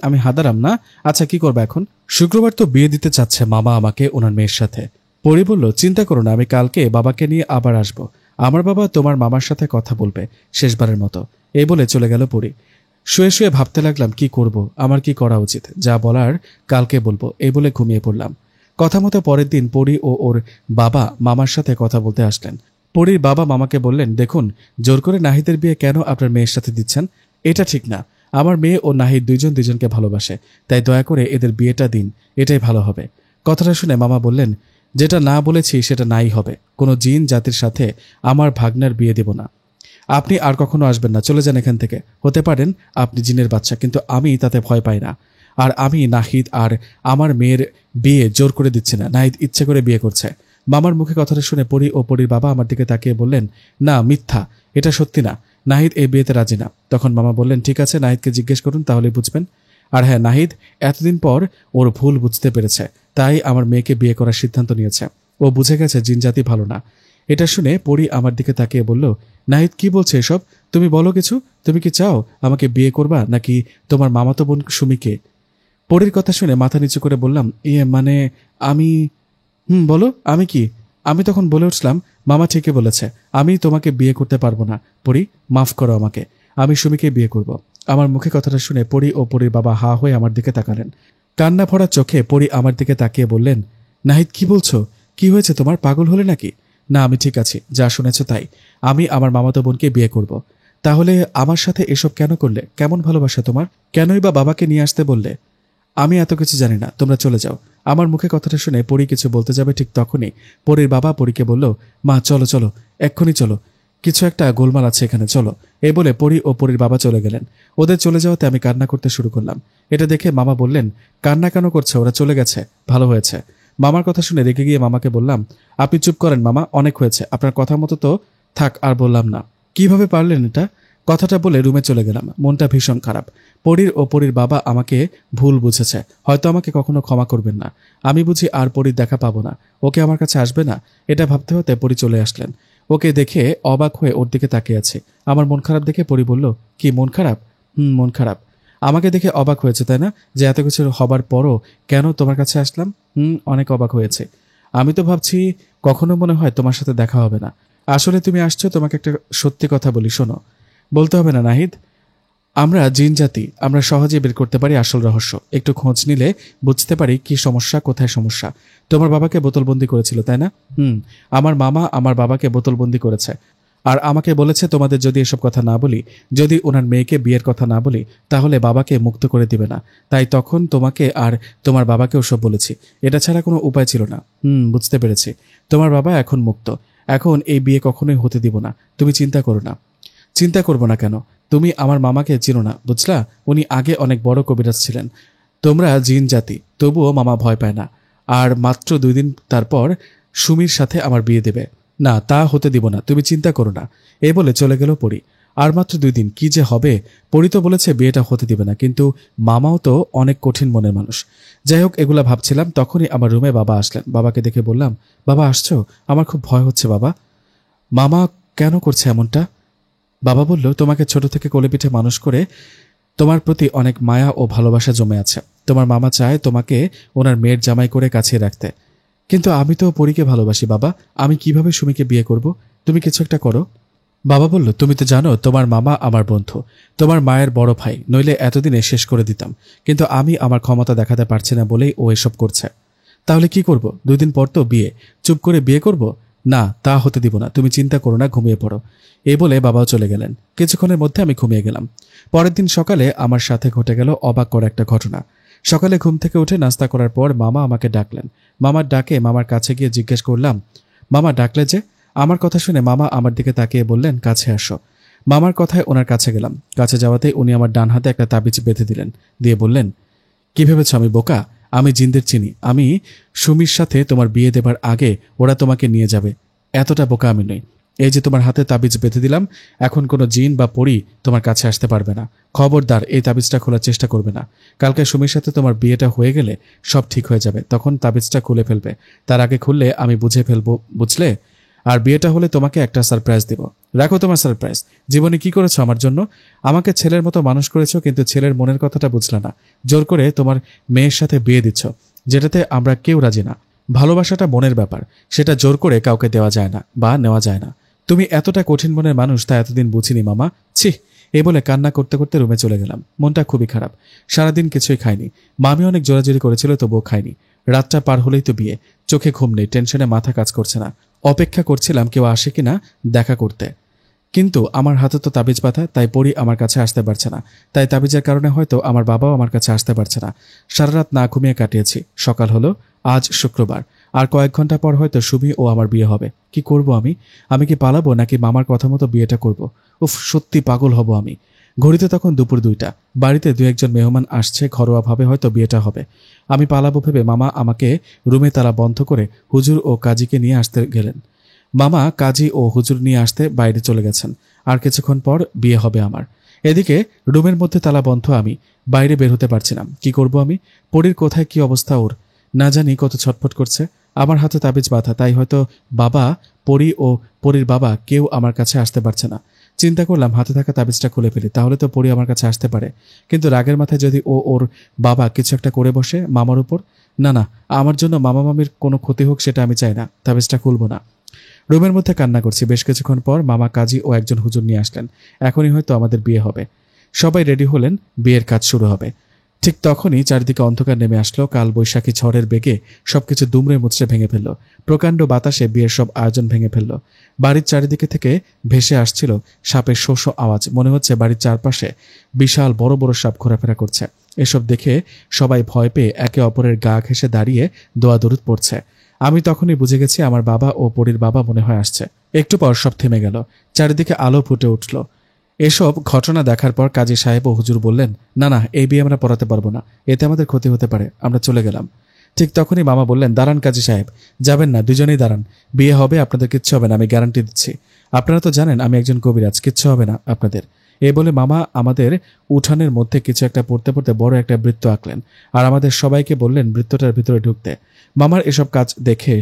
আমি হাদারাম না। আচ্ছা কি করবে এখন? শুক্রবার তো বিয়ে দিতে চাচ্ছে মামা আমাকে ওনার মেয়ের সাথে। পরি বলল, চিন্তা করো না, আমি কালকে বাবাকে নিয়ে আবার আসব। আমার বাবা তোমার মামার সাথে কথা বলবে শেষবারের মতো। এই বলে চলে গেল পরি। শুয়ে শুয়ে ভাবতে লাগলাম কি করব, আমার কি করা উচিত। যা বলার কালকে বলবো, এই বলে ঘুমিয়ে পড়লাম। কথা মতো পরের দিন পরি ও ওর বাবা মামার সাথে কথা বলতে আসলেন। পরির বাবা মামাকে বললেন, দেখুন, জোর করে নাহিদের বিয়ে কেন আপনার মেয়ের সাথে দিচ্ছেন? এটা ঠিক না। আমার মেয়ে ও নাহিদ দুইজন দুইজনকে ভালোবাসে, তাই দয়া করে এদের বিয়েটা দিন, এটাই ভালো হবে। কথাটা শুনে মামা বললেন, যেটা না বলেছি সেটা নাই হবে। কোনো জিন জাতির সাথে আমার ভাগ্নার বিয়ে দেব না। আপনি আর কখনো আসবেন না, চলে যান এখান থেকে। হতে পারেন আপনি জিনের বাচ্চা, কিন্তু আমি তাতে ভয় পাই না। আর আমি নাহিদ আর আমার মেয়ের বিয়ে জোর করে দিচ্ছি না, নাহিদ ইচ্ছে করে বিয়ে করছে। মামার মুখে কথাটা শুনে পরি ও পরির বাবা আমার দিকে তাকিয়ে বললেন, না মিথ্যা, এটা সত্যি না, নাহিদ এই বিয়েতে রাজি না। তখন মামা বললেন, ঠিক আছে, নাহিদকে জিজ্ঞেস করুন, তাহলেই বুঝবেন। আর হ্যাঁ, নাহিদ এতদিন পর ওর ভুল বুঝতে পেরেছে, তাই আমার মেয়েকে বিয়ে করার সিদ্ধান্ত নিয়েছে। ও বুঝে গেছে জিনজাতি ভালো না। এটা শুনে পরি আমার দিকে তাকিয়ে বলল, নাহিদ কি বলছে এসব? তুমি বলো কিছু। তুমি কি চাও আমাকে বিয়ে করবা, নাকি তোমার মামাতো বোন সুমিকে? পরির কথা শুনে মাথা নিচু করে বললাম, মানে আমি। বলো আমি কি? আমি তখন বলে উঠলাম, মামা ঠিকই বলেছে, আমি তোমাকে বিয়ে করতে পারবো না। পরি, মাফ করো আমাকে, আমি সুমিকে বিয়ে করব। আমার মুখে কথাটা শুনে পরি ও পরির বাবা হা হয়ে আমার দিকে তাকালেন। কান্না ভরা চোখে পরি আমার দিকে তাকিয়ে বললেন, নাহিদ কি বলছো? কি হয়েছে তোমার? পাগল হলে নাকি? না, আমি ঠিক আছি, যা শুনেছ তাই। আমি আমার মামাতো বোনকে বিয়ে করব। তাহলে আমার সাথে এসব কেন করলে? কেমন ভালোবাসা তোমার? কেনই বা বাবাকে নিয়ে আসতে বললে? আমি এত কিছু জানি না, তোমরা চলে যাও। আমার মুখে কথাটা শুনে পরি কিছু বলতে যাবে, ঠিক তখনই পরির বাবা পরীকে বলল, মা চলো চলো, এক্ষুনি চলো, কিছু একটা গোলমাল আছে এখানে, চলো। এই বলে পরি ও পরির বাবা চলে গেলেন। ওদের চলে যাওয়াতে আমি কান্না করতে শুরু করলাম। এটা দেখে মামা বললেন, কান্না কেন করছে? ওরা চলে গেছে, ভালো হয়েছে। মামার কথা শুনে রেগে গিয়ে মামাকে বললাম, আপনি চুপ করেন মামা, অনেক হয়েছে, আপনার কথা মতো তো থাক, আর বললাম না। কিভাবে পারলেন এটা? কথাটা বলে রুমে চলে গেলাম, মনটা ভীষণ খারাপ। পরির ও পরির বাবা আমাকে ভুল বুঝেছে, হয়তো আমাকে কখনো ক্ষমা করবেন না। আমি বুঝি আর পরির দেখা পাবো না, ওকে আমার কাছে আসবে না, এটা ভাবতে হতে পরি চলে আসলেন। ওকে দেখে অবাক হয়ে ওর দিকে তাকিয়ে আছে। আমার মন খারাপ দেখে পরি বলল, কি মন খারাপ? মন খারাপ। আমাকে দেখে অবাক হয়েছে তাই না, যে এত কিছু হবার পরও কেন তোমার কাছে আসলাম? অনেক অবাক হয়েছে। আমি তো ভাবছি কখনো মনে হয় তোমার সাথে দেখা হবে না। আসলে তুমি আসছো, তোমাকে একটা সত্যি কথা বলি, শোনো। বলতে হবে না নাহিদ, আমরা জিন জাতি, আমরা সহজে বের করতে পারি আসল রহস্য। একটু খোঁজ নিলে বুঝতে পারি কি সমস্যা, কোথায় সমস্যা। তোমার বাবাকে বোতলবন্দি করেছিল তাই না? আমার মামা আমার বাবাকে বোতলবন্দি করেছে, আর আমাকে বলেছে তোমাদের যদি এসব কথা না বলি, যদি ওনার মেয়েকে বিয়ের কথা না বলি, তাহলে বাবাকে মুক্ত করে দিবে না। তাই তখন তোমাকে আর তোমার বাবাকেও সব বলেছি, এটা ছাড়া কোনো উপায় ছিল না। বুঝতে পেরেছি। তোমার বাবা এখন মুক্ত, এখন এই বিয়ে কখনোই হতে দিব না, তুমি চিন্তা করো না। চিন্তা করবো না কেন? তুমি আমার মামাকে চিনো না, বুঝলা? উনি আগে অনেক বড় কবিরাজ ছিলেন। তোমরা জিন জাতি, তবুও মামা ভয় পায় না। আর মাত্র 2 দিন তারপর সুমির সাথে আমার বিয়ে দেবে। না, তা হতে দিব না, তুমি চিন্তা করো না। এই বলে চলে গেল পরি। আর মাত্র 2 দিন, কি যে হবে। পরি তো বলেছে বিয়েটা হতে দিবে না, কিন্তু মামাও তো অনেক কঠিন মনের মানুষ। যাই হোক, এগুলা ভাবছিলাম, তখনই আমার রুমে বাবা আসলেন। বাবাকে দেখে বললাম, বাবা আসছো? আমার খুব ভয় হচ্ছে বাবা। মামা কেন করছে এমনটা? বাবা বলল, তোমাকে ছোট থেকে কোলে পিঠে মানুষ করে তোমার প্রতি অনেক মায়া ও ভালোবাসা জমে আছে। তোমার মামা চায় তোমাকে ওনার মেয়ের জামাই করে কাছে রাখতে। কিন্তু আমি তো পরীকে ভালোবাসি বাবা, আমি কিভাবে সুমিকে বিয়ে করব? তুমি কিছু একটা করো। বাবা বলল, তুমি তো জানো তোমার মামা আমার বন্ধু, তোমার মায়ের বড় ভাই, নইলে এতদিনে শেষ করে দিতাম। কিন্তু আমি আমার ক্ষমতা দেখাতে পারছি না বলেই ও এসব করছে। তাহলে কি করব? 2 দিন পর তো বিয়ে, চুপ করে বিয়ে করব? না, তা হতে দিব না, তুমি চিন্তা করো না, ঘুমিয়ে পড়ো। এই বলে বাবাও চলে গেলেন। কিছুক্ষণের মধ্যে আমি ঘুমিয়ে গেলাম। পরের দিন সকালে আমার সাথে ঘটে গেল অবাক করা একটা ঘটনা। সকালে ঘুম থেকে উঠে নাস্তা করার পর মামা আমাকে ডাকলেন। মামার ডাকে মামার কাছে গিয়ে জিজ্ঞেস করলাম, মামা ডাকলে যে? আমার কথা শুনে মামা আমার দিকে তাকিয়ে বললেন, কাছে আসো। মামার কথায় ওনার কাছে গেলাম। কাছে যাওয়াতেই উনি আমার ডান হাতে একটা তাবিজ বেঁধে দিলেন, দিয়ে বললেন, কি ভেবেছ আমি বোকা? আমি জিনদের চিনি। আমি সুমির সাথে তোমার বিয়ে দেবার আগে ওরা তোমাকে নিয়ে যাবে, এতটা বোকা আমি নই। এই যে তোমার হাতে তাবিজ বেঁধে দিলাম, এখন কোনো জিন বা পরী তোমার কাছে আসতে পারবে না। খবরদার এই তাবিজটা খোলার চেষ্টা করবে না। কালকে সুমির সাথে তোমার বিয়েটা হয়ে গেলে সব ঠিক হয়ে যাবে, তখন তাবিজটা খুলে ফেলবে। তার আগে খুললে আমি বুঝে ফেলবো, বুঝলে? আর বিয়েটা হলে তোমাকে একটা সারপ্রাইজ দিব। রাখো তোমার সারপ্রাইজ। জীবনে কি করেছো আমার জন্য? আমাকে ছেলের মতো মানুষ করেছো, কিন্তু ছেলের মনের কথাটা বুঝলে না। জোর করে তোমার মেয়ের সাথে বিয়ে দিচ্ছ, যেটাতে আমরা কেউ রাজি না। ভালোবাসাটা মনের ব্যাপার, সেটা জোর করে কাউকে দেওয়া যায় না বা নেওয়া যায় না। তুমি এতটা কঠিন মনের মানুষ তা এতদিন বুঝিনি মামা, ছি। এই বলে কান্না করতে করতে রুমে চলে গেলাম। মনটা খুবই খারাপ। সারাদিন কিছুই খাইনি। মামি অনেক জোরাজোরি করেছিল, তবুও খাইনি। রাতটা পার হলেই তো বিয়ে। চোখে ঘুম নেই, টেনশনে মাথা কাজ করছে না। অপেক্ষা করছিলাম কেউ আসে কিনা দেখা করতে, কিন্তু আমার হাতে তো তাবিজ বাঁধা, তাই পরি আমার কাছে আসতে পারছে না। তাই তাবিজের কারণে হয়তো আমার বাবাও আমার কাছে আসতে পারছে না। সারা রাত না ঘুমিয়ে কাটিয়েছি। সকাল হলো, আজ শুক্রবার। আর কয়েক ঘন্টা পর হয়তো সুমি ও আমার বিয়ে হবে। কি করব আমি? আমি কি পালাবো নাকি মামার কথা মতো বিয়েটা করব? উফ, সত্যি পাগল হব আমি। ঘড়িতে তখন দুপুর 2টা। বাড়িতে 2-1 মেহমান আসছে, ঘরোয়াভাবে হয়তো বিয়েটা হবে। আমি পালাবো ভেবে মামা আমাকে রুমে তালা বন্ধ করে হুজুর ও কাজীকে নিয়ে আসতে গেলেন। মামা কাজী ও হুজুর নিয়ে আসতে বাইরে চলে গেছেন। আর কিছুক্ষণ পর বিয়ে হবে আমার। এদিকে রুমের মধ্যে তালা বন্ধ, আমি বাইরে বের হতে পারছিলাম। কি করব আমি? পরীর কোথায়, কি অবস্থা ওর? না জানি কত ছটফট করছে। আমার হাতে তাবিজ বাঁধা, তাই হয়তো বাবা, পরী ও পরীর বাবা কেউ আমার কাছে আসতে পারছে না। চিন্তা করলাম হাতে থাকা তাবিজটা খুলে ফেলি, তাহলে তো পরী আমার কাছে আসতে পারে। কিন্তু রাগের মাথায় যদি ওর বাবা কিছু একটা করে বসে মামার উপর, না না, আমার জন্য মামা মামির কোনো ক্ষতি হোক সেটা আমি চাই না। তাবিজটা খুলব না। রুমের মধ্যে কান্না করছি। বেশ কিছুক্ষণ পর মামা কাজী ও একজন হুজুর নিয়ে আসলেন। এখনই হয়তো আমাদের বিয়ে হবে। সবাই রেডি হলেন, বিয়ের কাজ শুরু হবে। ঠিক তখনই চারিদিকে অন্ধকার নেমে আসলো। কাল বৈশাখী ঝড়ের বেগে সবকিছু দুমড়ে মুচড়ে ভেঙে ফেলল। প্রকাণ্ড বাতাসে বিয়ের সব আয়োজন ভেঙে ফেলল। বাড়ির চারিদিকে থেকে ভেসে আসছিল সাপের শো শো আওয়াজ। মনে হচ্ছে বাড়ির চারপাশে বিশাল বড় বড় সাপ ঘোরাফেরা করছে। এসব দেখে সবাই ভয় পেয়ে একে অপরের গা ঘেঁষে দাঁড়িয়ে দোয়া দরুদ পড়ছে। আমি তখনই বুঝে গেছি আমার বাবা ও পরীর বাবা মনে হয় আসছে। একটু পর সব থেমে গেল। চারিদিকে আলো ফুটে উঠল। এসব ঘটনা দেখার পর কাজী সাহেব ও হুজুর বললেন, না না, এই বিয়ে আমরা পড়াতে পারবো না, এতে আমাদের ক্ষতি হতে পারে। আমরা চলে গেলাম। ঠিক তখনই মামা বললেন, দাঁড়ান কাজী সাহেব, যাবেন না, দুজনেই দাঁড়ান। বিয়ে হবে, আপনাদের কিচ্ছু হবে না, আমি গ্যারান্টি দিচ্ছি। আপনারা তো জানেন আমি একজন কবিরাজ, কিচ্ছু হবে না আপনাদের। এই বলে মামা আমাদের উঠানের মধ্যে কিছু একটা পড়তে পড়তে বড় একটা বৃত্ত আঁকলেন আর আমাদের সবাইকে বললেন বৃত্তটার ভিতরে ঢুকতে। মামার এসব কাজ দেখে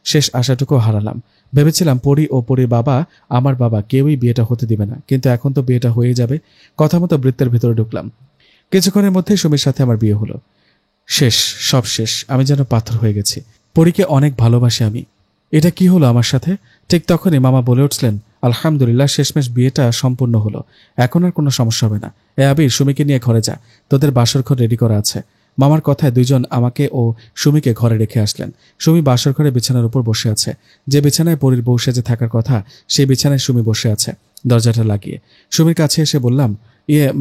শেষ আশাটুকু হারালাম। ভেবেছিলাম পরী ও পরীর বাবা, আমার বাবা, কেউই বিয়েটা হতে দিবে না, কিন্তু এখন তো বিয়েটা হয়ে যাবে। কথা মতো বৃত্তের ভিতরে ঢুকলাম। কিছুক্ষণের মধ্যেই সুমির সাথে আমার বিয়ে হলো। শেষ, সব শেষ। আমি যেন পাথর হয়ে গেছি। পরীকে অনেক ভালোবাসি আমি। এটা কি হলো আমার সাথে? ঠিক তখনই মামা বলে উঠলেন, আলহামদুলিল্লাহ, শেষমেশ বিয়েটা সম্পূর্ণ হলো। এখন আর কোনো সমস্যা হবে না। আবির, সুমিকে নিয়ে ঘরে যা, তোদের বাসর ঘর রেডি করা আছে। মামার কথায় দুইজন আমাকে ও সুমিকে ঘরে রেখে আসলেন। সুমি বাসর ঘরে বিছানার উপর বসে আছে। যে বিছানায় পরীর বউ সেজে থাকার কথা, সেই বিছানায় সুমি বসে আছে দরজাটা লাগিয়ে। সুমির কাছে এসে বললাম,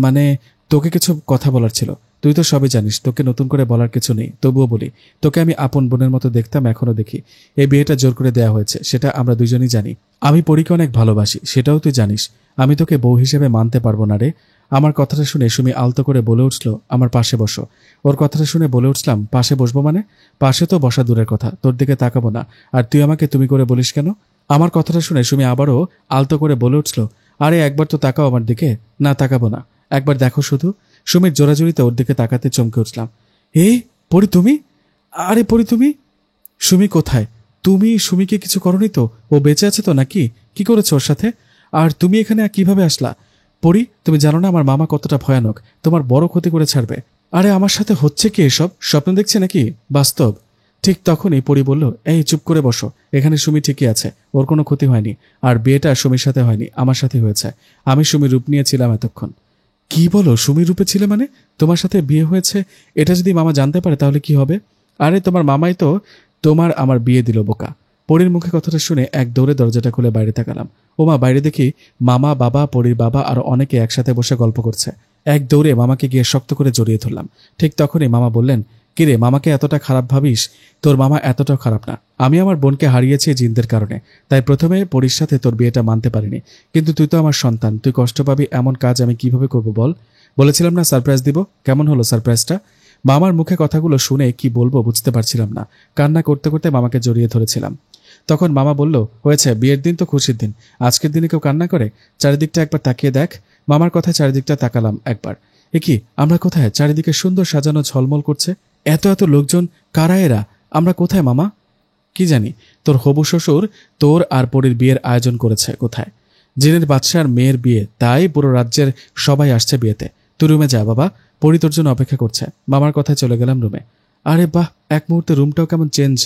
মানে তোকে কিছু কথা বলার ছিল। তুই তো সবই জানিস, তোকে নতুন করে বলার কিছু নেই, তবুও বলি। তোকে আমি আপন বোনের মতো দেখতাম, এখনো দেখি। এই বিয়েটা জোর করে দেয়া হয়েছে, সেটা আমরা দুজনই জানি। আমি পরীকে অনেক ভালোবাসি, সেটাও তুই জানিস। আমি তোকে বউ হিসেবে মানতে পারবো না রে। আমার কথাটা শুনে সুমি আলতো করে বলে উঠল, আমার পাশে বসো। ওর কথাটা শুনে বলে উঠলাম, পাশে বসবো মানে? পাশে তো বসা দূরের কথা, তোর দিকে তাকাবো না। আর তুই আমাকে তুমি করে বলিস কেন? আমার কথাটা শুনে সুমি আবারও আলতো করে বলে উঠল, আরে একবার তো তাকাও আমার দিকে। না, তাকাবো না, একবার দেখো শুধু। সুমির জোরাজুরিতে ওর দিকে তাকাতে চমকে উঠলাম। পরি তুমি? আরে পরি তুমি? সুমি কোথায়? তুমি সুমিকে কিছু করনি তো? ও বেঁচে আছে তো নাকি? কি করেছো ওর সাথে? আর তুমি এখানে কিভাবে আসলা? পরি, তুমি জানো না আমার মামা কতটা ভয়ানক, তোমার বড় ক্ষতি করে ছাড়বে। আরে আমার সাথে হচ্ছে কি এসব? স্বপ্ন দেখছে নাকি বাস্তব? ঠিক তখনই পরি বলল, এই চুপ করে বসো। এখানে সুমি ঠিকই আছে, ওর কোনো ক্ষতি হয়নি। আর বিয়েটা সুমির সাথে হয়নি, আমার সাথে হয়েছে। আমি সুমির রূপ নিয়েছিলাম এতক্ষণ। কি বলো, সুমির রূপে ছিলে মানে? তোমার সাথে বিয়ে হয়েছে এটা যদি মামা জানতে পারে তাহলে কি হবে? আরে তোমার মামাই তো তোমার আমার বিয়ে দিল বোকা। পরীর মুখে কথাটা শুনে এক দৌড়ে দরজাটা খুলে বাইরে তাকালাম। ওমা, বাইরে দেখি মামা, বাবা, পরীর বাবা আর অনেকে একসাথে বসে গল্প করছে। এক দৌড়ে মামাকে গিয়ে শক্ত করে জড়িয়ে ধরলাম। ঠিক তখনই মামা বললেন, কিরে, মামাকে এতটা খারাপ ভাবিস? তোর মামা এতটাও খারাপ না। আমি আমার বোনকে হারিয়েছি জিনদের কারণে, তাই প্রথমে পরীর সাথে তোর বিয়েটা মানতে পারিনি। কিন্তু তুই তো আমার সন্তান, তুই কষ্ট পাবি এমন কাজ আমি কিভাবে করব বল? বলেছিলাম না সারপ্রাইজ দিব। কেমন হলো সারপ্রাইজটা? মামার মুখে কথাগুলো শুনে কি বলবো বুঝতে পারছিলাম না। কান্না করতে করতে মামাকে জড়িয়ে ধরেছিলাম। তখন মামা বলল, হয়েছে, বিয়ের দিন তো খুশির দিন, আজকের দিনে কেউ কান্না করে? চারিদিকটা একবার তাকিয়ে দেখ। মামার কথায় চারিদিকটা তাকালাম একবার। এ কি, আমরা কোথায়? চারিদিকে সুন্দর সাজানো, ঝলমল করছে। এত এত লোকজন, কারা এরা? আমরা কোথায় মামা? কি জানি, তোর হবু শ্বশুর তোর আর পরীর বিয়ের আয়োজন করেছে কোথায়। জিনের বাদশার মেয়ের বিয়ে, তাই পুরো রাজ্যের সবাই আসছে বিয়েতে। তুই রুমে যা বাবা, পরী তোর জন্য অপেক্ষা করছে। মামার কথায় চলে গেলাম রুমে। আরে বাহ, এক মুহূর্তে রুমটাও কেমন চেঞ্জ।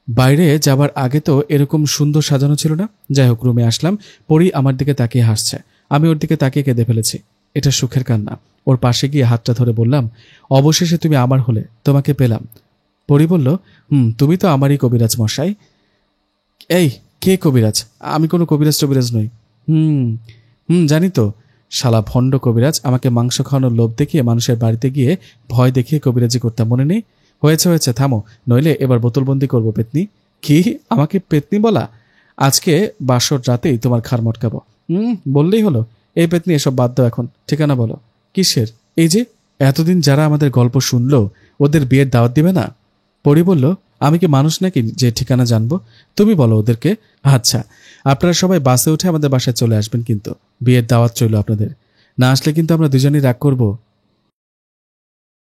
বাইরে যাবার আগে তো এরকম সুন্দর সাজানো ছিল না। যাই হোক, রুমে আসলাম। পরী আমার দিকে তাকিয়ে হাসছে। আমি ওর দিকে তাকিয়ে কেঁদে ফেলেছি। এটা সুখের কান্না। ওর পাশে গিয়ে হাতটা ধরে বললাম, অবশেষে তুমি আমার হলে, তোমাকে পেলাম। পরী বলল, তুমি তো আমারই কবিরাজ মশাই। এই, কে কবিরাজ? আমি কোনো কবিরাজ টবিরাজ নই। জানি তো। শালা ভণ্ড কবিরাজ, আমাকে মাংস খাওয়ানোর লোভ দেখিয়ে মানুষের বাড়িতে গিয়ে ভয় দেখিয়ে কবিরাজি করতাম, মনে নেই? হয়েছে হয়েছে, থামো, নইলে এবার বোতলবন্দি করবো পেতনি। কি, আমাকে পেতনি বলা? আজকে বাসর রাতেই তোমার ঘাড় মটকাবো। বললেই হলো। এই পেতনি, এসব বাদ দাও এখন, ঠিকানা বলো। কিসের? এই যে এতদিন যারা আমাদের গল্প শুনলো, ওদের বিয়ের দাওয়াত দিবে না? পরি বলল, আমি কি মানুষ নাকি যে ঠিকানা জানবো? তুমি বলো ওদেরকে। আচ্ছা, আপনারা সবাই বাসে উঠে আমাদের বাসায় চলে আসবেন, কিন্তু বিয়ের দাওয়াত চইল আপনাদের। না আসলে কিন্তু আমরা দুজনেই রাগ করব।